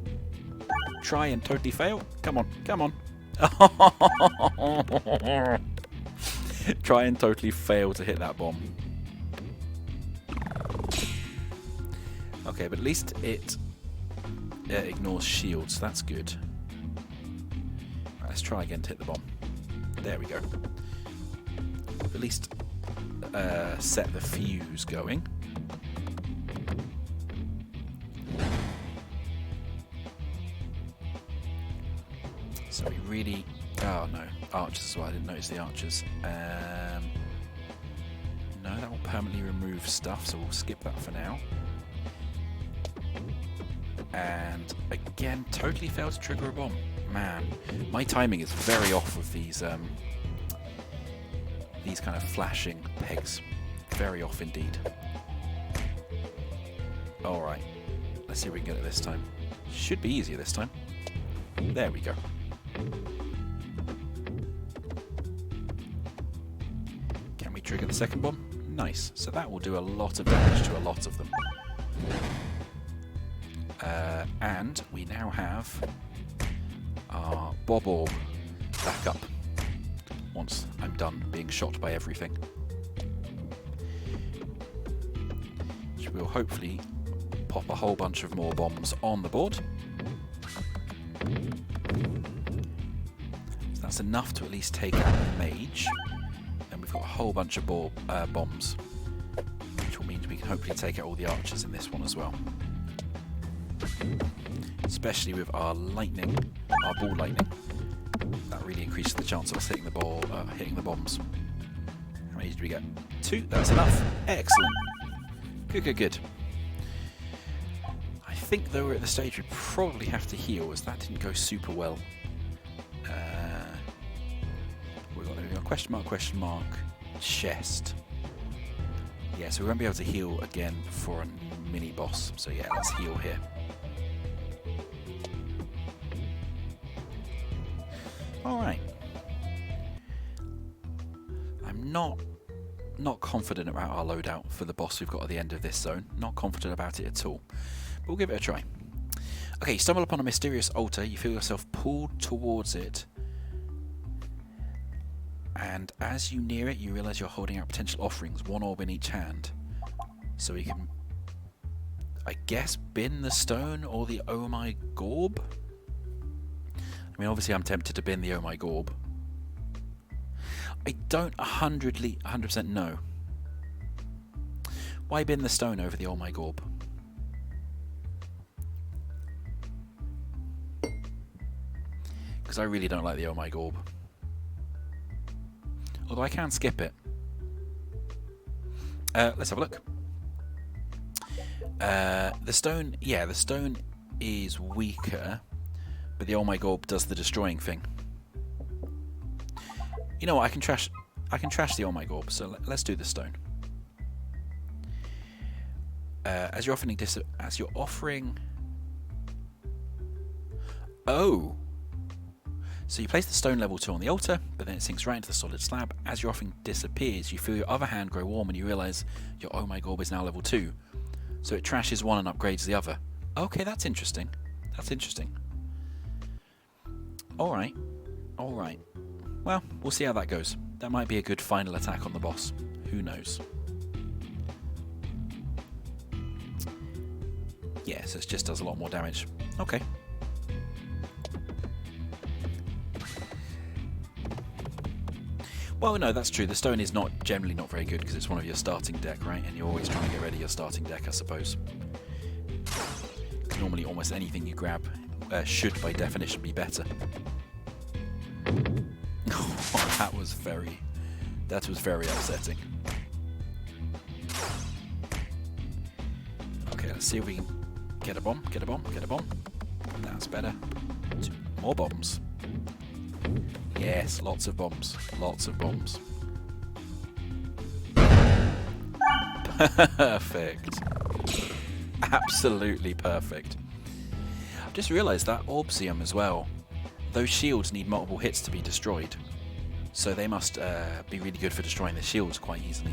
totally fail. Come on, come on. Try and totally fail to hit that bomb. Okay, but at least it ignores shields, so that's good. Right, let's try again to hit the bomb. There we go. At least set the fuse going. So we really... Oh no, archers as well, I didn't notice the archers. No, that will permanently remove stuff, so we'll skip that for now. And again, totally failed to trigger a bomb. Man, my timing is very off with these kind of flashing pegs. Very off indeed. Alright, let's see if we can get it this time. Should be easier this time. There we go. Can we trigger the second bomb? Nice. So that will do a lot of damage to a lot of them. And we now have our Bouldorb back up once I'm done being shot by everything. Which will hopefully pop a whole bunch of more bombs on the board. So that's enough to at least take out the mage. And we've got a whole bunch of bombs, which will mean we can hopefully take out all the archers in this one as well. Especially with our lightning, our ball lightning. That really increases the chance of us hitting the bombs. How many did we get? 2. That's enough. Excellent. Good, good, good. I think though we're at the stage we probably have to heal, as that didn't go super well. We've got question mark, chest. Yeah, so we won't be able to heal again for a mini boss. So yeah, let's heal here. Alright. I'm not confident about our loadout for the boss we've got at the end of this zone. Not confident about it at all. But we'll give it a try. Okay, you stumble upon a mysterious altar. You feel yourself pulled towards it. And as you near it, you realise you're holding out potential offerings, one orb in each hand. So we can, I guess, bin the stone or the oh my gorb? I mean, obviously I'm tempted to bin the oh my gorb. I don't 100% know. Why bin the stone over the oh my gorb? Because I really don't like the oh my gorb. Although I can skip it. Let's have a look. The stone, yeah, the stone is weaker, but the oh my gorb does the destroying thing. You know what? I can trash the oh my gorb. So let's do the stone. As you're offering, oh. So you place the stone level 2 on the altar, but then it sinks right into the solid slab. As your offering disappears, you feel your other hand grow warm and you realise your oh my gorb is now level 2. So it trashes one and upgrades the other. Okay, that's interesting. That's interesting. Alright. Alright. Well, we'll see how that goes. That might be a good final attack on the boss. Who knows? Yeah, so it just does a lot more damage. Okay. Well, no, that's true. The stone is generally not very good because it's one of your starting deck, right? And you're always trying to get ready your starting deck, I suppose. Normally, almost anything you grab should, by definition, be better. Oh, that was very upsetting. Okay, let's see if we can get a bomb. Get a bomb. Get a bomb. That's better. More bombs. Yes, lots of bombs. Lots of bombs. Perfect. Absolutely perfect. I've just realised that Orbsium as well. Those shields need multiple hits to be destroyed. So they must be really good for destroying the shields quite easily.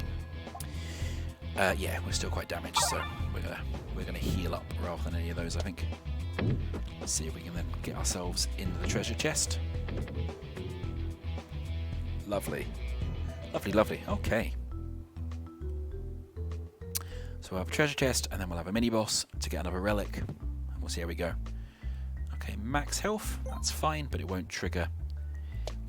Yeah, we're still quite damaged, so we're gonna heal up rather than any of those, I think. Let's see if we can then get ourselves into the treasure chest. Lovely. Lovely, lovely. Okay. So we'll have a treasure chest, and then we'll have a mini-boss to get another relic. And we'll see how we go. Okay, max health. That's fine, but it won't trigger.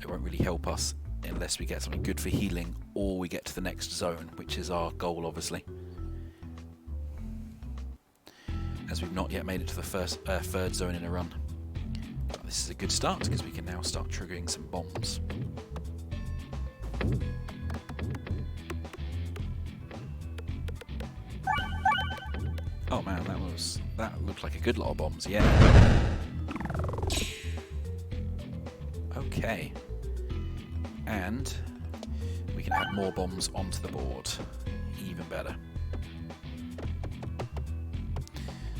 It won't really help us unless we get something good for healing, or we get to the next zone, which is our goal, obviously. As we've not yet made it to the third zone in a run. But this is a good start, because we can now start triggering some bombs. Oh man, that looked like a good lot of bombs, yeah. Okay. And we can add more bombs onto the board. Even better.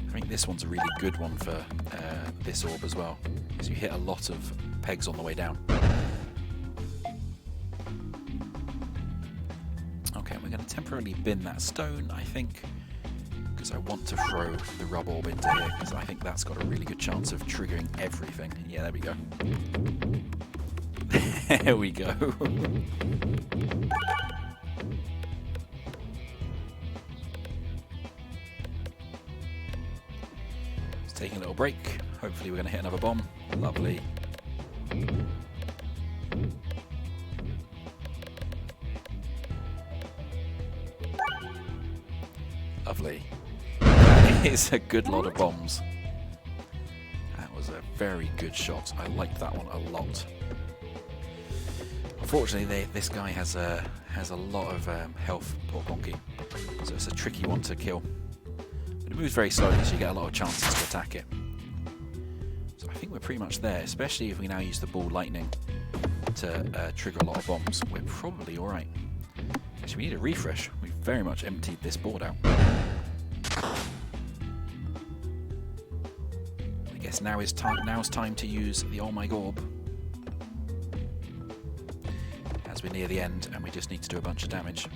I think this one's a really good one for this orb as well, because you hit a lot of pegs on the way down. Okay, we're going to temporarily bin that stone, I think, because I want to throw the rub orb into here, because I think that's got a really good chance of triggering everything. Yeah, there we go. There we go. It's taking a little break. Hopefully we're going to hit another bomb. Lovely. Lovely. That is a good lot of bombs. That was a very good shot. I liked that one a lot. Unfortunately, this guy has a lot of health, poor Bonky, so it's a tricky one to kill. But it moves very slowly, so you get a lot of chances to attack it. So I think we're pretty much there, especially if we now use the ball lightning to trigger a lot of bombs. We're probably all right. Actually, we need a refresh. We've very much emptied this board out. I guess now's time to use the Oh My Gorb. As we're near the end, and we just need to do a bunch of damage.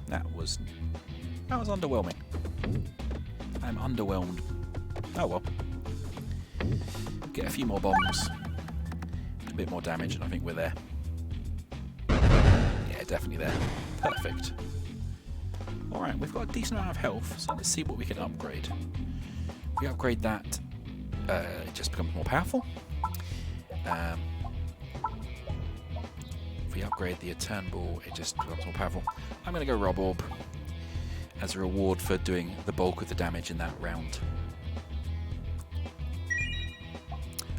That was underwhelming. I'm underwhelmed. Oh well. Get a few more bombs, a bit more damage, and I think we're there. Yeah, definitely there. Perfect. Alright, we've got a decent amount of health, so let's see what we can upgrade. If we upgrade that, it just becomes more powerful. If we upgrade the Etern Ball, it just becomes more powerful. I'm going to go Rub Orb as a reward for doing the bulk of the damage in that round.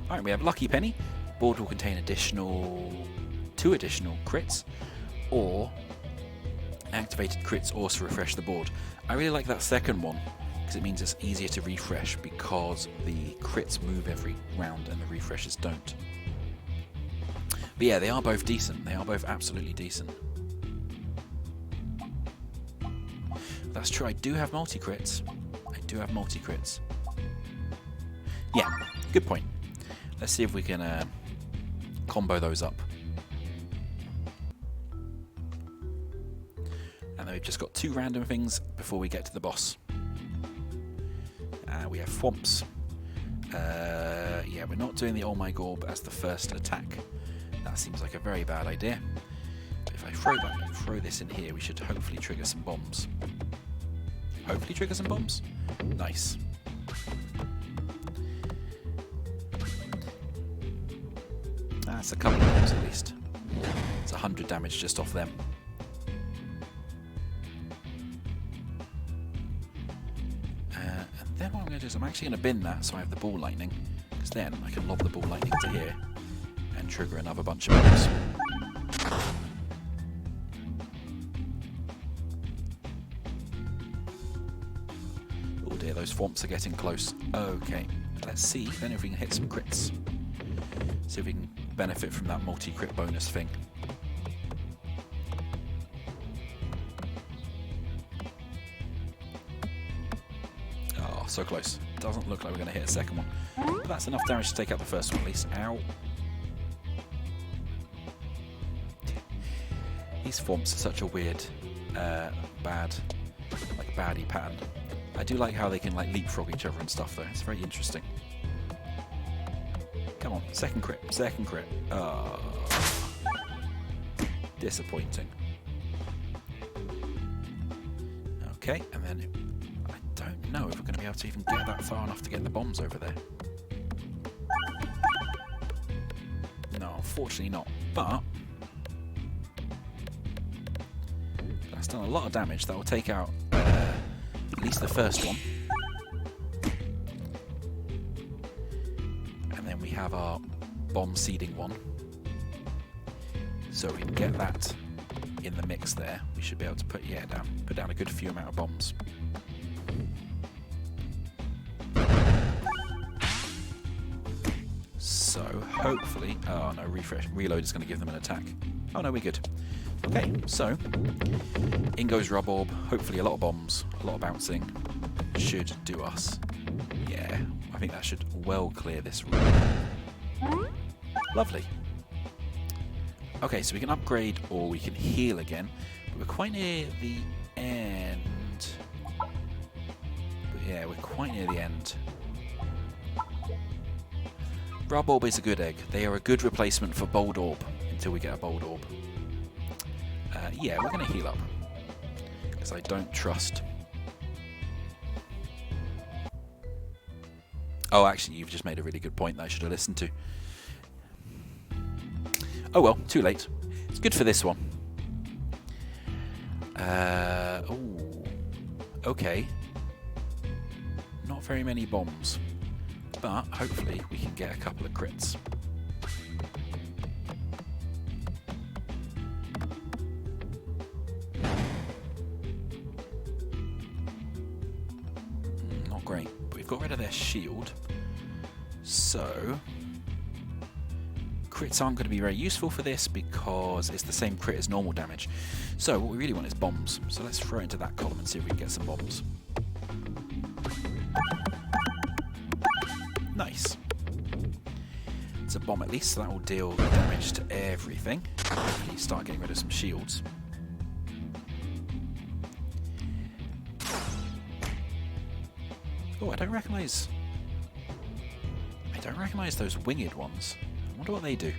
Alright, we have Lucky Penny. Board will contain two additional crits, or activated crits also refresh the board. I really like that second one, because it means it's easier to refresh because the crits move every round and the refreshes don't. But yeah, they are both decent. They are both absolutely decent. That's true, I do have multi-crits. Yeah, good point. Let's see if we can combo those up. And then we've just got two random things before we get to the boss. We have Thwomps. Yeah, we're not doing the Oh My Gorb as the first attack. That seems like a very bad idea. But if I throw this in here, we should hopefully trigger some bombs. Hopefully trigger some bombs? Nice. That's a couple of bombs at least. It's 100 damage just off them. And then what I'm going to do is I'm actually going to bin that so I have the ball lightning, because then I can lob the ball lightning to here and trigger another bunch of bombs. Oh dear, those thwomps are getting close. Okay, let's see then if we can hit some crits. See if we can benefit from that multi-crit bonus thing. Oh, so close. Doesn't look like we're going to hit a second one. But that's enough damage to take out the first one at least. Ow. These thwomps are such a weird, baddie pattern. I do like how they can like leapfrog each other and stuff though. It's very interesting. Come on, second crit, second crit. Disappointing. Okay, and then I don't know if we're going to be able to even get that far enough to get the bombs over there. No, unfortunately not. But that's done a lot of damage. That will take out at least the first one. We have our bomb seeding one, so we can get that in the mix there. We should be able to put down a good few amount of bombs. So hopefully, oh no, reload is going to give them an attack. Oh no, we're good. Okay, so in goes Rubbery. Hopefully a lot of bombs, a lot of bouncing should do us. Yeah, I think that should well clear this room. Lovely. Okay, so we can upgrade or we can heal again, but we're quite near the end. But yeah, we're quite near the end. Rubbery is a good egg. They are a good replacement for Bouldorb until we get a Bouldorb. Yeah, we're going to heal up because I don't trust. Oh, actually, you've just made a really good point that I should have listened to. Oh well, too late. It's good for this one. Oh, okay. Not very many bombs, but hopefully we can get a couple of crits. Not great, but we've got rid of their shield, so crits aren't going to be very useful for this because it's the same crit as normal damage. So what we really want is bombs. So let's throw it into that column and see if we can get some bombs. Nice. It's a bomb at least, so that will deal damage to everything. Hopefully start getting rid of some shields. Oh, I don't recognise those winged ones. I wonder what they do.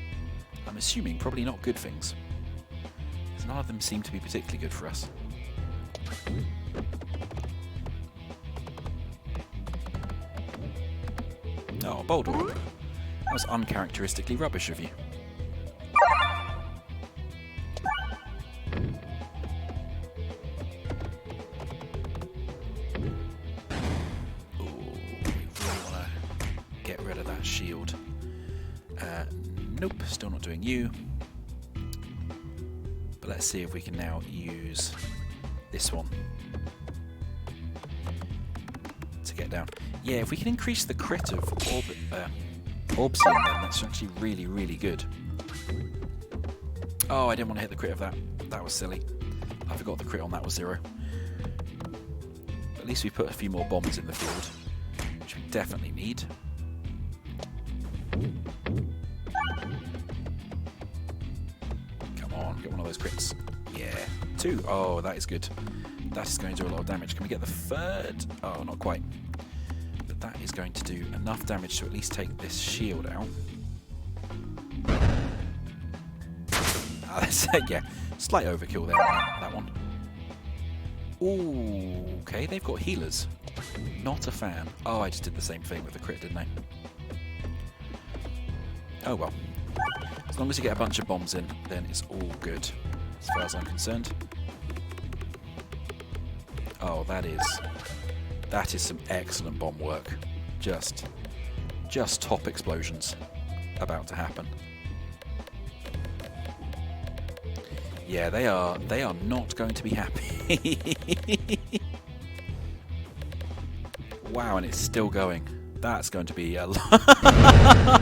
I'm assuming probably not good things, because none of them seem to be particularly good for us. Oh, Bouldorb. That was uncharacteristically rubbish of you. Shield. Nope, still not doing you. But let's see if we can now use this one to get down. Yeah, if we can increase the crit of Orbseeing, then that's actually really, really good. Oh, I didn't want to hit the crit of that. That was silly. I forgot the crit on that was 0. But at least we put a few more bombs in the field, which we definitely need. Come on, get one of those crits. Yeah, 2. Oh, that is good. That is going to do a lot of damage. Can we get the 3rd? Oh, not quite. But that is going to do enough damage to at least take this shield out. Yeah, slight overkill there on that one. Ooh, okay, they've got healers. Not a fan. Oh, I just did the same thing with the crit, didn't I? Oh well. As long as you get a bunch of bombs in, then it's all good, as far as I'm concerned. Oh, that is some excellent bomb work. Just top explosions about to happen. Yeah, they are not going to be happy. Wow, and it's still going. That's going to be a lot.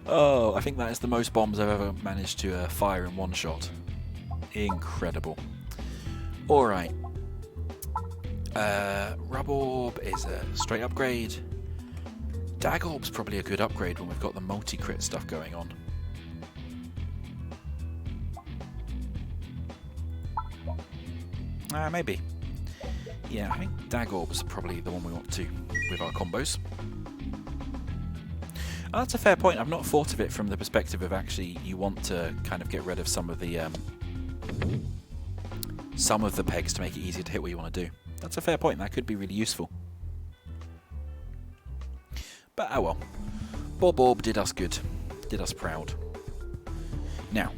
Oh, I think that is the most bombs I've ever managed to fire in one shot. Incredible. Alright. Rubbery is a straight upgrade. Dagorb's probably a good upgrade when we've got the multi-crit stuff going on. Maybe. Yeah, I think Dagorb's probably the one we want to with our combos. Oh, that's a fair point. I've not thought of it from the perspective of actually you want to kind of get rid of some of the pegs to make it easier to hit what you want to do. That's a fair point. That could be really useful. But oh well. Bouldorb did us good. Did us proud. Now,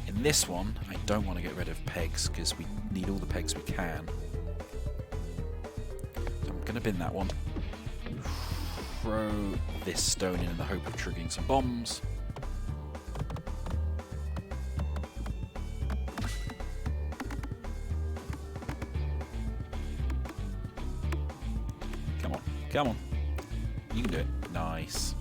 in this one, I don't want to get rid of pegs because we need all the pegs we can. So I'm going to bin that one. Throw this stone in the hope of triggering some bombs. Come on, come on. You can do it. Nice.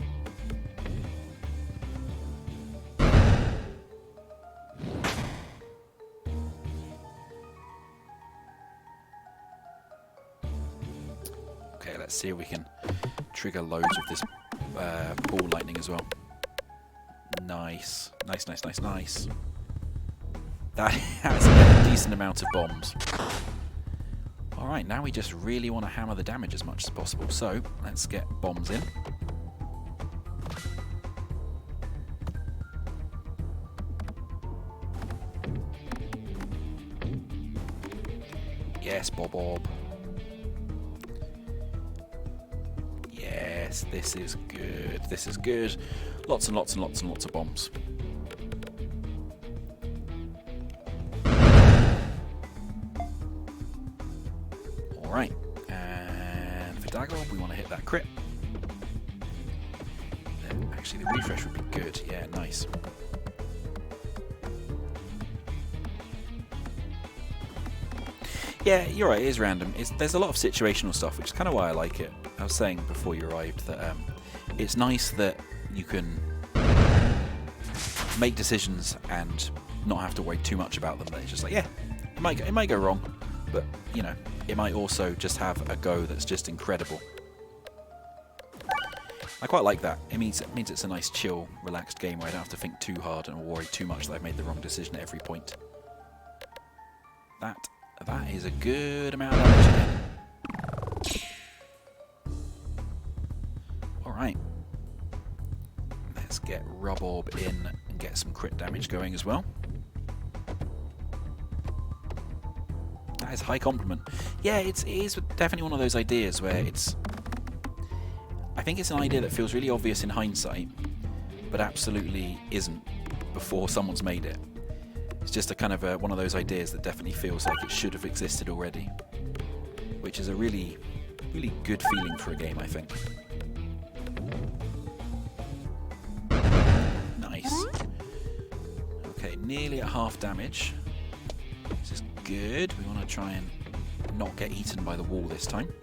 Okay, let's see if we can trigger loads of this ball lightning as well. Nice. Nice, nice, nice, nice. That has a decent amount of bombs. Alright, now we just really want to hammer the damage as much as possible. So, let's get bombs in. Yes, Bouldorb. Yes, this is good. This is good. Lots and lots and lots and lots of bombs. Alright. And for Dagorbs, we want to hit that crit. Actually, the refresh would be good. Yeah, nice. Yeah, you're right, it is random. There's a lot of situational stuff, which is kind of why I like it. I was saying before you arrived that it's nice that you can make decisions and not have to worry too much about them. That it's just like, yeah, it might go wrong, but, you know, it might also just have a go that's just incredible. I quite like that. It means it's a nice, chill, relaxed game where I don't have to think too hard and worry too much that I've made the wrong decision at every point. That is a good amount of damage. Alright. Let's get Rubbery in and get some crit damage going as well. That is a high compliment. Yeah, it is definitely one of those ideas where I think it's an idea that feels really obvious in hindsight, but absolutely isn't before someone's made it. It's just a kind of one of those ideas that definitely feels like it should have existed already, which is a really, really good feeling for a game, I think. Nice. Okay, nearly at half damage. This is good. We want to try and not get eaten by the wall this time.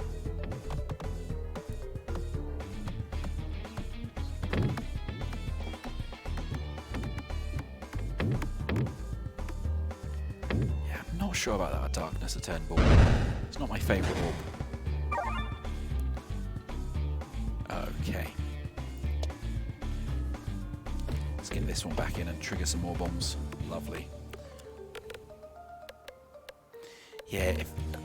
Sure about that darkness, a turn ball. It's not my favourite orb. Okay. Let's get this one back in and trigger some more bombs. Lovely. Yeah,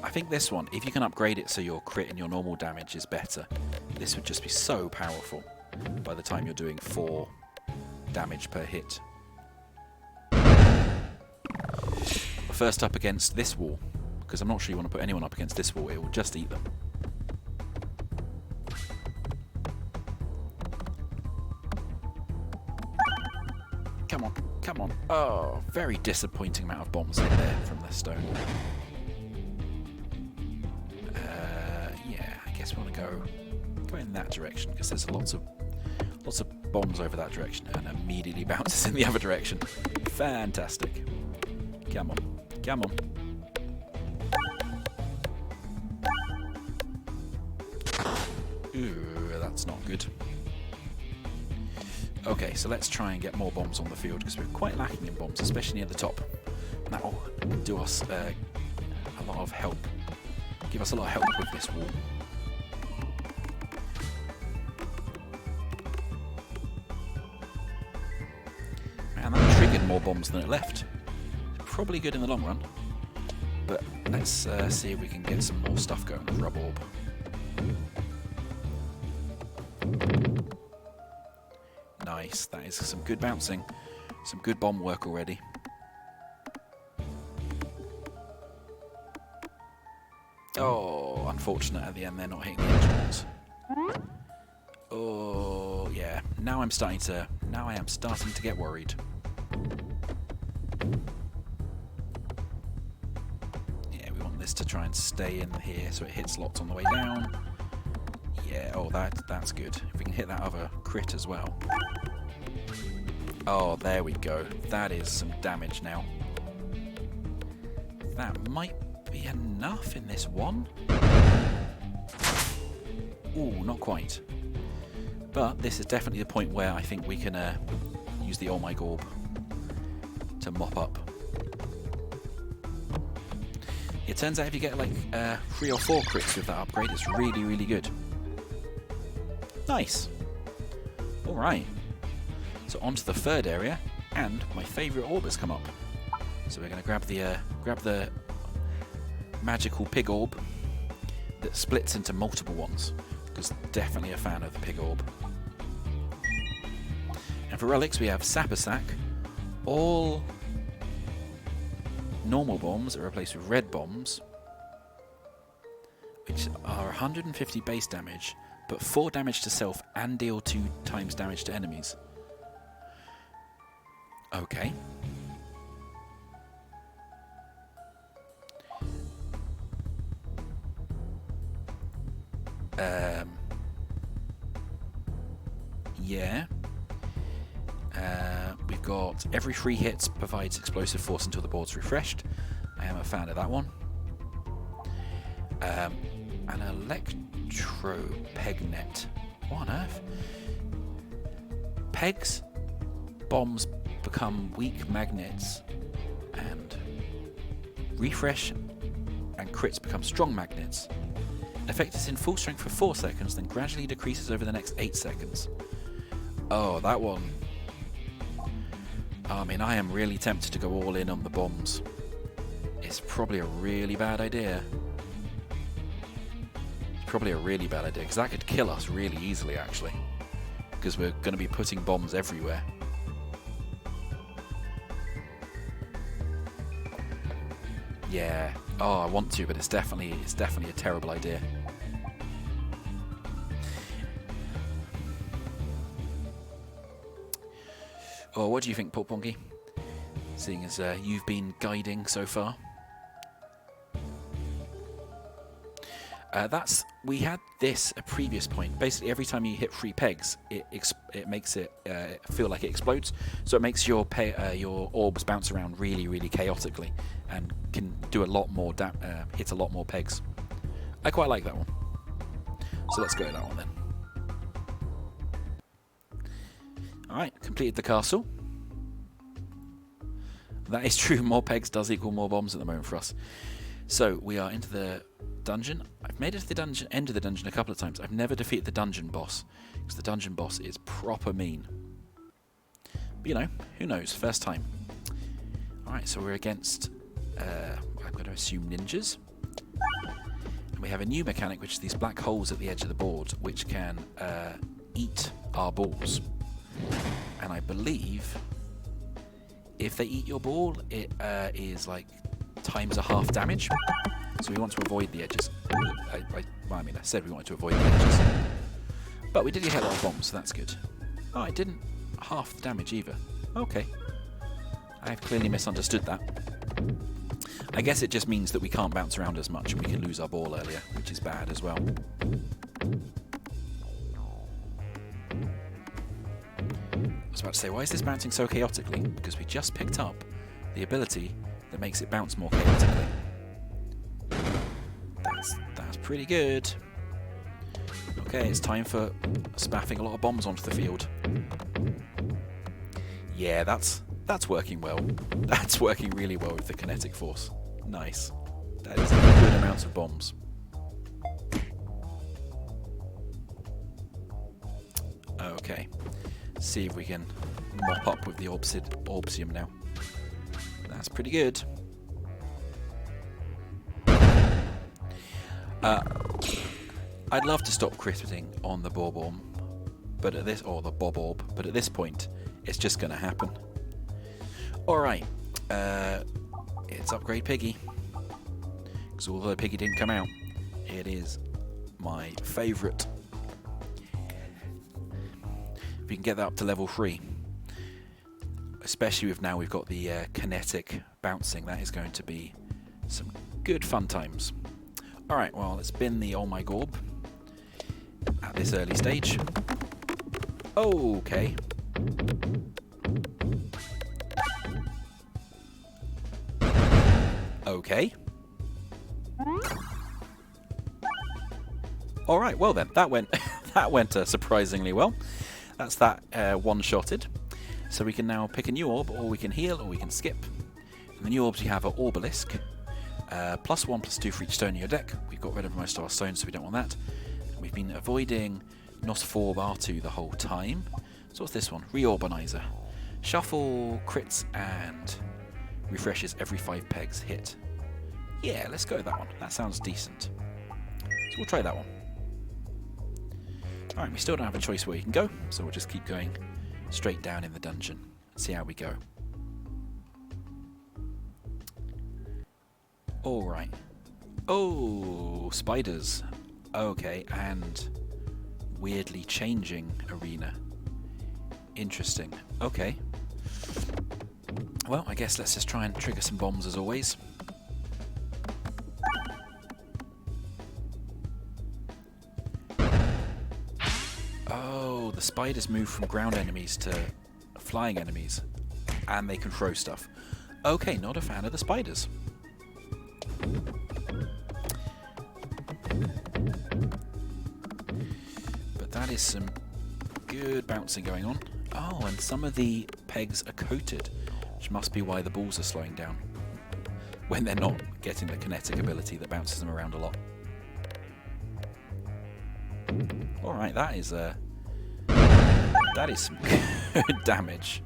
I think this one, if you can upgrade it so your crit and your normal damage is better, this would just be so powerful by the time you're doing 4 damage per hit. But first up against this wall, because I'm not sure you want to put anyone up against this wall, it will just eat them. Come on, come on. Oh, very disappointing amount of bombs in there from the stone. Yeah, I guess we want to go in that direction because there's lots of bombs over that direction, and immediately bounces in the other direction. Fantastic. Come on, come on. Ooh, that's not good. Okay, so let's try and get more bombs on the field because we're quite lacking in bombs, especially near the top. That will do us a lot of help. Give us a lot of help with this wall. Man, that triggered more bombs than it left. Probably good in the long run. But let's see if we can get some more stuff going with Rubbery. Nice, that is some good bouncing, some good bomb work already. Oh, unfortunate at the end they're not hitting the edge ones. Oh, yeah, now I am starting to get worried. Yeah, we want this to try and stay in here so it hits lots on the way down. Yeah, oh, that's good. If we can hit that other crit as well. Oh, there we go. That is some damage now. That might be enough in this one. Ooh, not quite. But this is definitely the point where I think we can use the Oh My Gorb to mop up. It turns out if you get like 3 or 4 crits with that upgrade, it's really, really good. Nice. Alright. So onto the third area, and my favourite orb has come up. So we're going to grab the magical pig orb that splits into multiple ones, because definitely a fan of the pig orb. And for relics we have Sapper Sack. All normal bombs are replaced with red bombs, which are 150 base damage, but 4 damage to self and deal 2 times damage to enemies. Okay. Yeah. We've got every 3 hits provides explosive force until the board's refreshed. I am a fan of that one. An electro pegnet. What on earth? Pegs, bombs become weak magnets, and refresh and crits become strong magnets. Effect is in full strength for 4 seconds, then gradually decreases over the next 8 seconds. Oh, that one. I mean, I am really tempted to go all in on the bombs. It's probably a really bad idea. It's probably a really bad idea, because that could kill us really easily, actually. Because we're going to be putting bombs everywhere. Yeah. Oh, I want to, but it's definitely a terrible idea. Oh, what do you think, Pulped, seeing as you've been guiding so far? We had this a previous point. Basically, every time you hit 3 pegs, it makes it feel like it explodes. So it makes your orbs bounce around really, really chaotically, and can do a lot more hit a lot more pegs. I quite like that one. So let's go with that one then. Alright, completed the castle. That is true, more pegs does equal more bombs at the moment for us. So, we are into the dungeon. I've made it to the end of the dungeon a couple of times. I've never defeated the dungeon boss, because the dungeon boss is proper mean. But you know, who knows, first time. Alright, so we're against... I'm going to assume ninjas. And we have a new mechanic, which is these black holes at the edge of the board, which can eat our balls. And I believe if they eat your ball, it is like times a half damage. So we want to avoid the edges. I said we wanted to avoid the edges. But we did hit a lot of bombs, so that's good. Oh, it didn't half the damage either. Okay. I've clearly misunderstood that. I guess it just means that we can't bounce around as much and we can lose our ball earlier, which is bad as well. I was about to say, why is this bouncing so chaotically? Because we just picked up the ability that makes it bounce more chaotically. That's pretty good. Okay, it's time for spaffing a lot of bombs onto the field. Yeah, that's working well. That's working really well with the kinetic force. Nice. That is a good amount of bombs. Okay. See if we can mop up with the Orbsium now. That's pretty good. I'd love to stop critting on the Bouldorb, but at this, or the Bouldorb, but at this point, it's just going to happen. All right, it's upgrade Piggy, because although Piggy didn't come out, it is my favourite. If we can get that up to level 3, especially with now we've got the kinetic bouncing, that is going to be some good fun times. All right, well, let's bin the Oh My Gorb at this early stage. Okay. Okay. All right, well then, that went surprisingly well. That's that one-shotted. So we can now pick a new orb, or we can heal, or we can skip. And the new orbs we have are Orbalisk. +1, +2 for each stone in your deck. We've got rid of most of our stones, so we don't want that. And we've been avoiding Nosforb R2 the whole time. So what's this one? Reorbanizer. Shuffle, crits, and refreshes every 5 pegs hit. Yeah, let's go with that one. That sounds decent. So we'll try that one. Alright, we still don't have a choice where you can go, so we'll just keep going straight down in the dungeon and see how we go. Alright. Oh, spiders. Okay, and weirdly changing arena. Interesting. Okay. Well, I guess let's just try and trigger some bombs as always. Oh, the spiders move from ground enemies to flying enemies, and they can throw stuff. Okay, not a fan of the spiders. But that is some good bouncing going on. Oh, and some of the pegs are coated, which must be why the balls are slowing down when they're not getting the kinetic ability that bounces them around a lot. Alright, that is some good damage.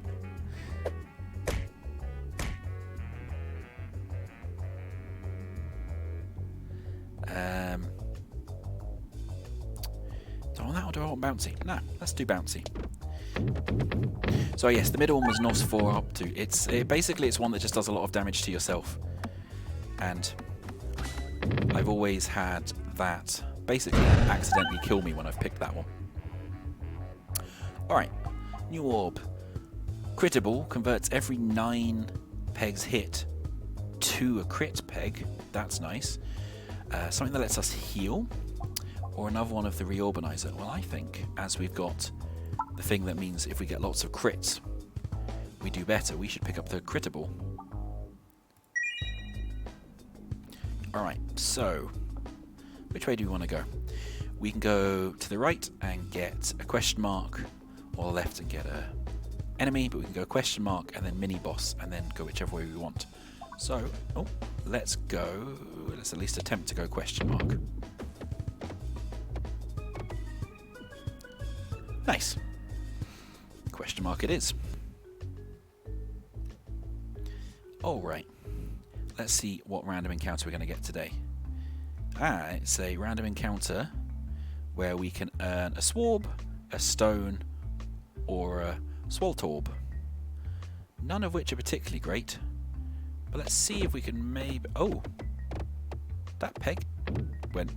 Do I want that or do I want bouncy? No, let's do bouncy. So yes, the middle one was NOS 4 up to. Basically it's one that just does a lot of damage to yourself. And I've always had that basically accidentally kill me when I've picked that one. Alright, new orb. Critable converts every 9 pegs hit to a crit peg. That's nice. Something that lets us heal. Or another one of the Reorbanizer. Well, I think as we've got the thing that means if we get lots of crits, we do better, we should pick up the Critable. Alright, so which way do we want to go? We can go to the right and get a question mark, or the left and get a enemy, but we can go question mark and then mini boss and then go whichever way we want. So, let's go, let's at least attempt to go question mark. Nice. Question mark it is. Alright. let's see what random encounter we're going to get today. It's a random encounter where we can earn a swarb, a stone, or a swaltorb. None of which are particularly great. But let's see if we can maybe... Oh! That peg went...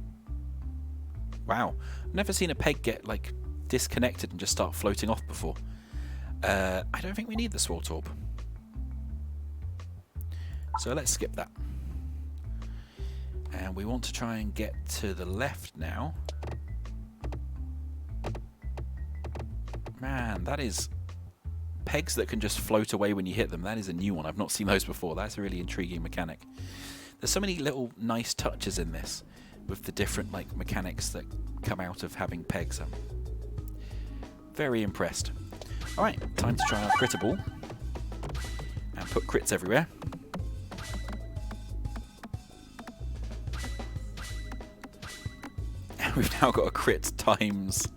Wow. I've never seen a peg get, like, disconnected and just start floating off before. I don't think we need the swaltorb. So let's skip that. And we want to try and get to the left now. Man, that is... Pegs that can just float away when you hit them. That is a new one. I've not seen those before. That's a really intriguing mechanic. There's so many little nice touches in this with the different like mechanics that come out of having pegs. I'm very impressed. Alright, time to try our crittable. And put crits everywhere. And we've now got a crit times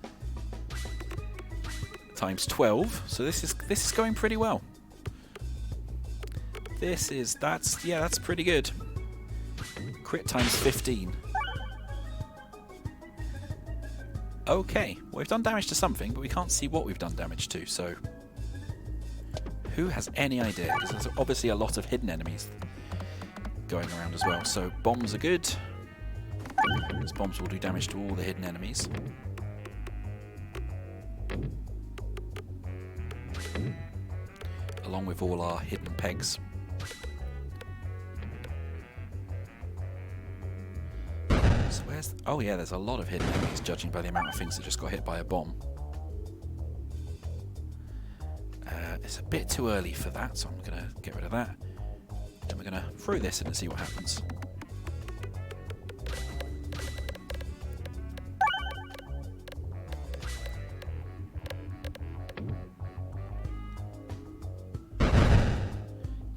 12, so this is going pretty well. That's pretty good. Crit times 15. Okay, well, we've done damage to something, but we can't see what we've done damage to, so who has any idea? Because there's obviously a lot of hidden enemies going around as well. So bombs are good. These bombs will do damage to all the hidden enemies. Along with all our hidden pegs. So where's... Oh yeah, there's a lot of hidden enemies, judging by the amount of things that just got hit by a bomb. It's a bit too early for that, so I'm going to get rid of that. Then we're going to throw this in and see what happens.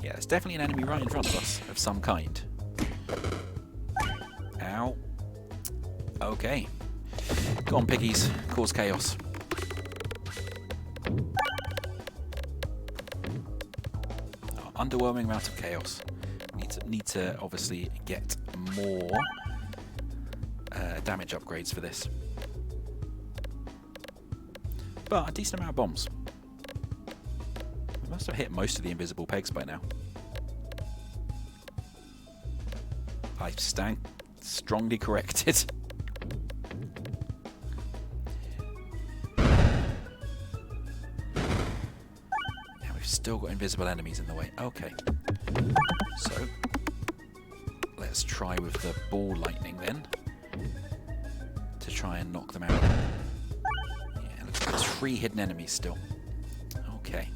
Yeah, there's definitely an enemy right in front of us, of some kind. Ow. Okay. Go on, piggies. Cause chaos. Underwhelming amount of chaos. Need to obviously get more damage upgrades for this. But a decent amount of bombs. We must have hit most of the invisible pegs by now. I stand strongly corrected. Still got invisible enemies in the way. Okay. So, let's try with the ball lightning then. To try and knock them out. Yeah, looks like there's 3 hidden enemies still. Okay.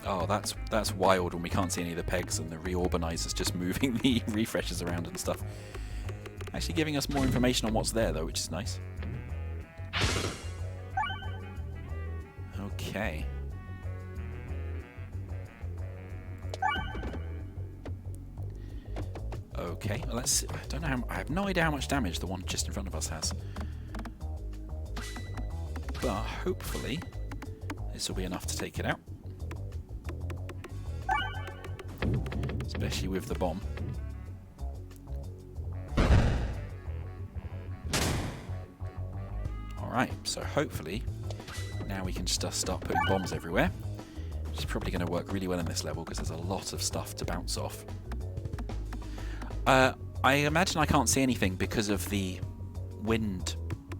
Oh, that's wild when we can't see any of the pegs and the reorganizer's just moving the refreshers around and stuff. Actually giving us more information on what's there though, which is nice. Okay. Okay, well, let's see. I don't know. I have no idea how much damage the one just in front of us has. But hopefully, this will be enough to take it out. Especially with the bomb. Alright, so hopefully now we can just start putting bombs everywhere, which is probably going to work really well in this level because there's a lot of stuff to bounce off. I imagine I can't see anything because of the wind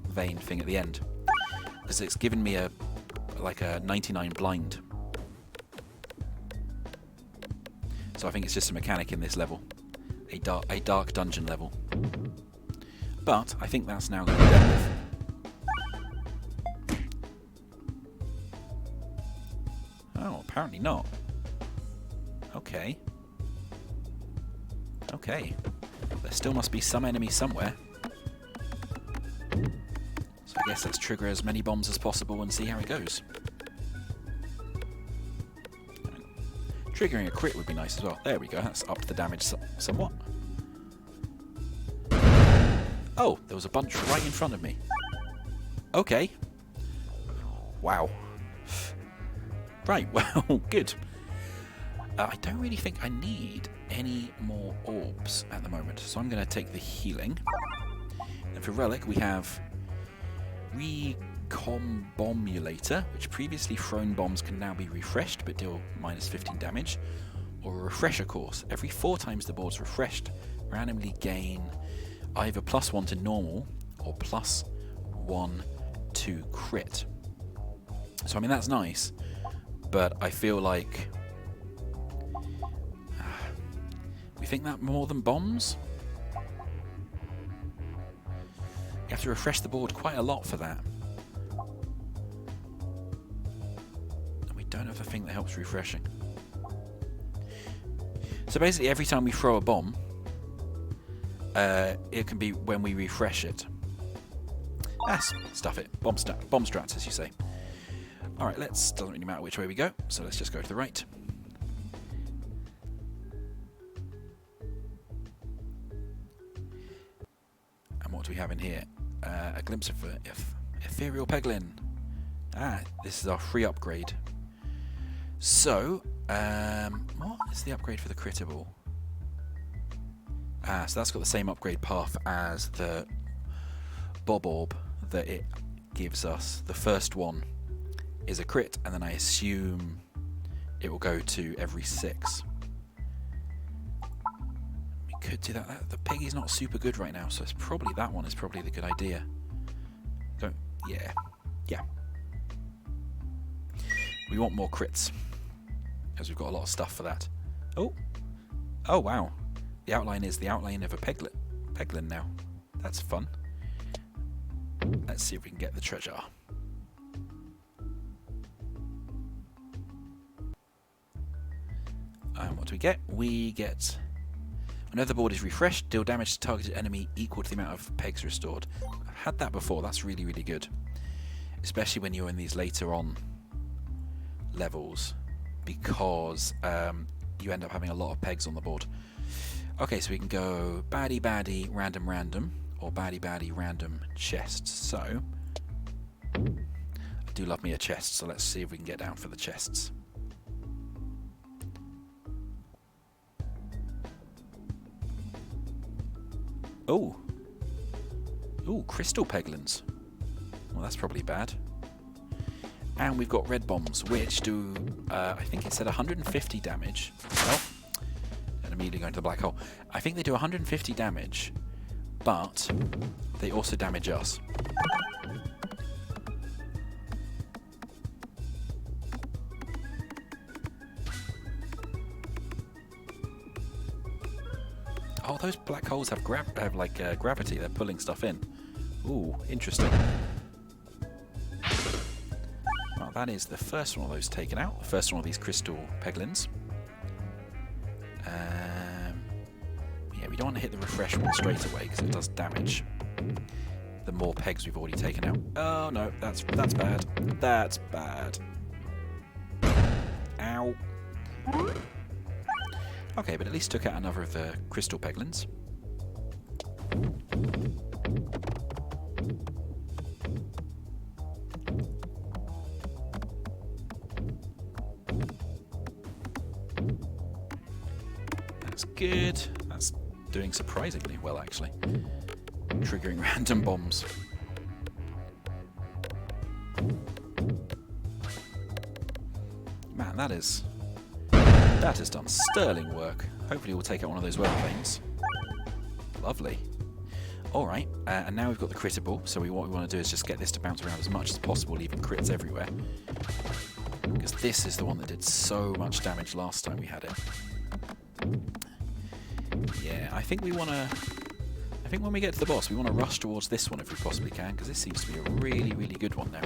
vane thing at the end, because it's given me a 99 blind. So I think it's just a mechanic in this level, a dark dungeon level. But I think that's now going to be dealt with. Oh, apparently not. Okay. Okay. There still must be some enemy somewhere. So I guess let's trigger as many bombs as possible and see how it goes. Triggering a crit would be nice as well. There we go, that's upped the damage somewhat. Oh, there was a bunch right in front of me. Okay. Wow. Right, well, good. I don't really think I need any more orbs at the moment, so I'm going to take the healing. And for relic, we have Recombomulator, which previously thrown bombs can now be refreshed but deal minus 15 damage. Or a refresher course. Every 4 times the board's refreshed, randomly gain either +1 to normal or +1 to crit. So I mean that's nice, but I feel like we think that more than bombs. You have to refresh the board quite a lot for that. And we don't have the thing that helps refreshing. So basically every time we throw a bomb, it can be when we refresh it. Stuff it. Bomb strats, as you say. Alright, doesn't really matter which way we go, so let's just go to the right. And what do we have in here? A glimpse of ethereal Peglin. This is our free upgrade. So, what is the upgrade for the critable? So that's got the same upgrade path as the Bouldorb that it gives us. The first one is a crit, and then I assume it will go to every 6. We could do that. The piggy's not super good right now, so it's probably that one is probably the good idea. Yeah. We want more crits, as we've got a lot of stuff for that. Oh wow. The outline is the outline of a Peglin now. That's fun. Let's see if we can get the treasure. And what do we get? We get... Whenever the board is refreshed, deal damage to targeted enemy equal to the amount of pegs restored. I've had that before. That's really, really good. Especially when you're in these later on levels, because you end up having a lot of pegs on the board. Okay, so we can go baddie, random, or baddie, random chests. So, I do love me a chest, so let's see if we can get down for the chests. Ooh, crystal Peglins. Well, that's probably bad. And we've got red bombs, which do, I think it said 150 damage. Oh, and immediately go into the black hole. I think they do 150 damage, but they also damage us. Oh, those black holes have gravity. They're pulling stuff in. Ooh, interesting. Well, that is the first one of those taken out. The first one of these crystal Peglins. Yeah, we don't want to hit the refresh one straight away because it does damage. The more pegs we've already taken out. Oh no, that's bad. That's bad. Ow. Okay, but at least took out another of the crystal Peglins. That's good. That's doing surprisingly well, actually. Triggering random bombs. Man, that has done sterling work. Hopefully we'll take out one of those weather vanes. Lovely. Alright, and now we've got the critable, so what we want to do is just get this to bounce around as much as possible, leaving crits everywhere. Because this is the one that did so much damage last time we had it. Yeah, I think we want to... I think when we get to the boss, we want to rush towards this one if we possibly can, because this seems to be a really, really good one now.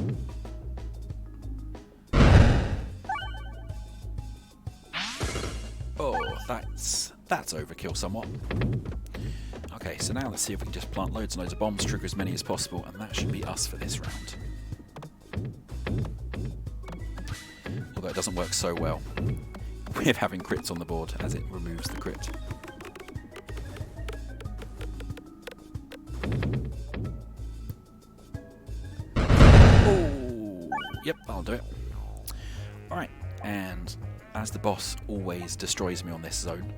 Oh, that's overkill somewhat. Okay, so now let's see if we can just plant loads and loads of bombs, trigger as many as possible, and that should be us for this round. Although it doesn't work so well with having crits on the board, as it removes the crit. Oh, yep, I'll do it. Alright, And as the boss always destroys me on this zone,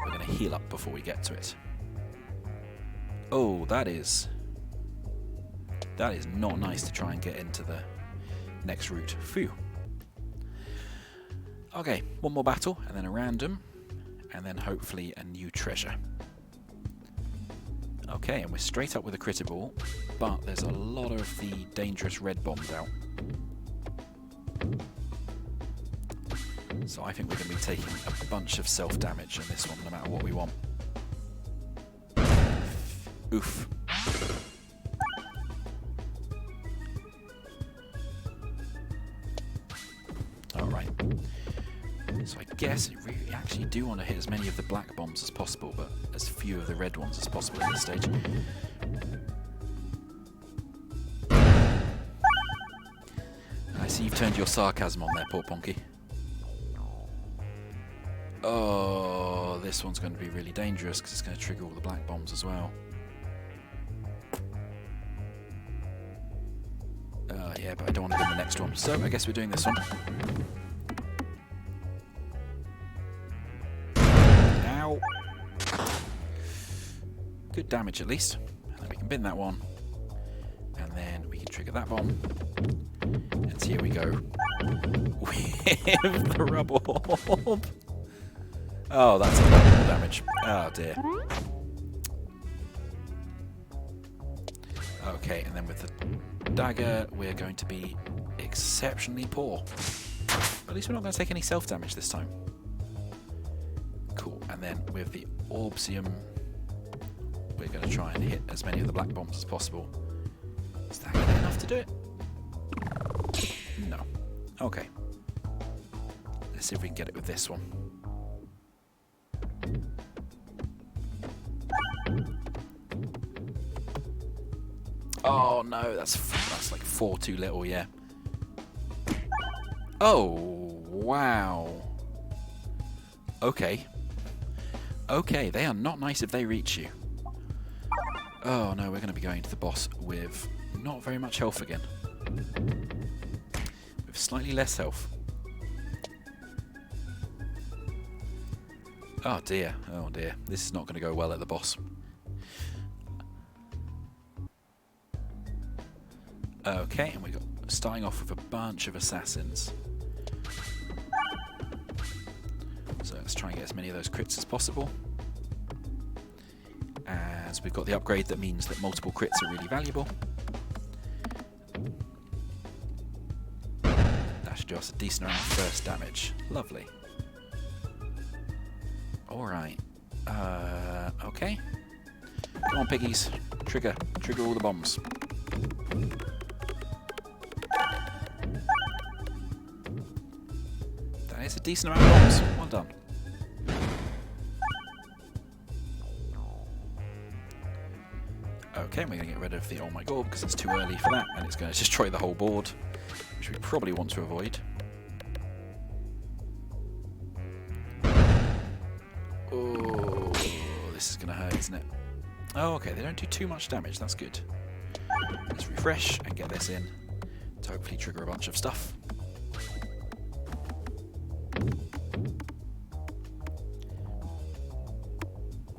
we're going to heal up before we get to it. Oh, that is not nice to try and get into the next route. Phew. Okay, one more battle, and then a random, and then hopefully a new treasure. Okay, and we're straight up with a critter ball, but there's a lot of the dangerous red bombs out. So I think we're going to be taking a bunch of self-damage in this one, no matter what we want. Oof. Alright. So I guess you actually do want to hit as many of the black bombs as possible, but as few of the red ones as possible at this stage. I see you've turned your sarcasm on there, poor Ponky. Oh, this one's going to be really dangerous because it's going to trigger all the black bombs as well. Yeah, but I don't want to win the next one, so I guess we're doing this one. Ow! Good damage at least. And then we can bin that one. And then we can trigger that bomb. And here we go. With the rubble. Oh, that's a lot more damage. Oh dear. Okay, and then with the dagger, we're going to be exceptionally poor. At least we're not going to take any self-damage this time. Cool, and then with the Orbsium, we're going to try and hit as many of the black bombs as possible. Is that going to be enough to do it? No. Okay. Let's see if we can get it with this one. Oh no, that's like 4 too little, yeah. Oh, wow. Okay. Okay, they are not nice if they reach you. Oh no, we're going to be going to the boss with not very much health again. With slightly less health. Oh dear, oh dear. This is not going to go well at the boss. Okay, and we're starting off with a bunch of assassins. So let's try and get as many of those crits as possible. As we've got the upgrade that means that multiple crits are really valuable. That should do us a decent amount of first damage. Lovely. Alright. Okay. Come on, piggies. Trigger all the bombs. That is a decent amount of bombs. Well done. Okay, we're going to get rid of the oh my god because it's too early for that and it's going to destroy the whole board, which we probably want to avoid. Oh, this is going to hurt, isn't it? Oh, okay, they don't do too much damage, that's good. Let's refresh and get this in to hopefully trigger a bunch of stuff.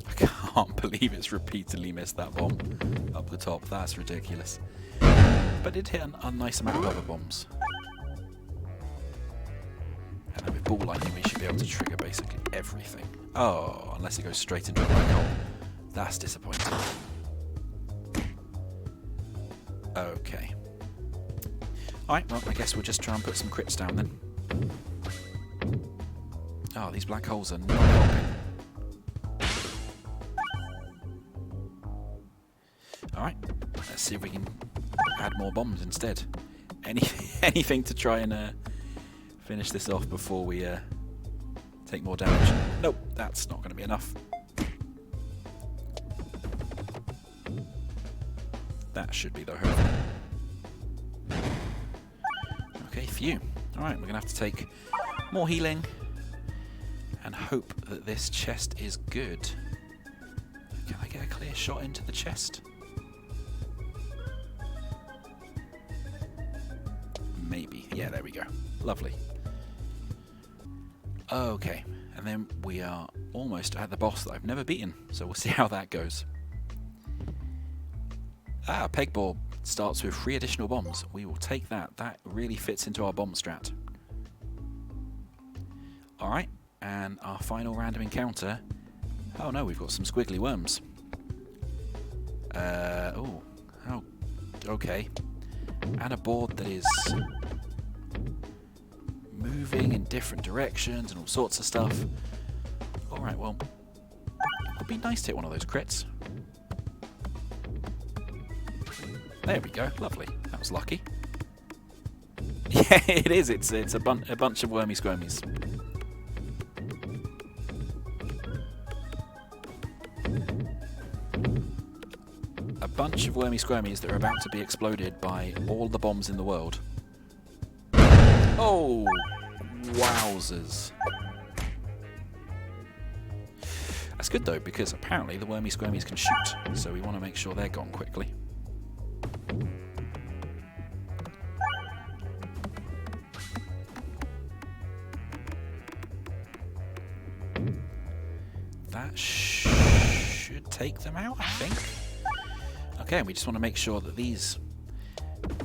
I can't believe it's repeatedly missed that bomb up the top, that's ridiculous. But it hit a nice amount of other bombs. And then with ball lightning we should be able to trigger basically everything. Oh, unless it goes straight into a black hole. That's disappointing. Okay. Alright, well, I guess we'll just try and put some crits down then. Oh, these black holes are not helping. Alright, let's see if we can add more bombs instead. Anything to try and finish this off before we take more damage. Nope, that's not going to be enough. That should be the hurdle. Okay, phew. Alright, we're going to have to take more healing and hope that this chest is good. Can I get a clear shot into the chest? Maybe. Yeah, there we go. Lovely. Okay, and then we are almost at the boss that I've never beaten, so we'll see how that goes. Pegborb starts with 3 additional bombs. We will take that. That really fits into our bomb strat. Alright, and our final random encounter. Oh no, we've got some squiggly worms. Oh, okay. And a board that is moving in different directions and all sorts of stuff. Alright, well, it would be nice to hit one of those crits. There we go, lovely. That was lucky. Yeah, it is. It's a bunch of wormy squirmies. A bunch of wormy squirmies that are about to be exploded by all the bombs in the world. Oh, wowzers. That's good though, because apparently the wormy squirmies can shoot, so we want to make sure they're gone quickly. That should take them out, I think. Okay, and we just want to make sure that these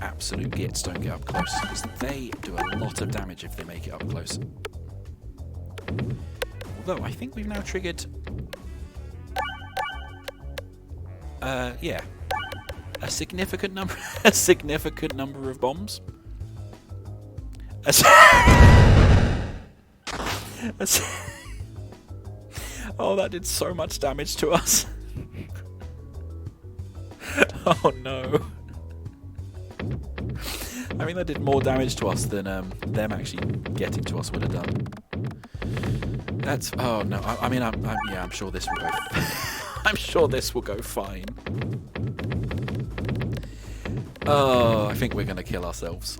absolute gits don't get up close, because they do a lot of damage if they make it up close. Although, I think we've now triggered... yeah. A significant number of bombs. Oh, that did so much damage to us. Oh no. I mean, that did more damage to us than them actually getting to us would have done. That's... oh no. I mean, I'm sure this will go... I'm sure this will go fine. Oh, I think we're going to kill ourselves.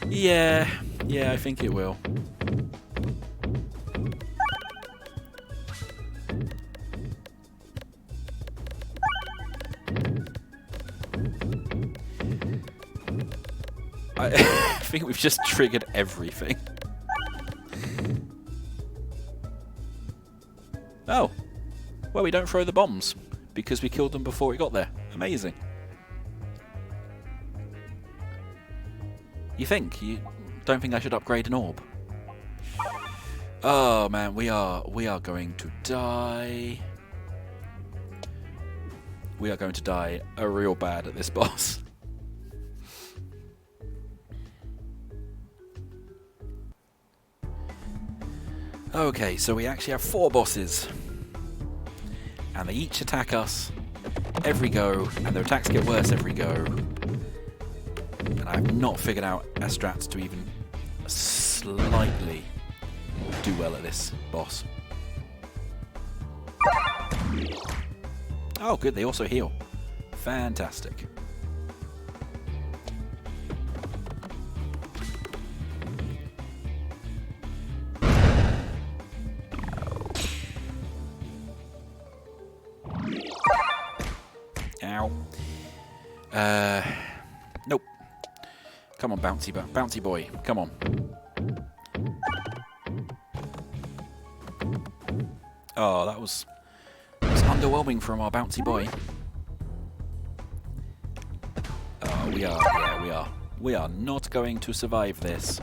Yeah, I think it will. I think we've just triggered everything. Oh, well, we don't throw the bombs because we killed them before we got there. Amazing. You think? You don't think I should upgrade an orb? Oh man, we are going to die. We are going to die real bad at this boss. Okay, so we actually have 4 bosses. And they each attack us every go, and their attacks get worse every go. And I've not figured out a strat to even slightly do well at this boss. Oh good, they also heal. Fantastic. Ow. Nope. Come on, bouncy boy. Come on. Oh, that was underwhelming from our bouncy boy. Oh, we are. Yeah, we are. We are not going to survive this.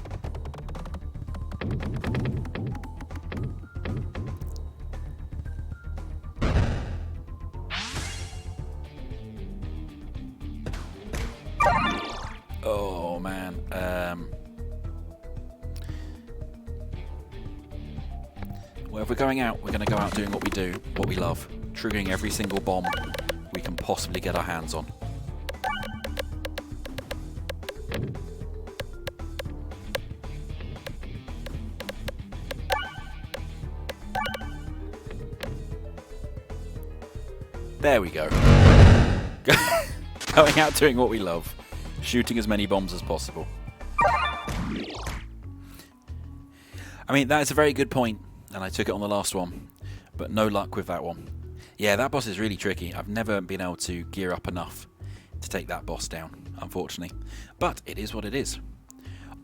Oh man. Well, if we're going out, we're going to go out doing what we do, what we love, triggering every single bomb we can possibly get our hands on. There we go. Going out doing what we love. Shooting as many bombs as possible. I mean, that is a very good point, and I took it on the last one, but no luck with that one. Yeah, that boss is really tricky. I've never been able to gear up enough to take that boss down, unfortunately. But it is what it is.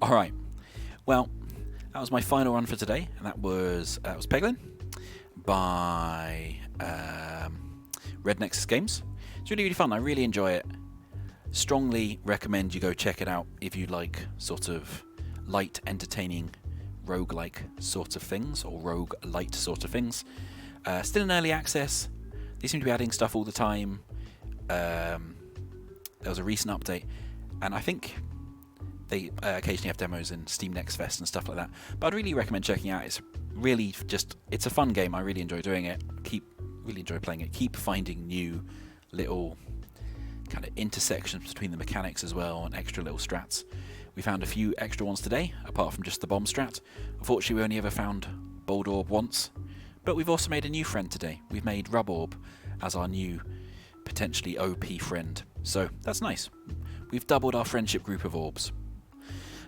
Alright, well, that was my final run for today, and that was Peglin by Red Nexus Games. It's really, really fun. I really enjoy it. Strongly recommend you go check it out if you like sort of light, entertaining, roguelike sort of things, or roguelite sort of things. Still in early access. They seem to be adding stuff all the time. There was a recent update, and I think they occasionally have demos in Steam Next Fest and stuff like that. But I'd really recommend checking it out. It's really it's a fun game. I really enjoy doing it. Really enjoy playing it. Keep finding new little kind of intersections between the mechanics as well, and extra little strats. We found a few extra ones today, apart from just the bomb strat. Unfortunately, we only ever found Bouldorb once, but we've also made a new friend today. We've made Rubbery as our new, potentially OP friend. So that's nice. We've doubled our friendship group of orbs.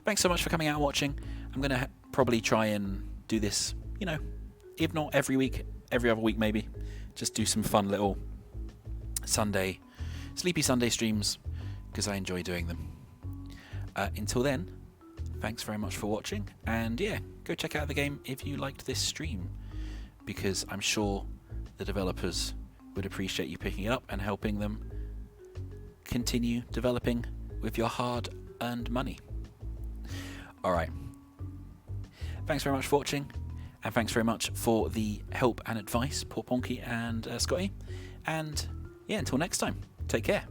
Thanks so much for coming out and watching. I'm going to probably try and do this, if not every week, every other week maybe. Just do some fun little Sleepy Sunday streams, because I enjoy doing them. Until then, thanks very much for watching, and yeah, go check out the game if you liked this stream, because I'm sure the developers would appreciate you picking it up and helping them continue developing with your hard-earned money. Alright, thanks very much for watching, and thanks very much for the help and advice, poor Ponky and Scotty, and yeah, until next time, take care.